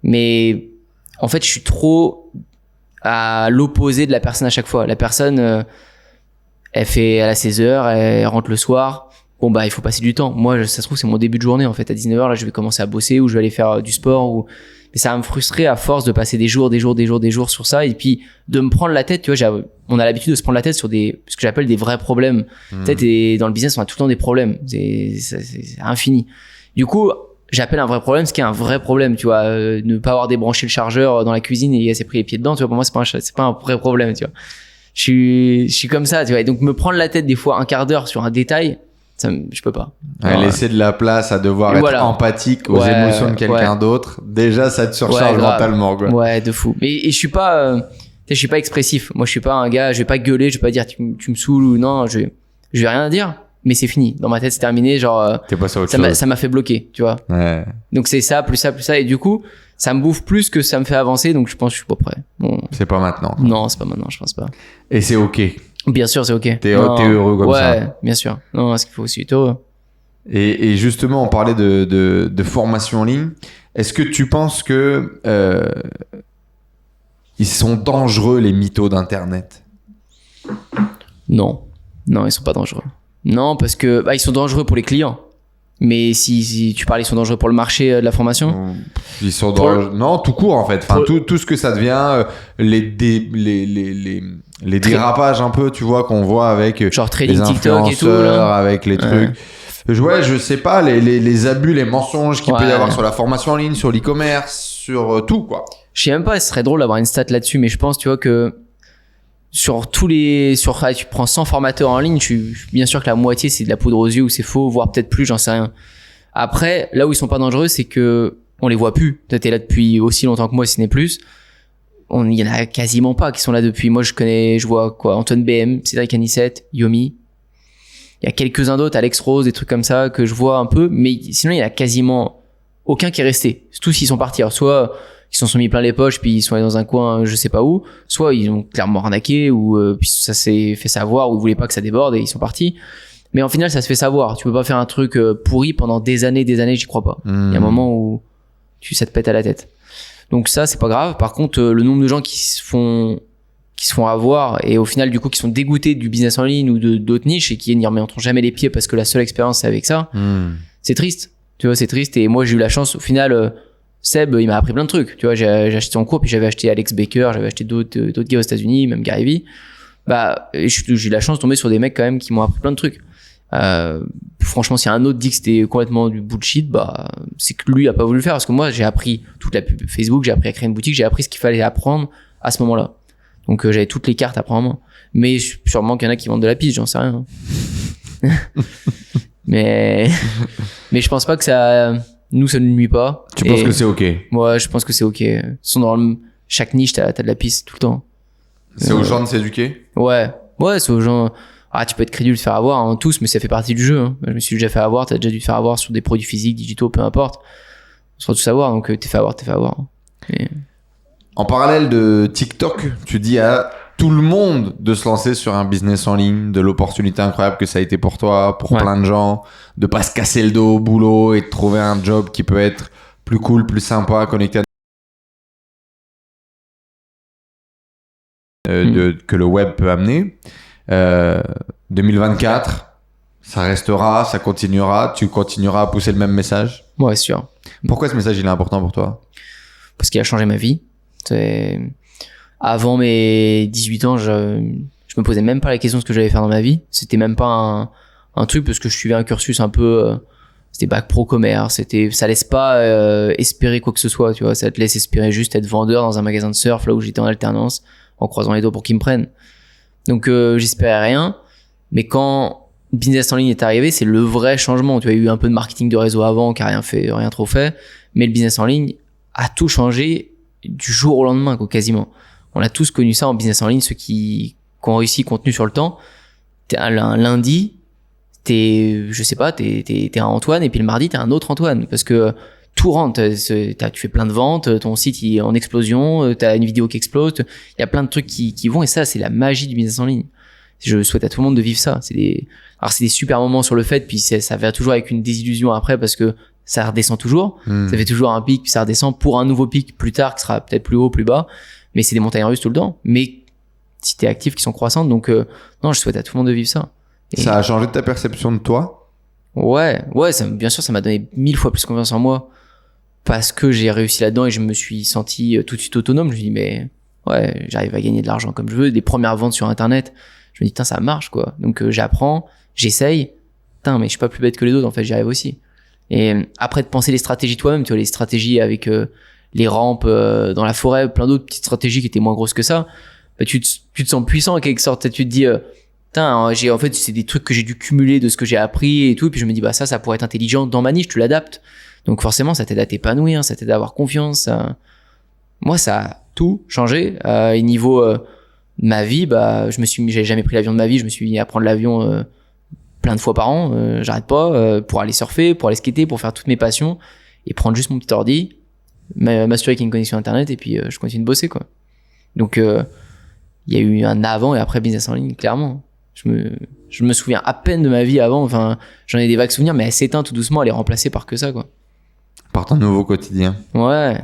mais en fait je suis trop à l'opposé de la personne à chaque fois. La personne elle a ses heures, elle rentre le soir, bon il faut passer du temps. Moi ça se trouve c'est mon début de journée en fait, à 19h là je vais commencer à bosser ou je vais aller faire du sport mais ça va me frustrer à force de passer des jours sur ça et puis de me prendre la tête, tu vois. On a l'habitude de se prendre la tête sur ce que j'appelle des vrais problèmes. Peut-être et dans le business on a tout le temps des problèmes, c'est infini. Du coup, j'appelle un vrai problème ce qui est un vrai problème, tu vois. Ne pas avoir débranché le chargeur dans la cuisine et il s'est pris les pieds dedans, tu vois. Pour moi, c'est pas un vrai problème, tu vois. Je suis comme ça, tu vois. Et donc, me prendre la tête des fois un quart d'heure sur un détail, je peux pas. Laisser de la place à devoir être empathique aux émotions de quelqu'un d'autre, déjà, ça te surcharge mentalement, quoi. Ouais, de fou. Et je suis pas expressif. Moi, je suis pas un gars, je vais pas gueuler, je vais pas dire tu me saoules ou non, je vais rien dire. Mais c'est fini. Dans ma tête, c'est terminé. Genre, t'es passé à autre chose. Ça m'a fait bloquer, tu vois. Ouais. Donc c'est ça, plus ça, plus ça. Et du coup, ça me bouffe plus que ça me fait avancer. Donc je pense que je suis pas prêt. Bon. C'est pas maintenant. Non, c'est pas maintenant, je pense pas. Et c'est ok. Bien sûr, c'est ok. T'es heureux comme ça. Ouais, bien sûr. Non, ce qu'il faut aussi être heureux. Et justement, on parlait de formation en ligne. Est-ce que tu penses que ils sont dangereux, les mythos d'Internet? Non, ils sont pas dangereux. Non, parce que ils sont dangereux pour les clients. Mais si tu parles, ils sont dangereux pour le marché de la formation. Ils sont dangereux. Non, tout court en fait. Enfin, tout ce que ça devient, les dérapages un peu, tu vois, qu'on voit avec genre trading les TikTok et tout, là. avec les trucs. Ouais, je sais pas, les abus, les mensonges qu'il peut y avoir sur la formation en ligne, sur l'e-commerce, sur tout, quoi. Je sais même pas, ce serait drôle d'avoir une stat là-dessus, mais je pense, tu vois, que tu prends 100 formateurs en ligne, bien sûr que la moitié c'est de la poudre aux yeux ou c'est faux, voire peut-être plus, j'en sais rien. Après, là où ils sont pas dangereux, c'est que on les voit plus. Toi, t'es là depuis aussi longtemps que moi, si ce n'est plus. Il y en a quasiment pas qui sont là depuis. Moi, je vois quoi, Antoine BM, Cédric Anissette, Yomi. Il y a quelques-uns d'autres, Alex Rose, des trucs comme ça que je vois un peu, mais sinon il y a quasiment aucun qui est resté. Tous ils sont partis. Alors, soit ils se sont mis plein les poches puis ils sont allés dans un coin je sais pas où, soit ils ont clairement arnaqué ou puis ça s'est fait savoir ou ils voulaient pas que ça déborde et ils sont partis. Mais en final ça se fait savoir. Tu peux pas faire un truc pourri pendant des années, j'y crois pas. Il y a un moment où ça te pète à la tête. Donc ça c'est pas grave. Par contre le nombre de gens qui se font avoir et au final du coup qui sont dégoûtés du business en ligne ou d'autres niches et qui n'y remettront jamais les pieds parce que la seule expérience c'est avec ça, c'est triste. Tu vois, c'est triste. Et moi j'ai eu la chance au final. Seb, il m'a appris plein de trucs. Tu vois, j'ai acheté son cours, puis j'avais acheté Alex Baker, j'avais acheté d'autres gars aux États-Unis, même Gary Vee. J'ai eu la chance de tomber sur des mecs quand même qui m'ont appris plein de trucs. Franchement, si un autre dit que c'était complètement du bullshit, c'est que lui a pas voulu le faire parce que moi, j'ai appris toute la pub Facebook, j'ai appris à créer une boutique, j'ai appris ce qu'il fallait apprendre à ce moment-là. Donc, j'avais toutes les cartes à prendre en main. Mais sûrement qu'il y en a qui vendent de la piste, j'en sais rien. mais je pense pas que ça ne nuit pas. Tu penses que c'est ok? Ouais, je pense que c'est ok. Dans chaque niche, t'as de la piste tout le temps. C'est aux gens de s'éduquer? Ouais, c'est aux gens. Tu peux être crédule, te faire avoir, hein, tous, mais ça fait partie du jeu. Hein. Je me suis déjà fait avoir, t'as déjà dû te faire avoir sur des produits physiques, digitaux, peu importe. On se fera tous avoir, donc t'es fait avoir. Et... En parallèle de TikTok, tu dis à tout le monde de se lancer sur un business en ligne, de l'opportunité incroyable que ça a été pour toi, pour plein de gens, de pas se casser le dos au boulot et de trouver un job qui peut être plus cool, plus sympa, connecté à que le web peut amener. 2024, ça restera, ça continuera, tu continueras à pousser le même message? Ouais, sûr. Pourquoi ce message il est important pour toi? Parce qu'il a changé ma vie. Avant mes 18 ans, je me posais même pas la question de ce que j'allais faire dans ma vie. C'était même pas un truc parce que je suivais un cursus un peu, c'était bac pro commerce, ça laisse pas espérer quoi que ce soit, tu vois, ça te laisse espérer juste être vendeur dans un magasin de surf là où j'étais en alternance en croisant les doigts pour qu'ils me prennent. Donc j'espérais rien, mais quand business en ligne est arrivé, c'est le vrai changement. Tu vois, il y a eu un peu de marketing de réseau avant qui a rien trop fait, mais le business en ligne a tout changé du jour au lendemain, quoi, quasiment. On a tous connu ça en business en ligne, ceux qui ont réussi, qui ont tenu sur le temps. Un lundi, t'es un Antoine, et puis le mardi, t'es un autre Antoine, parce que tout rentre. Tu fais plein de ventes, ton site il est en explosion, t'as une vidéo qui explose, il y a plein de trucs qui vont, et ça, c'est la magie du business en ligne. Je souhaite à tout le monde de vivre ça. C'est des super moments sur le fait, puis ça va toujours avec une désillusion après, parce que ça redescend toujours. Ça fait toujours un pic, puis ça redescend pour un nouveau pic plus tard, qui sera peut-être plus haut, plus bas. Mais c'est des montagnes russes tout le temps. Mais si t'es actif, qui sont croissantes. Donc, non, je souhaite à tout le monde de vivre ça. Et ça a changé ta perception de toi? Ouais, bien sûr, ça m'a donné 1000 fois plus confiance en moi. Parce que j'ai réussi là-dedans et je me suis senti tout de suite autonome. Je me suis dit, mais ouais, j'arrive à gagner de l'argent comme je veux. Des premières ventes sur Internet. Je me dis, putain, ça marche, quoi. Donc, j'apprends, j'essaye. Putain, mais je suis pas plus bête que les autres. En fait, j'y arrive aussi. Et après, de penser les stratégies toi-même, tu vois, les stratégies avec les rampes dans la forêt, plein d'autres petites stratégies qui étaient moins grosses que ça, tu te sens puissant en quelque sorte. Tu te dis, putain, en fait, c'est des trucs que j'ai dû cumuler de ce que j'ai appris et tout. Et puis je me dis, ça pourrait être intelligent dans ma niche, tu l'adaptes. Donc forcément, ça t'aide à t'épanouir, ça t'aide à avoir confiance. Moi, ça a tout changé. Et niveau ma vie, j'avais jamais pris l'avion de ma vie, je me suis mis à prendre l'avion plein de fois par an, j'arrête pas, pour aller surfer, pour aller skater, pour faire toutes mes passions, et prendre juste mon petit ordi, m'assurer qu'il y a une connexion internet, et puis je continue de bosser, quoi. Donc il y a eu un avant et après business en ligne, clairement. Je me souviens à peine de ma vie avant, enfin j'en ai des vagues souvenirs, mais elle s'éteint tout doucement, elle est remplacée par que ça, quoi. Par ton nouveau quotidien. Ouais,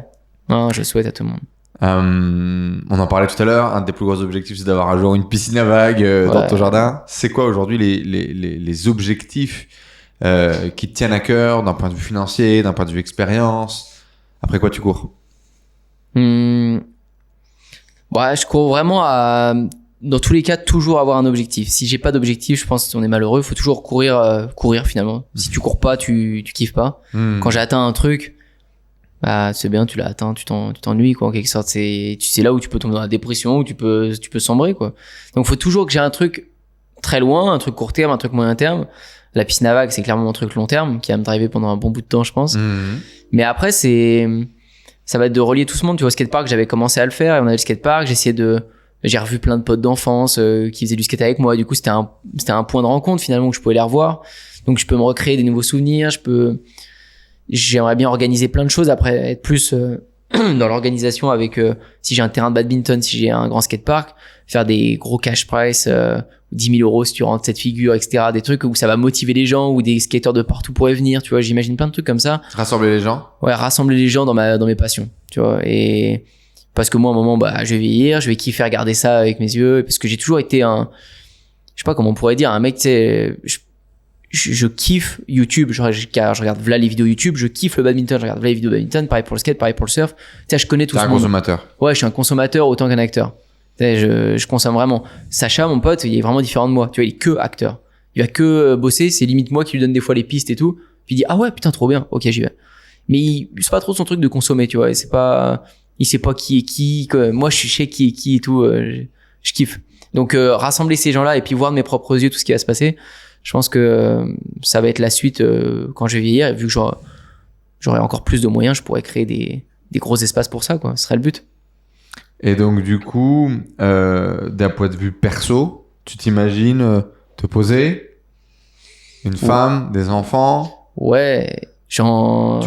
non, je souhaite à tout le monde. On en parlait tout à l'heure, un des plus gros objectifs c'est d'avoir un jour une piscine à vagues dans ton jardin. C'est quoi aujourd'hui les objectifs qui te tiennent à cœur d'un point de vue financier, d'un point de vue expérience? Après quoi tu cours? Je cours vraiment à, dans tous les cas, toujours avoir un objectif. Si j'ai pas d'objectif, je pense qu'on est malheureux. Faut toujours courir finalement. Si tu cours pas, tu kiffes pas. Quand j'ai atteint un truc, c'est bien, tu l'as atteint, tu t'ennuies, quoi, en quelque sorte. C'est là où tu peux tomber dans la dépression, où tu peux sombrer, quoi. Donc, faut toujours que j'ai un truc très loin, un truc court terme, un truc moyen terme. La piscine à vagues, c'est clairement mon truc long terme, qui va me driver pendant un bon bout de temps, je pense. Mais après, ça va être de relier tout ce monde. Tu vois, au skatepark, j'avais commencé à le faire, et on avait le skatepark, j'essayais de J'ai revu plein de potes d'enfance qui faisaient du skate avec moi. Du coup, c'était un point de rencontre finalement que je pouvais les revoir. Donc, je peux me recréer des nouveaux souvenirs. J'aimerais bien organiser plein de choses après, être plus dans l'organisation avec si j'ai un terrain de badminton, si j'ai un grand skatepark, faire des gros cash price, 10 000 euros si tu rentres cette figure, etc. Des trucs où ça va motiver les gens, où des skateurs de partout pourraient venir, tu vois. J'imagine plein de trucs comme ça. Rassembler les gens. Ouais, rassembler les gens dans mes passions, tu vois. Et parce que moi, à un moment, je vais vieillir, je vais kiffer regarder ça avec mes yeux, parce que j'ai toujours été je sais pas comment on pourrait dire, un mec, tu sais, je kiffe YouTube, je regarde voilà les vidéos YouTube, je kiffe le badminton, je regarde voilà les vidéos badminton, pareil pour le skate, pareil pour le surf. Tu sais, je connais tout T'es ce un monde. consommateur. Ouais, je suis un consommateur autant qu'un acteur. Tu sais, je consomme vraiment. Sacha, mon pote, il est vraiment différent de moi. Tu vois, il est que acteur. Il va que bosser, c'est limite moi qui lui donne des fois les pistes et tout. Puis il dit, ah ouais, putain, trop bien. Ok, j'y vais. Mais c'est pas trop son truc de consommer, tu vois. Il sait pas qui est qui. Moi, je sais qui est qui et tout. Je kiffe. Donc, rassembler ces gens-là et puis voir de mes propres yeux tout ce qui va se passer. Je pense que ça va être la suite quand je vais vieillir. Et vu que j'aurai encore plus de moyens, je pourrais créer des gros espaces pour ça, quoi. Ce serait le but. Et donc, du coup, d'un point de vue perso, tu t'imagines te poser une femme, des enfants? Ouais, Tu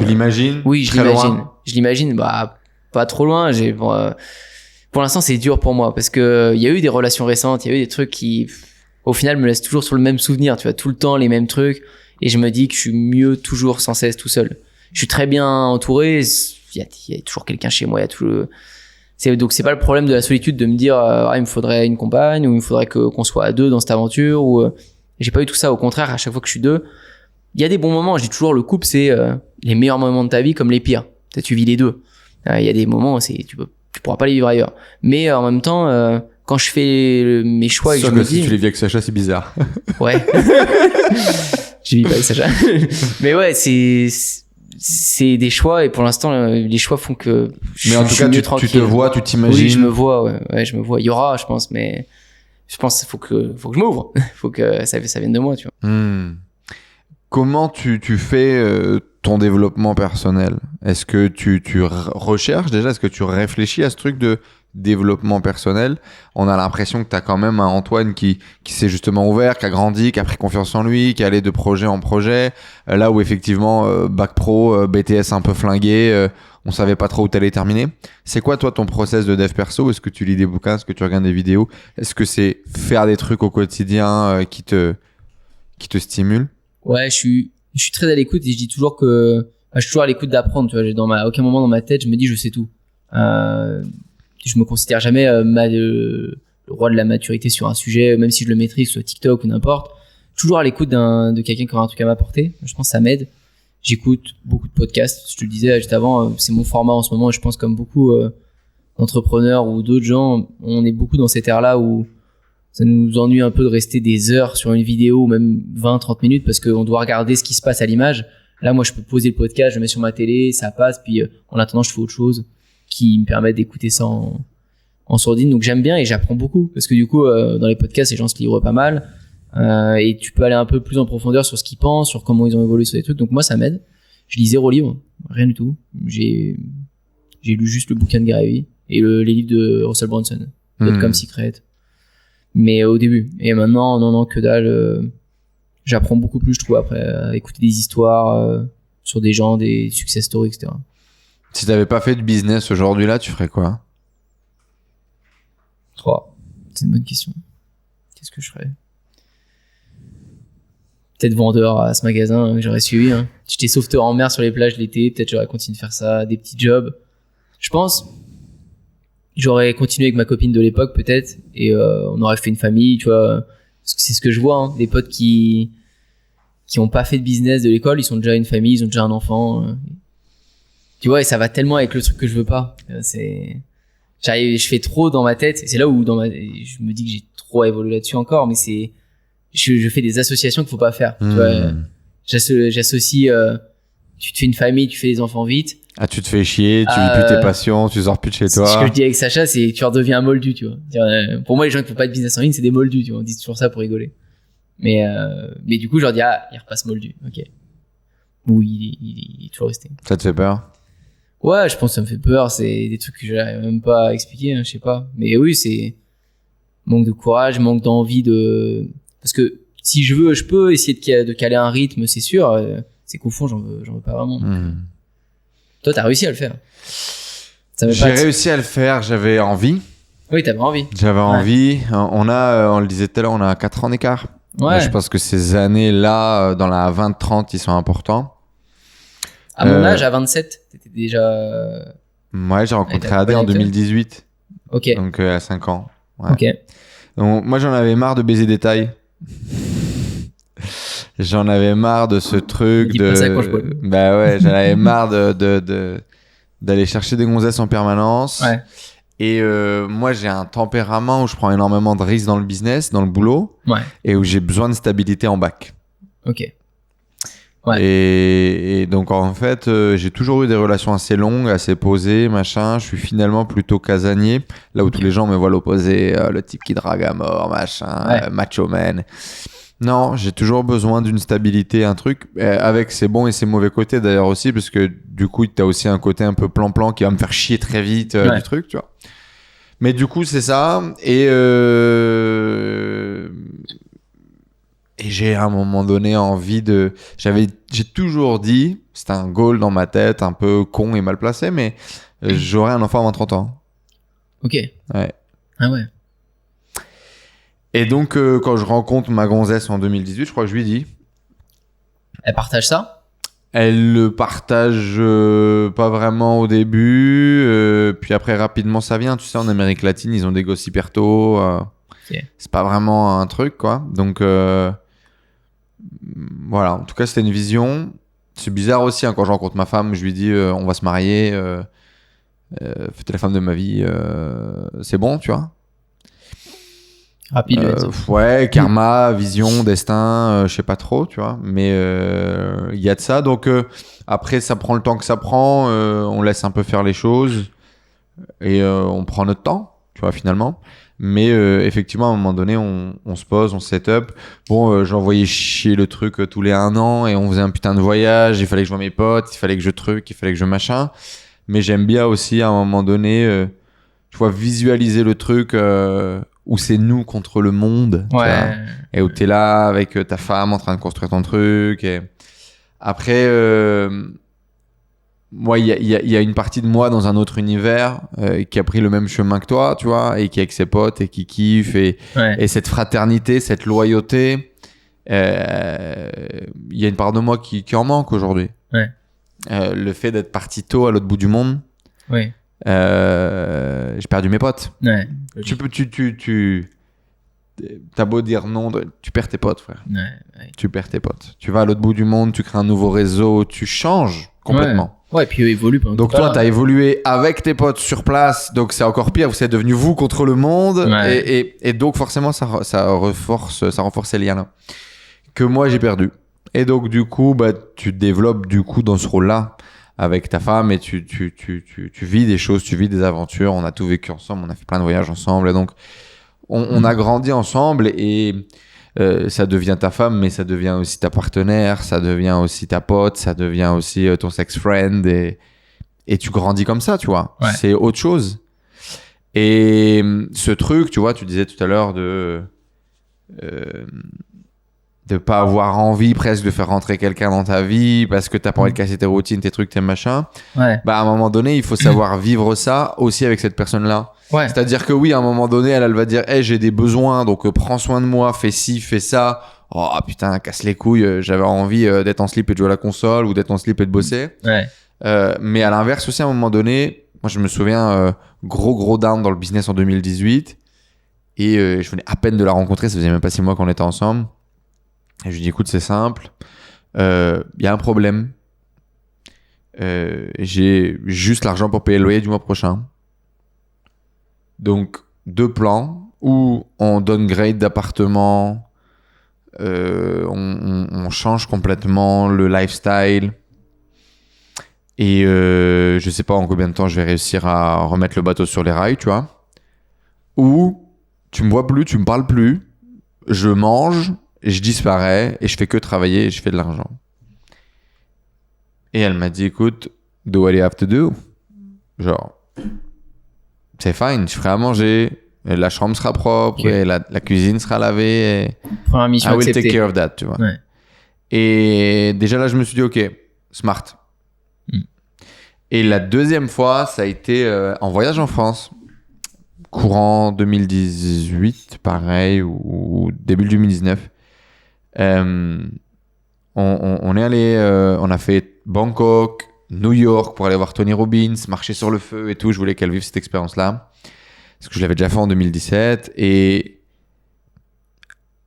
l'imagines? Oui, je Très l'imagine. loin. Je l'imagine, pas trop loin. Pour l'instant, c'est dur pour moi parce que il y a eu des relations récentes, il y a eu des trucs qui, au final, me laissent toujours sur le même souvenir. Tu vois, tout le temps les mêmes trucs, et je me dis que je suis mieux toujours sans cesse tout seul. Je suis très bien entouré. Il y a toujours quelqu'un chez moi. Donc c'est pas le problème de la solitude de me dire il me faudrait une compagne ou il me faudrait qu'on soit à deux dans cette aventure ou j'ai pas eu tout ça. Au contraire, à chaque fois que je suis deux, il y a des bons moments. Je dis toujours, le couple, c'est les meilleurs moments de ta vie comme les pires. Tu vis les deux. Il y a des moments, tu pourras pas les vivre ailleurs. Mais en même temps, quand je fais mes choix et que Sauf je me que si dis, tu les vis avec Sacha, c'est bizarre. ouais, je vis pas avec Sacha. Mais ouais, c'est des choix et pour l'instant, les choix font que. Mais en tout cas, tu te vois, tu t'imagines. Oui, je me vois. Ouais, je me vois. Il y aura, je pense, mais je pense qu'il faut que je m'ouvre. Faut que ça vienne de moi, tu vois. Comment tu fais ton développement personnel? Est-ce que tu recherches déjà? Est-ce que tu réfléchis à ce truc de développement personnel? On a l'impression que tu as quand même un Antoine qui s'est justement ouvert, qui a grandi, qui a pris confiance en lui, qui est allé de projet en projet. Là où effectivement, bac pro, BTS un peu flingué, on savait pas trop où t'allais terminer. C'est quoi toi ton process de dev perso? Est-ce que tu lis des bouquins? Est-ce que tu regardes des vidéos? Est-ce que c'est faire des trucs au quotidien qui te stimulent? Ouais, je suis très à l'écoute et je dis toujours que je suis toujours à l'écoute d'apprendre, tu vois. À aucun moment dans ma tête je me dis je sais tout. Je me considère jamais le roi de la maturité sur un sujet, même si je le maîtrise, soit TikTok ou n'importe. Toujours à l'écoute de quelqu'un qui aura un truc à m'apporter. Je pense que ça m'aide. J'écoute beaucoup de podcasts. Je te le disais juste avant, c'est mon format en ce moment. Et je pense comme beaucoup d'entrepreneurs ou d'autres gens, on est beaucoup dans cette ère-là où ça nous ennuie un peu de rester des heures sur une vidéo ou même 20-30 minutes parce qu'on doit regarder ce qui se passe à l'image. Là, moi, je peux poser le podcast, je le mets sur ma télé, ça passe, puis en attendant, je fais autre chose qui me permet d'écouter ça en sourdine. Donc, j'aime bien et j'apprends beaucoup parce que du coup, dans les podcasts, les gens se livrent pas mal et tu peux aller un peu plus en profondeur sur ce qu'ils pensent, sur comment ils ont évolué sur des trucs. Donc, moi, ça m'aide. Je lis 0 livre, rien du tout. J'ai lu juste le bouquin de Gary Vee et les livres de Russell Brunson, Comme Secret. Mais au début. Et maintenant, non, que dalle. J'apprends beaucoup plus, je trouve, après, à écouter des histoires sur des gens, des success stories, etc. Si t'avais pas fait de business aujourd'hui là, tu ferais quoi? 3. C'est une bonne question. Qu'est-ce que je ferais? Peut-être vendeur à ce magasin que j'aurais suivi. Hein. J'étais sauveteur en mer sur les plages l'été. Peut-être j'aurais continué de faire ça, des petits jobs. Je pense... J'aurais continué avec ma copine de l'époque peut-être et on aurait fait une famille, tu vois. Parce que c'est ce que je vois, hein, des potes qui ont pas fait de business de l'école, ils sont déjà une famille, ils ont déjà un enfant. Tu vois, et ça va tellement avec le truc que je veux pas. Je fais trop dans ma tête. Et c'est là où je me dis que j'ai trop évolué là-dessus encore, mais je fais des associations qu'il faut pas faire. Tu vois, j'associe. Tu te fais une famille, tu fais des enfants vite. Ah, tu te fais chier, tu vis plus tes passions, tu sors plus de chez toi. Ce que je dis avec Sacha, c'est que tu redeviens un moldu, tu vois. Pour moi, les gens qui font pas de business en ligne, c'est des moldus, tu vois. On dit toujours ça pour rigoler. Mais du coup, je leur dis, il repasse moldu, ok. Ou il est toujours resté. Ça te fait peur? Ouais, je pense que ça me fait peur. C'est des trucs que j'arrive même pas à expliquer, hein, je sais pas. Mais oui, Manque de courage, manque d'envie de... Parce que si je veux, je peux essayer de caler un rythme, c'est sûr. C'est qu'au fond, j'en veux pas vraiment. Toi, t'as réussi à le faire. Ça J'ai réussi à le faire, j'avais envie. Oui, t'avais envie. J'avais envie. On le disait tout à l'heure, on a 4 ans d'écart. Ouais. Je pense que ces années-là, dans la 20-30, ils sont importants. À mon âge, à 27, t'étais déjà... Ouais, j'ai rencontré t'as Adé en connecté. 2018. Ok. Donc à 5 ans. Ouais. Ok. Donc, moi, j'en avais marre de baiser des tailles. J'en avais marre de ce truc dis pas ça quand je bois. Bah ouais, j'en avais marre d'aller chercher des gonzesses en permanence. Ouais. Et moi, j'ai un tempérament où je prends énormément de risques dans le business, dans le boulot, Ouais. et où j'ai besoin de stabilité en bac. Ok. Ouais. Et donc, en fait, j'ai toujours eu des relations assez longues, assez posées, machin. Je suis finalement plutôt casanier, là où tous les gens me voient l'opposé, le type qui drague à mort, machin, Ouais. macho man. Non, j'ai toujours besoin d'une stabilité, un truc, avec ses bons et ses mauvais côtés d'ailleurs aussi, parce que du coup, t'as aussi un côté un peu plan-plan qui va me faire chier très vite Ouais. du truc, tu vois. Mais du coup, c'est ça. Et j'ai à un moment donné envie de... J'ai toujours dit, c'était un goal dans ma tête, un peu con et mal placé, mais j'aurai un enfant avant 30 ans. Ok. Ouais. Ah ouais. Et donc, quand je rencontre ma gonzesse en 2018, je crois que je lui dis... Elle partage ça? Elle le partage pas vraiment au début, puis après rapidement ça vient. Tu sais, en Amérique latine, ils ont des gosses hyper tôt. Ok. C'est pas vraiment un truc, quoi. Donc voilà, en tout cas, c'était une vision. C'est bizarre aussi, hein, quand je rencontre ma femme, je lui dis on va se marier, t'es la femme de ma vie, c'est bon, tu vois. Rapide. Ouais, karma, vision, destin, je sais pas trop, tu vois. Mais il y a de ça. Donc après, ça prend le temps que ça prend. On laisse un peu faire les choses et on prend notre temps, tu vois, finalement. Mais effectivement, à un moment donné, on se pose, on set up. Bon, j'envoyais chier le truc tous les 1 an et on faisait un putain de voyage. Il fallait que je vois mes potes, il fallait que je truc, il fallait que je machin. Mais j'aime bien aussi, à un moment donné, tu vois, visualiser le truc où c'est nous contre le monde. Tu vois, Ouais. et où t'es là avec ta femme en train de construire ton truc. Et après, moi, il y a une partie de moi dans un autre univers qui a pris le même chemin que toi, tu vois, et qui est avec ses potes et qui kiffe. Et cette fraternité, cette loyauté, il y a une part de moi qui en manque aujourd'hui. Ouais. Le fait d'être parti tôt à l'autre bout du monde, Ouais. j'ai perdu mes potes. Ouais. T'as beau dire non, tu perds tes potes, frère. Ouais. Tu perds tes potes. Tu vas à l'autre bout du monde, tu crées un nouveau réseau, tu changes complètement. Ouais, puis eux évoluent pendant Donc que toi, t'es t'as là. évolué avec tes potes sur place, donc c'est encore pire. Vous êtes devenu vous contre le monde, Ouais. et donc forcément ça renforce ces liens-là que moi j'ai perdu. Et donc du coup, bah tu te développes du coup dans ce rôle-là avec ta femme et tu vis des choses, tu vis des aventures. On a tout vécu ensemble, on a fait plein de voyages ensemble, et donc on a grandi ensemble et ça devient ta femme, mais ça devient aussi ta partenaire, ça devient aussi ta pote, ça devient aussi ton sex friend, et tu grandis comme ça, tu vois. Ouais. C'est autre chose. Et ce truc, tu vois, tu disais tout à l'heure de pas avoir envie presque de faire rentrer quelqu'un dans ta vie parce que t'as pas envie de casser tes routines, tes trucs, tes machins. Ouais. Bah à un moment donné, il faut savoir vivre ça aussi avec cette personne-là. Ouais. C'est-à-dire que oui, à un moment donné, elle va dire hey, j'ai des besoins, donc prends soin de moi, fais ci, fais ça. Oh putain, casse les couilles, j'avais envie d'être en slip et de jouer à la console ou d'être en slip et de bosser. Ouais. Mais à l'inverse aussi, à un moment donné, moi je me souviens, gros down dans le business en 2018 et je venais à peine de la rencontrer, ça faisait même pas 6 mois qu'on était ensemble. Et je lui dis écoute, c'est simple, y a un problème. J'ai juste l'argent pour payer le loyer du mois prochain. Donc, 2 plans où on downgrade d'appartement, on change complètement le lifestyle. Et je sais pas en combien de temps je vais réussir à remettre le bateau sur les rails, tu vois. Ou tu me vois plus, tu me parles plus, je mange, et je disparais et je fais que travailler et je fais de l'argent. Et elle m'a dit écoute, do what you have to do. Genre, c'est fine, je ferai à manger, Et la chambre sera propre, Ok. et la cuisine sera lavée. Et Première mission I will acceptée. take care of that, tu vois. Ouais. Et déjà là, je me suis dit, ok, smart. Mm. Et la deuxième fois, ça a été en voyage en France, courant 2018, pareil, ou début 2019. On est allé, on a fait Bangkok, New York pour aller voir Tony Robbins, marcher sur le feu et tout. Je voulais qu'elle vive cette expérience-là. Parce que je l'avais déjà fait en 2017. Et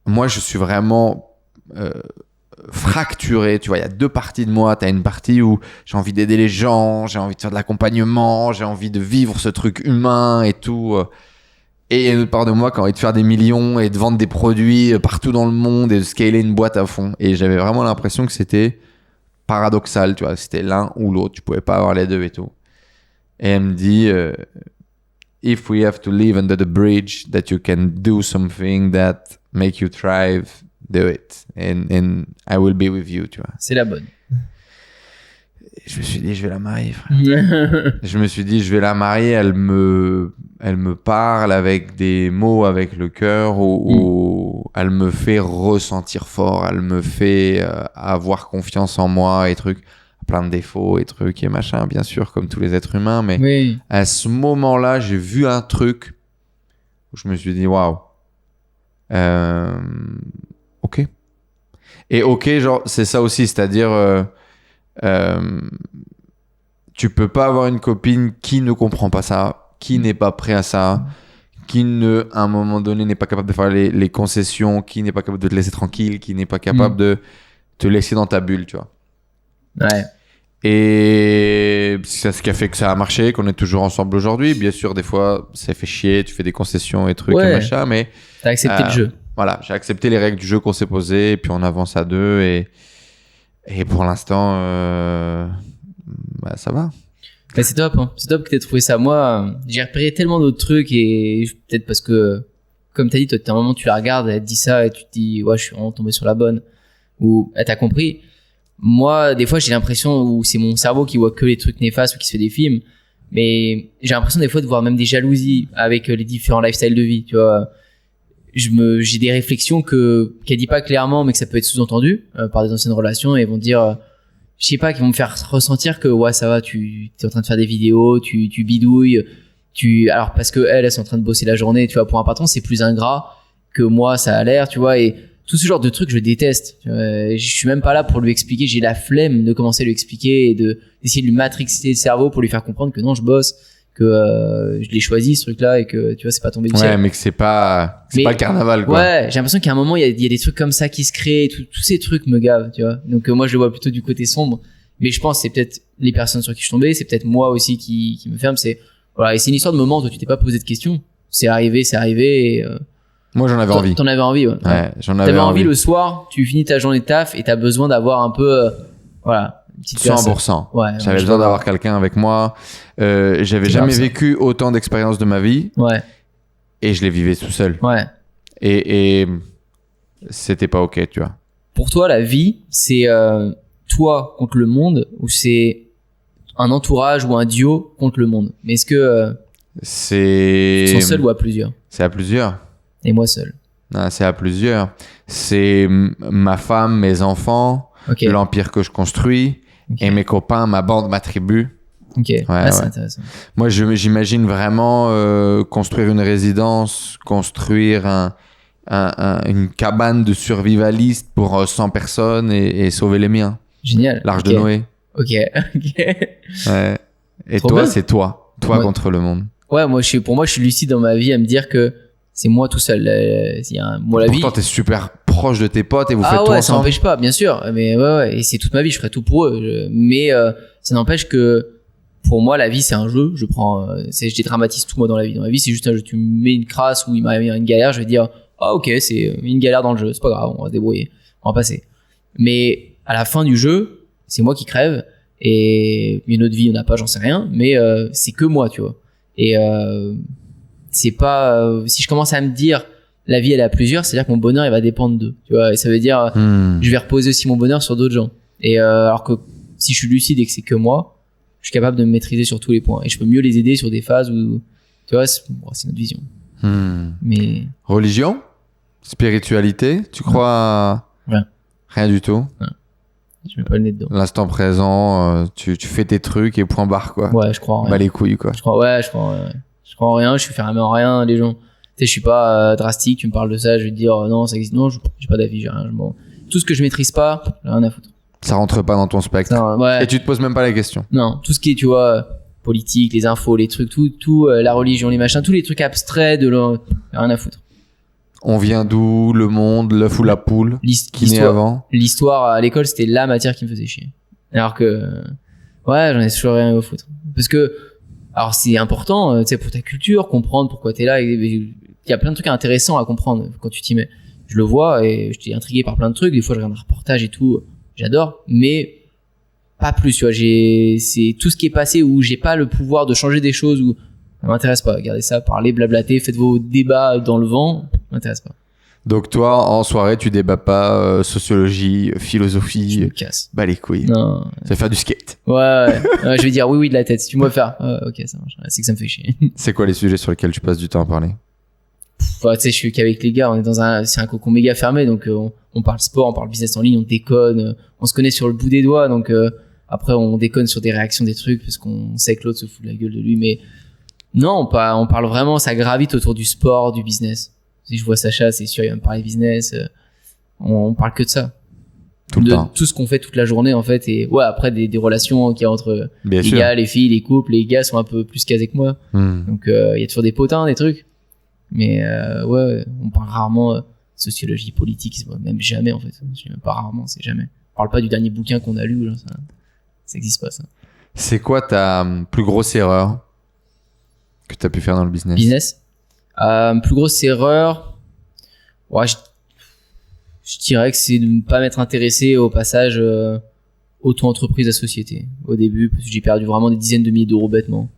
moi, je suis vraiment fracturé. Tu vois, il y a deux parties de moi. Tu as une partie où j'ai envie d'aider les gens, j'ai envie de faire de l'accompagnement, j'ai envie de vivre ce truc humain et tout. Et il y a une autre part de moi qui a envie de faire des millions et de vendre des produits partout dans le monde et de scaler une boîte à fond. Et j'avais vraiment l'impression que c'était paradoxal, tu vois. C'était l'un ou l'autre. Tu pouvais pas avoir les deux et tout. Et elle me dit, if we have to live under the bridge, that you can do something that make you thrive, do it. And I will be with you, tu vois. C'est la bonne. Et je me suis dit, je vais la marier, frère. Je me suis dit, je vais la marier. Elle me parle avec des mots, avec le cœur, ou elle me fait ressentir fort. Elle me fait avoir confiance en moi et trucs. Plein de défauts et trucs et machin, bien sûr, comme tous les êtres humains. Mais Oui. à ce moment-là, j'ai vu un truc où je me suis dit, waouh. Ok. Et ok, genre, c'est ça aussi, c'est-à-dire, tu peux pas avoir une copine qui ne comprend pas ça, qui n'est pas prêt à ça, qui à un moment donné n'est pas capable de faire les concessions, qui n'est pas capable de te laisser tranquille, qui n'est pas capable de te laisser dans ta bulle, tu vois. Ouais. Et c'est ce qui a fait que ça a marché, qu'on est toujours ensemble aujourd'hui. Bien sûr, des fois, ça fait chier, tu fais des concessions et trucs Ouais. et machin, mais T'as accepté le jeu. voilà, j'ai accepté les règles du jeu qu'on s'est posées, et puis on avance à deux, et pour l'instant, ça va. Mais c'est top, hein. C'est top que t'aies trouvé ça. Moi, j'ai repéré tellement d'autres trucs et peut-être parce que, comme t'as dit, toi, à un moment, tu la regardes, elle te dit ça et tu te dis, ouais, je suis vraiment tombé sur la bonne. Ou, elle t'a compris. Moi, des fois, j'ai l'impression où c'est mon cerveau qui voit que les trucs néfastes ou qui se fait des films. Mais j'ai l'impression des fois de voir même des jalousies avec les différents lifestyles de vie, tu vois. J'ai des réflexions qu'elle dit pas clairement, mais que ça peut être sous-entendu par des anciennes relations et vont dire, je sais pas, qui vont me faire ressentir que ouais, ça va, tu es en train de faire des vidéos, tu bidouilles, alors parce que elles sont en train de bosser la journée, tu vois, pour un patron, c'est plus ingrat que moi, ça a l'air, tu vois, et tout ce genre de trucs, je déteste. Je suis même pas là pour lui expliquer, j'ai la flemme de commencer à lui expliquer et d'essayer de lui matrixer le cerveau pour lui faire comprendre que non, je bosse, que je l'ai choisi ce truc-là et que tu vois, c'est pas tombé du ciel. Ouais, mais que c'est pas Mais- le carnaval, quoi. Ouais, j'ai l'impression qu'à un moment il y a des trucs comme ça qui se créent, tous ces trucs me gavent, tu vois. Donc moi je le vois plutôt du côté sombre, mais je pense que c'est peut-être les personnes sur qui je suis tombé, c'est peut-être moi aussi qui me ferme, c'est voilà, et c'est une histoire de moment où tu t'es pas posé de questions. C'est arrivé et Moi, j'en avais envie. t'en avais envie, ouais. Ouais, j'en avais T'avais envie envie. le soir, tu finis ta journée de taf et t'as besoin d'avoir un peu voilà, une petite 100%. Ouais, J'avais je besoin vois. d'avoir quelqu'un avec moi. J'avais C'est jamais grave, ça. vécu autant d'expériences de ma vie, Ouais, et je les vivais tout seul. ouais. Et c'était pas ok, tu vois. Pour toi, la vie, c'est toi contre le monde ou c'est un entourage ou un duo contre le monde? Mais est-ce que C'est. ils sont seuls ou à plusieurs? C'est à plusieurs. Et moi seul. Non, c'est à plusieurs. C'est ma femme, mes enfants, Ok. l'empire que je construis, Ok. et mes copains, ma bande, ma tribu. Ok. Ouais, C'est ouais. intéressant. Moi, j'imagine vraiment construire une résidence, construire une cabane de survivalistes pour 100 personnes et sauver les miens. Génial. L'arche Ok. de Noé. Ok. Ok. Ouais. Et Trop toi, bien. c'est toi. Toi Ouais. contre le monde. Ouais, pour moi, je suis lucide dans ma vie à me dire que c'est moi tout seul. Moi, la vie. Pourtant, t'es super proche de tes potes et vous faites Ah tout ouais, ça ensemble. n'empêche pas, bien sûr. Mais ouais, et c'est toute ma vie, je ferai tout pour eux. Mais ça n'empêche que pour moi, la vie, c'est un jeu. Je dédramatise tout moi dans la vie. Dans la vie, c'est juste un jeu. Tu me mets une crasse ou il m'arrive une galère, je vais dire, ah ok, c'est une galère dans le jeu, c'est pas grave, on va se débrouiller, on va passer. Mais à la fin du jeu, c'est moi qui crève et une autre vie, on n'a pas, j'en sais rien. Mais c'est que moi, tu vois. Et c'est pas si je commence à me dire la vie elle est à plusieurs, c'est à dire que mon bonheur il va dépendre d'eux, tu vois, et ça veut dire je vais reposer aussi mon bonheur sur d'autres gens, et alors que si je suis lucide et que c'est que moi, je suis capable de me maîtriser sur tous les points et je peux mieux les aider sur des phases où tu vois, c'est notre vision. Mais Religion? Spiritualité? Tu crois à... Rien. Rien du tout? je mets pas le nez dedans. L'instant présent, tu fais tes trucs et point barre, quoi. Ouais, je crois en rien. Bah les couilles, quoi. Je crois en rien, je suis fermé en rien, les gens. Tu sais, je suis pas drastique, tu me parles de ça, je vais te dire non, ça existe. Non, j'ai pas d'avis, j'ai rien. Tout ce que je maîtrise pas, j'ai rien à foutre. Ça rentre pas dans ton spectre. Non, ouais. Et tu te poses même pas la question. Non, tout ce qui est, tu vois, politique, les infos, les trucs, tout la religion, les machins, tous les trucs abstraits rien à foutre. On vient d'où? Le monde, l'œuf ou la poule? Qui naît avant? L'histoire à l'école, c'était la matière qui me faisait chier. Alors que, ouais, j'en ai toujours rien à foutre. Parce que, alors c'est important, tu sais, pour ta culture, comprendre pourquoi t'es là. Il y a plein de trucs intéressants à comprendre quand tu t'y mets. Je le vois et j'étais intrigué par plein de trucs. Des fois, je regarde un reportage et tout, j'adore. Mais pas plus, tu vois. C'est tout ce qui est passé où j'ai pas le pouvoir de changer des choses, où ça m'intéresse pas. Regardez ça, parlez, blablater, faites vos débats dans le vent, ça m'intéresse pas. Donc toi, en soirée, tu débats pas sociologie, Je philosophie, me casse. bah les couilles. Non. Ça va faire du skate. Ouais, je vais dire oui de la tête. Si tu me vois faire, ok, ça marche. C'est que ça me fait chier. C'est quoi les sujets sur lesquels tu passes du temps à parler? Enfin, tu sais, je suis qu'avec les gars, on est c'est un cocon méga fermé, donc on parle sport, on parle business en ligne, on déconne, on se connaît sur le bout des doigts, donc après on déconne sur des réactions des trucs parce qu'on sait que l'autre se fout de la gueule de lui, mais non, on parle vraiment, ça gravite autour du sport, du business. Si je vois Sacha, c'est sûr, il va me parler business. On parle que de ça. Tout le temps. Tout ce qu'on fait toute la journée, en fait. Et ouais, après, des relations qu'il y a entre Bien les sûr. gars, les filles, les couples. Les gars sont un peu plus casés que moi. Hmm. Donc, il y a toujours des potins, des trucs. Mais ouais, on parle rarement sociologie, politique. Même jamais, en fait. Je sais même pas rarement, c'est jamais. On parle pas du dernier bouquin qu'on a lu. Là, ça existe pas, ça. C'est quoi ta plus grosse erreur que tu as pu faire dans le business? Business. Plus grosse erreur, ouais, je dirais que c'est de ne pas m'être intéressé au passage auto-entreprise à société au début, parce que j'ai perdu vraiment des dizaines de milliers d'euros bêtement,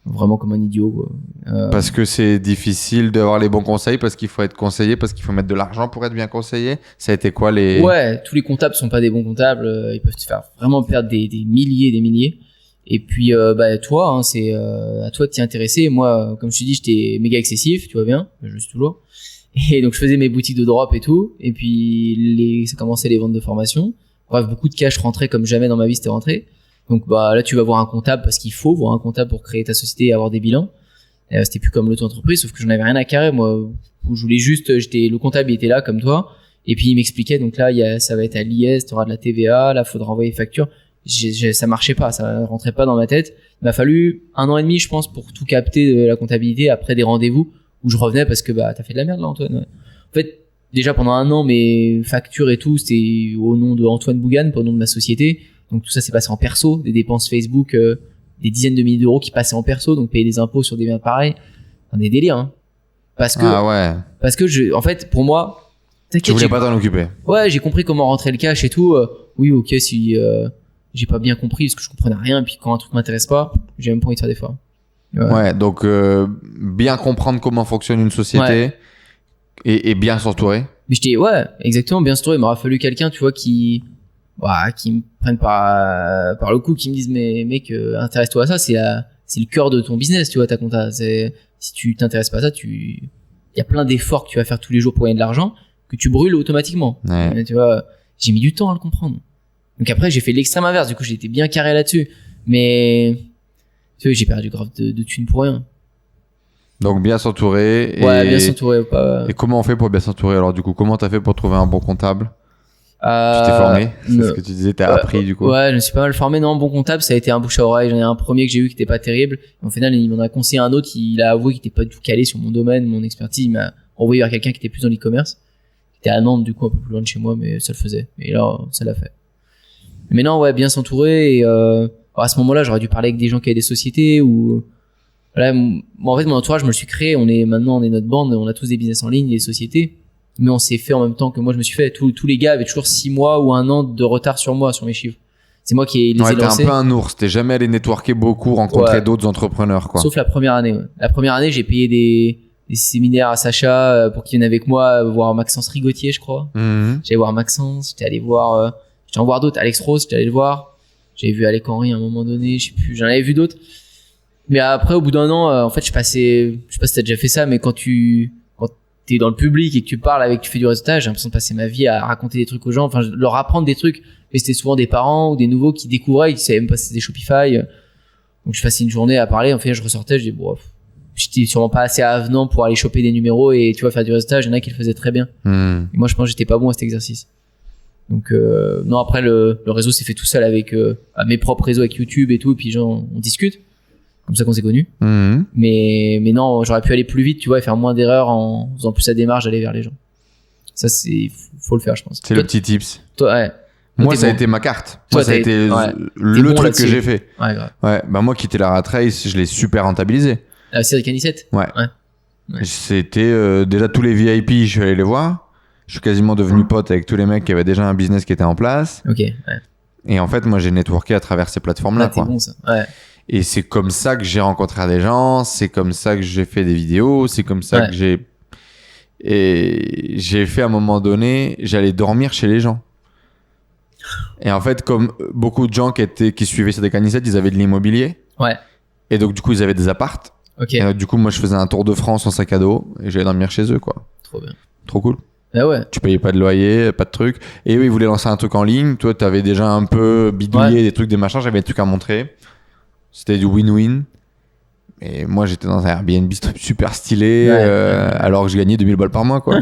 vraiment comme un idiot, quoi. Parce que c'est difficile d'avoir les bons conseils, parce qu'il faut être conseillé, parce qu'il faut mettre de l'argent pour être bien conseillé. Ça a été quoi les... Ouais, tous les comptables sont pas des bons comptables, ils peuvent te faire vraiment perdre des milliers et des milliers. Et puis bah toi, hein, c'est à toi de t'y intéresser. Moi, comme je te dis, j'étais méga excessif, tu vois bien, je le suis toujours. Et donc je faisais mes boutiques de drop et tout. Et puis ça commençait les ventes de formation. Bref, beaucoup de cash rentrait comme jamais dans ma vie c'était rentré. Donc bah là tu vas voir un comptable parce qu'il faut voir un comptable pour créer ta société et avoir des bilans. C'était plus comme l'auto-entreprise, sauf que j'en avais rien à carrer moi. Je voulais juste, le comptable il était là comme toi. Et puis il m'expliquait, donc là ça va être à l'IS, t'auras de la TVA, là faudra envoyer facture. Ça marchait pas, ça rentrait pas dans ma tête. Il m'a fallu 1 an et demi, je pense, pour tout capter de la comptabilité après des rendez-vous où je revenais parce que bah t'as fait de la merde là, Antoine. En fait, déjà pendant 1 an, mes factures et tout, c'était au nom de Antoine Bougan, pas au nom de ma société. Donc tout ça s'est passé en perso, des dépenses Facebook, des dizaines de milliers d'euros qui passaient en perso, donc payer des impôts sur des biens pareils, des délires. Hein. Parce que en fait, pour moi, tu voulais pas t'en occuper. Ouais, j'ai compris comment rentrer le cash et tout. Oui, ok, si j'ai pas bien compris parce que je comprenais rien, et puis quand un truc m'intéresse pas, j'ai même pas envie de faire d'efforts. Ouais, donc bien comprendre comment fonctionne une société et bien s'entourer. Mais ouais, exactement, bien s'entourer. Il m'aura fallu quelqu'un, tu vois, qui me prenne par le cou, qui me dise mais mec, intéresse-toi à ça, c'est le cœur de ton business, tu vois, ta compta. Si tu t'intéresses pas à ça, il y a plein d'efforts que tu vas faire tous les jours pour gagner de l'argent que tu brûles automatiquement. Ouais. Tu vois, j'ai mis du temps à le comprendre. Donc après, j'ai fait l'extrême inverse. Du coup, j'ai été bien carré là-dessus. Mais, tu vois, j'ai perdu grave de thunes pour rien. Donc, bien s'entourer. Ouais, bien s'entourer. Et comment on fait pour bien s'entourer? Alors, du coup, comment t'as fait pour trouver un bon comptable? Tu t'es formé? C'est ce que tu disais, t'as appris, du coup. Ouais, je me suis pas mal formé. Non, bon comptable, ça a été un bouche à oreille. J'en ai un premier que j'ai eu qui était pas terrible. Au final, il m'en a conseillé un autre. Il a avoué qu'il était pas du tout calé sur mon domaine, mon expertise. Il m'a envoyé vers quelqu'un qui était plus dans l'e-commerce. Qui était à Nantes, du coup, un peu plus loin de chez moi, mais ça le faisait. Et là, ça l'a fait. Mais non, ouais, bien s'entourer. Et à ce moment-là, j'aurais dû parler avec des gens qui avaient des sociétés ou voilà. En fait, mon entourage, je me le suis créé. On est notre bande, on a tous des business en ligne, des sociétés. Mais on s'est fait en même temps que moi, je me suis fait. Tous les gars avaient toujours 6 mois ou 1 an de retard sur moi, sur mes chiffres. C'est moi qui les ai lancés. T'es un peu un ours. T'es jamais allé networker beaucoup, rencontrer d'autres entrepreneurs, quoi. Sauf la première année. Ouais. La première année, j'ai payé des séminaires à Sacha pour qu'il vienne avec moi voir Maxence Rigotier, je crois. Mm-hmm. J'allais voir Maxence. J'étais allé voir. J'étais en voir d'autres. Alex Rose, j'étais allé le voir. J'avais vu Alec Henry à un moment donné. Je sais plus. J'en avais vu d'autres. Mais après, au bout d'un an, en fait, je sais pas si t'as déjà fait ça, mais quand t'es dans le public et que tu parles avec, tu fais du réseautage, j'ai l'impression de passer ma vie à raconter des trucs aux gens, enfin, leur apprendre des trucs. Mais c'était souvent des parents ou des nouveaux qui découvraient, qui savaient même pas si c'était Shopify. Donc, je passais une journée à parler. En fait, je ressortais, je dis, bon, j'étais sûrement pas assez avenant pour aller choper des numéros et, tu vois, faire du réseautage. Il y en a qui le faisaient très bien. Et moi, je pense que j'étais pas bon à cet exercice. Donc, non, après, le réseau s'est fait tout seul avec, mes propres réseaux avec YouTube et tout. Et puis, genre, on discute. Comme ça qu'on s'est connus. Mais non, j'aurais pu aller plus vite, tu vois, et faire moins d'erreurs en faisant plus la démarche d'aller vers les gens. Ça, faut le faire, je pense. C'est le petit tips. Toi, ouais. Moi, ça a bon. été ma carte. Toi, Moi, ça a été le bon truc là-dessus. que j'ai fait. Ouais, grave. Ouais, bah moi, quitter la rat race, je l'ai super rentabilisé. La série Canicette. Ouais. Ouais. C'était déjà tous les VIP, je suis allé les voir. Je suis quasiment devenu pote avec tous les mecs qui avaient déjà un business qui était en place. Ok, ouais. Et en fait, moi, j'ai networké à travers ces plateformes-là, Là, c'est quoi. bon, ça. Ouais. Et c'est comme ça que j'ai rencontré des gens, c'est comme ça que j'ai fait des vidéos, c'est comme ça que j'ai fait à un moment donné, j'allais dormir chez les gens. Et en fait, comme beaucoup de gens qui suivaient sur des canisettes, ils avaient de l'immobilier. Ouais. Et donc, du coup, ils avaient des appartes. Ok. Et donc, du coup, moi, je faisais un tour de France en sac à dos et j'allais dormir chez eux, quoi. Trop bien. Trop cool. Ah ouais. Tu payais pas de loyer, pas de trucs. Et eux, ils voulaient lancer un truc en ligne. Toi, t'avais déjà un peu bidouillé des trucs, des machins. J'avais des trucs à montrer. C'était du win-win. Et moi, j'étais dans un Airbnb super stylé, alors que je gagnais 2000 balles par mois, quoi.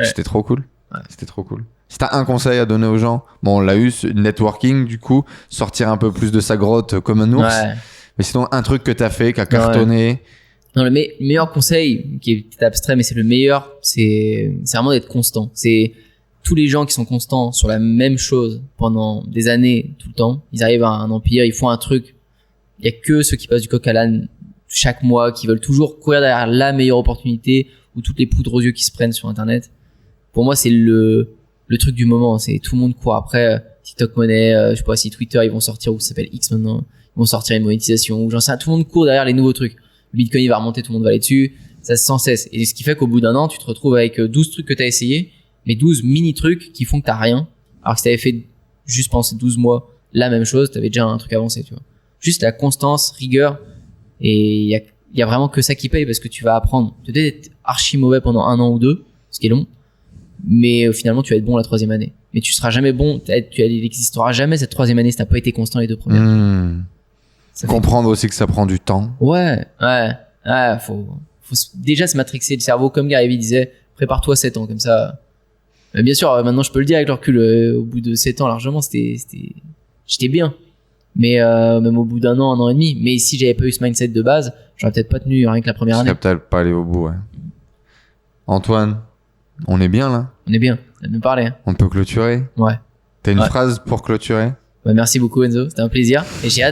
C'était trop cool. Ouais. C'était trop cool. Si t'as un conseil à donner aux gens, bon, on l'a eu, networking, du coup, sortir un peu plus de sa grotte comme un ours. Ouais. Mais sinon, un truc que t'as fait, qui a cartonné. Non, le meilleur conseil, qui est peut-être abstrait, mais c'est le meilleur, c'est vraiment d'être constant. C'est tous les gens qui sont constants sur la même chose pendant des années, tout le temps. Ils arrivent à un empire, ils font un truc. Il y a que ceux qui passent du coq à l'âne chaque mois, qui veulent toujours courir derrière la meilleure opportunité ou toutes les poudres aux yeux qui se prennent sur Internet. Pour moi, c'est le truc du moment. C'est tout le monde court après TikTok Money, je sais pas si Twitter, ils vont sortir, ou ça s'appelle X maintenant, ils vont sortir une monétisation, ou j'en sais rien. Tout le monde court derrière les nouveaux trucs. Le Bitcoin, il va remonter, tout le monde va aller dessus. Ça sans cesse. Et ce qui fait qu'au bout d'un an, tu te retrouves avec 12 trucs que t'as essayé, mais 12 mini trucs qui font que t'as rien. Alors que si t'avais fait juste pendant ces 12 mois la même chose, t'avais déjà un truc avancé, tu vois. Juste la constance, rigueur. Et il y a vraiment que ça qui paye, parce que tu vas apprendre. Tu vas être archi mauvais pendant 1 an ou 2, ce qui est long. Mais finalement, tu vas être bon la 3e année. Mais tu seras jamais bon. Il n'existera jamais cette 3e année si t'as pas été constant les 2 premières. Ça fait- Comprendre aussi que ça prend du temps. Ouais. Faut déjà se matrixer le cerveau, comme Gary Vee disait, prépare-toi 7 ans, comme ça. Mais bien sûr, maintenant je peux le dire avec le recul, au bout de 7 ans largement, j'étais bien. Mais même au bout d'un an et demi. Mais si j'avais pas eu ce mindset de base, j'aurais peut-être pas tenu rien que la première Je année. serais peut-être pas allé au bout, ouais. Antoine, on est bien là? On est bien, on a bien parlé. Hein. On peut clôturer? Ouais. T'as une Ouais. phrase pour clôturer? Bah, merci beaucoup Enzo, c'était un plaisir. Et j'ai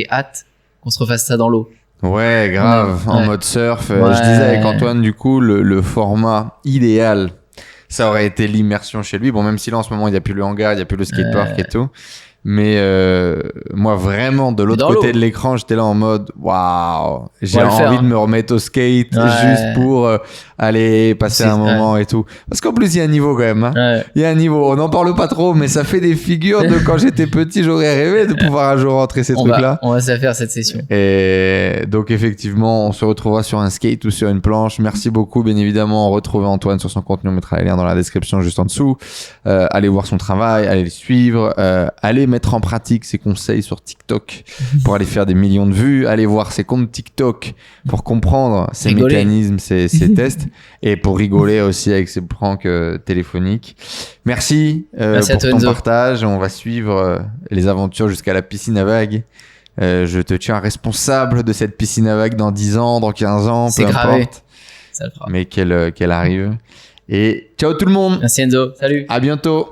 hâte qu'on se refasse ça dans l'eau. Ouais, grave, Ouais. en mode surf. Ouais. Je disais avec Antoine, du coup, le format idéal, ça aurait été l'immersion chez lui. Bon, même si là, en ce moment, il n'y a plus le hangar, il n'y a plus le skatepark et tout. Mais moi, vraiment, de l'autre Dans côté l'eau. de l'écran, j'étais là en mode waouh, j'ai On va le envie faire, de hein. me remettre au skate Ouais. juste pour aller passer C'est- un moment et tout. Parce qu'en plus, il y a un niveau quand même. Hein. Ouais. Il y a un niveau, on n'en parle pas trop, mais ça fait des figures de quand j'étais petit, j'aurais rêvé de pouvoir un jour rentrer ces trucs-là. On va se la faire cette session. Et donc effectivement, on se retrouvera sur un skate ou sur une planche. Merci beaucoup, bien évidemment. Retrouvez Antoine sur son contenu, on mettra les liens dans la description juste en dessous. Allez voir son travail, allez le suivre, allez mettre en pratique ses conseils sur TikTok pour aller faire des millions de vues. Allez voir ses comptes TikTok pour comprendre ses Rigoler. mécanismes, ses tests, et pour rigoler aussi avec ses pranks téléphoniques. Merci, Merci à pour toi, ton Enzo. partage. On va suivre les aventures jusqu'à la piscine à vagues. Je te tiens responsable de cette piscine à vagues dans 10 ans, dans 15 ans, C'est peu gravé. importe. Ça le fera. Mais qu'elle arrive. Et ciao tout le monde. Merci Enzo, salut. À bientôt.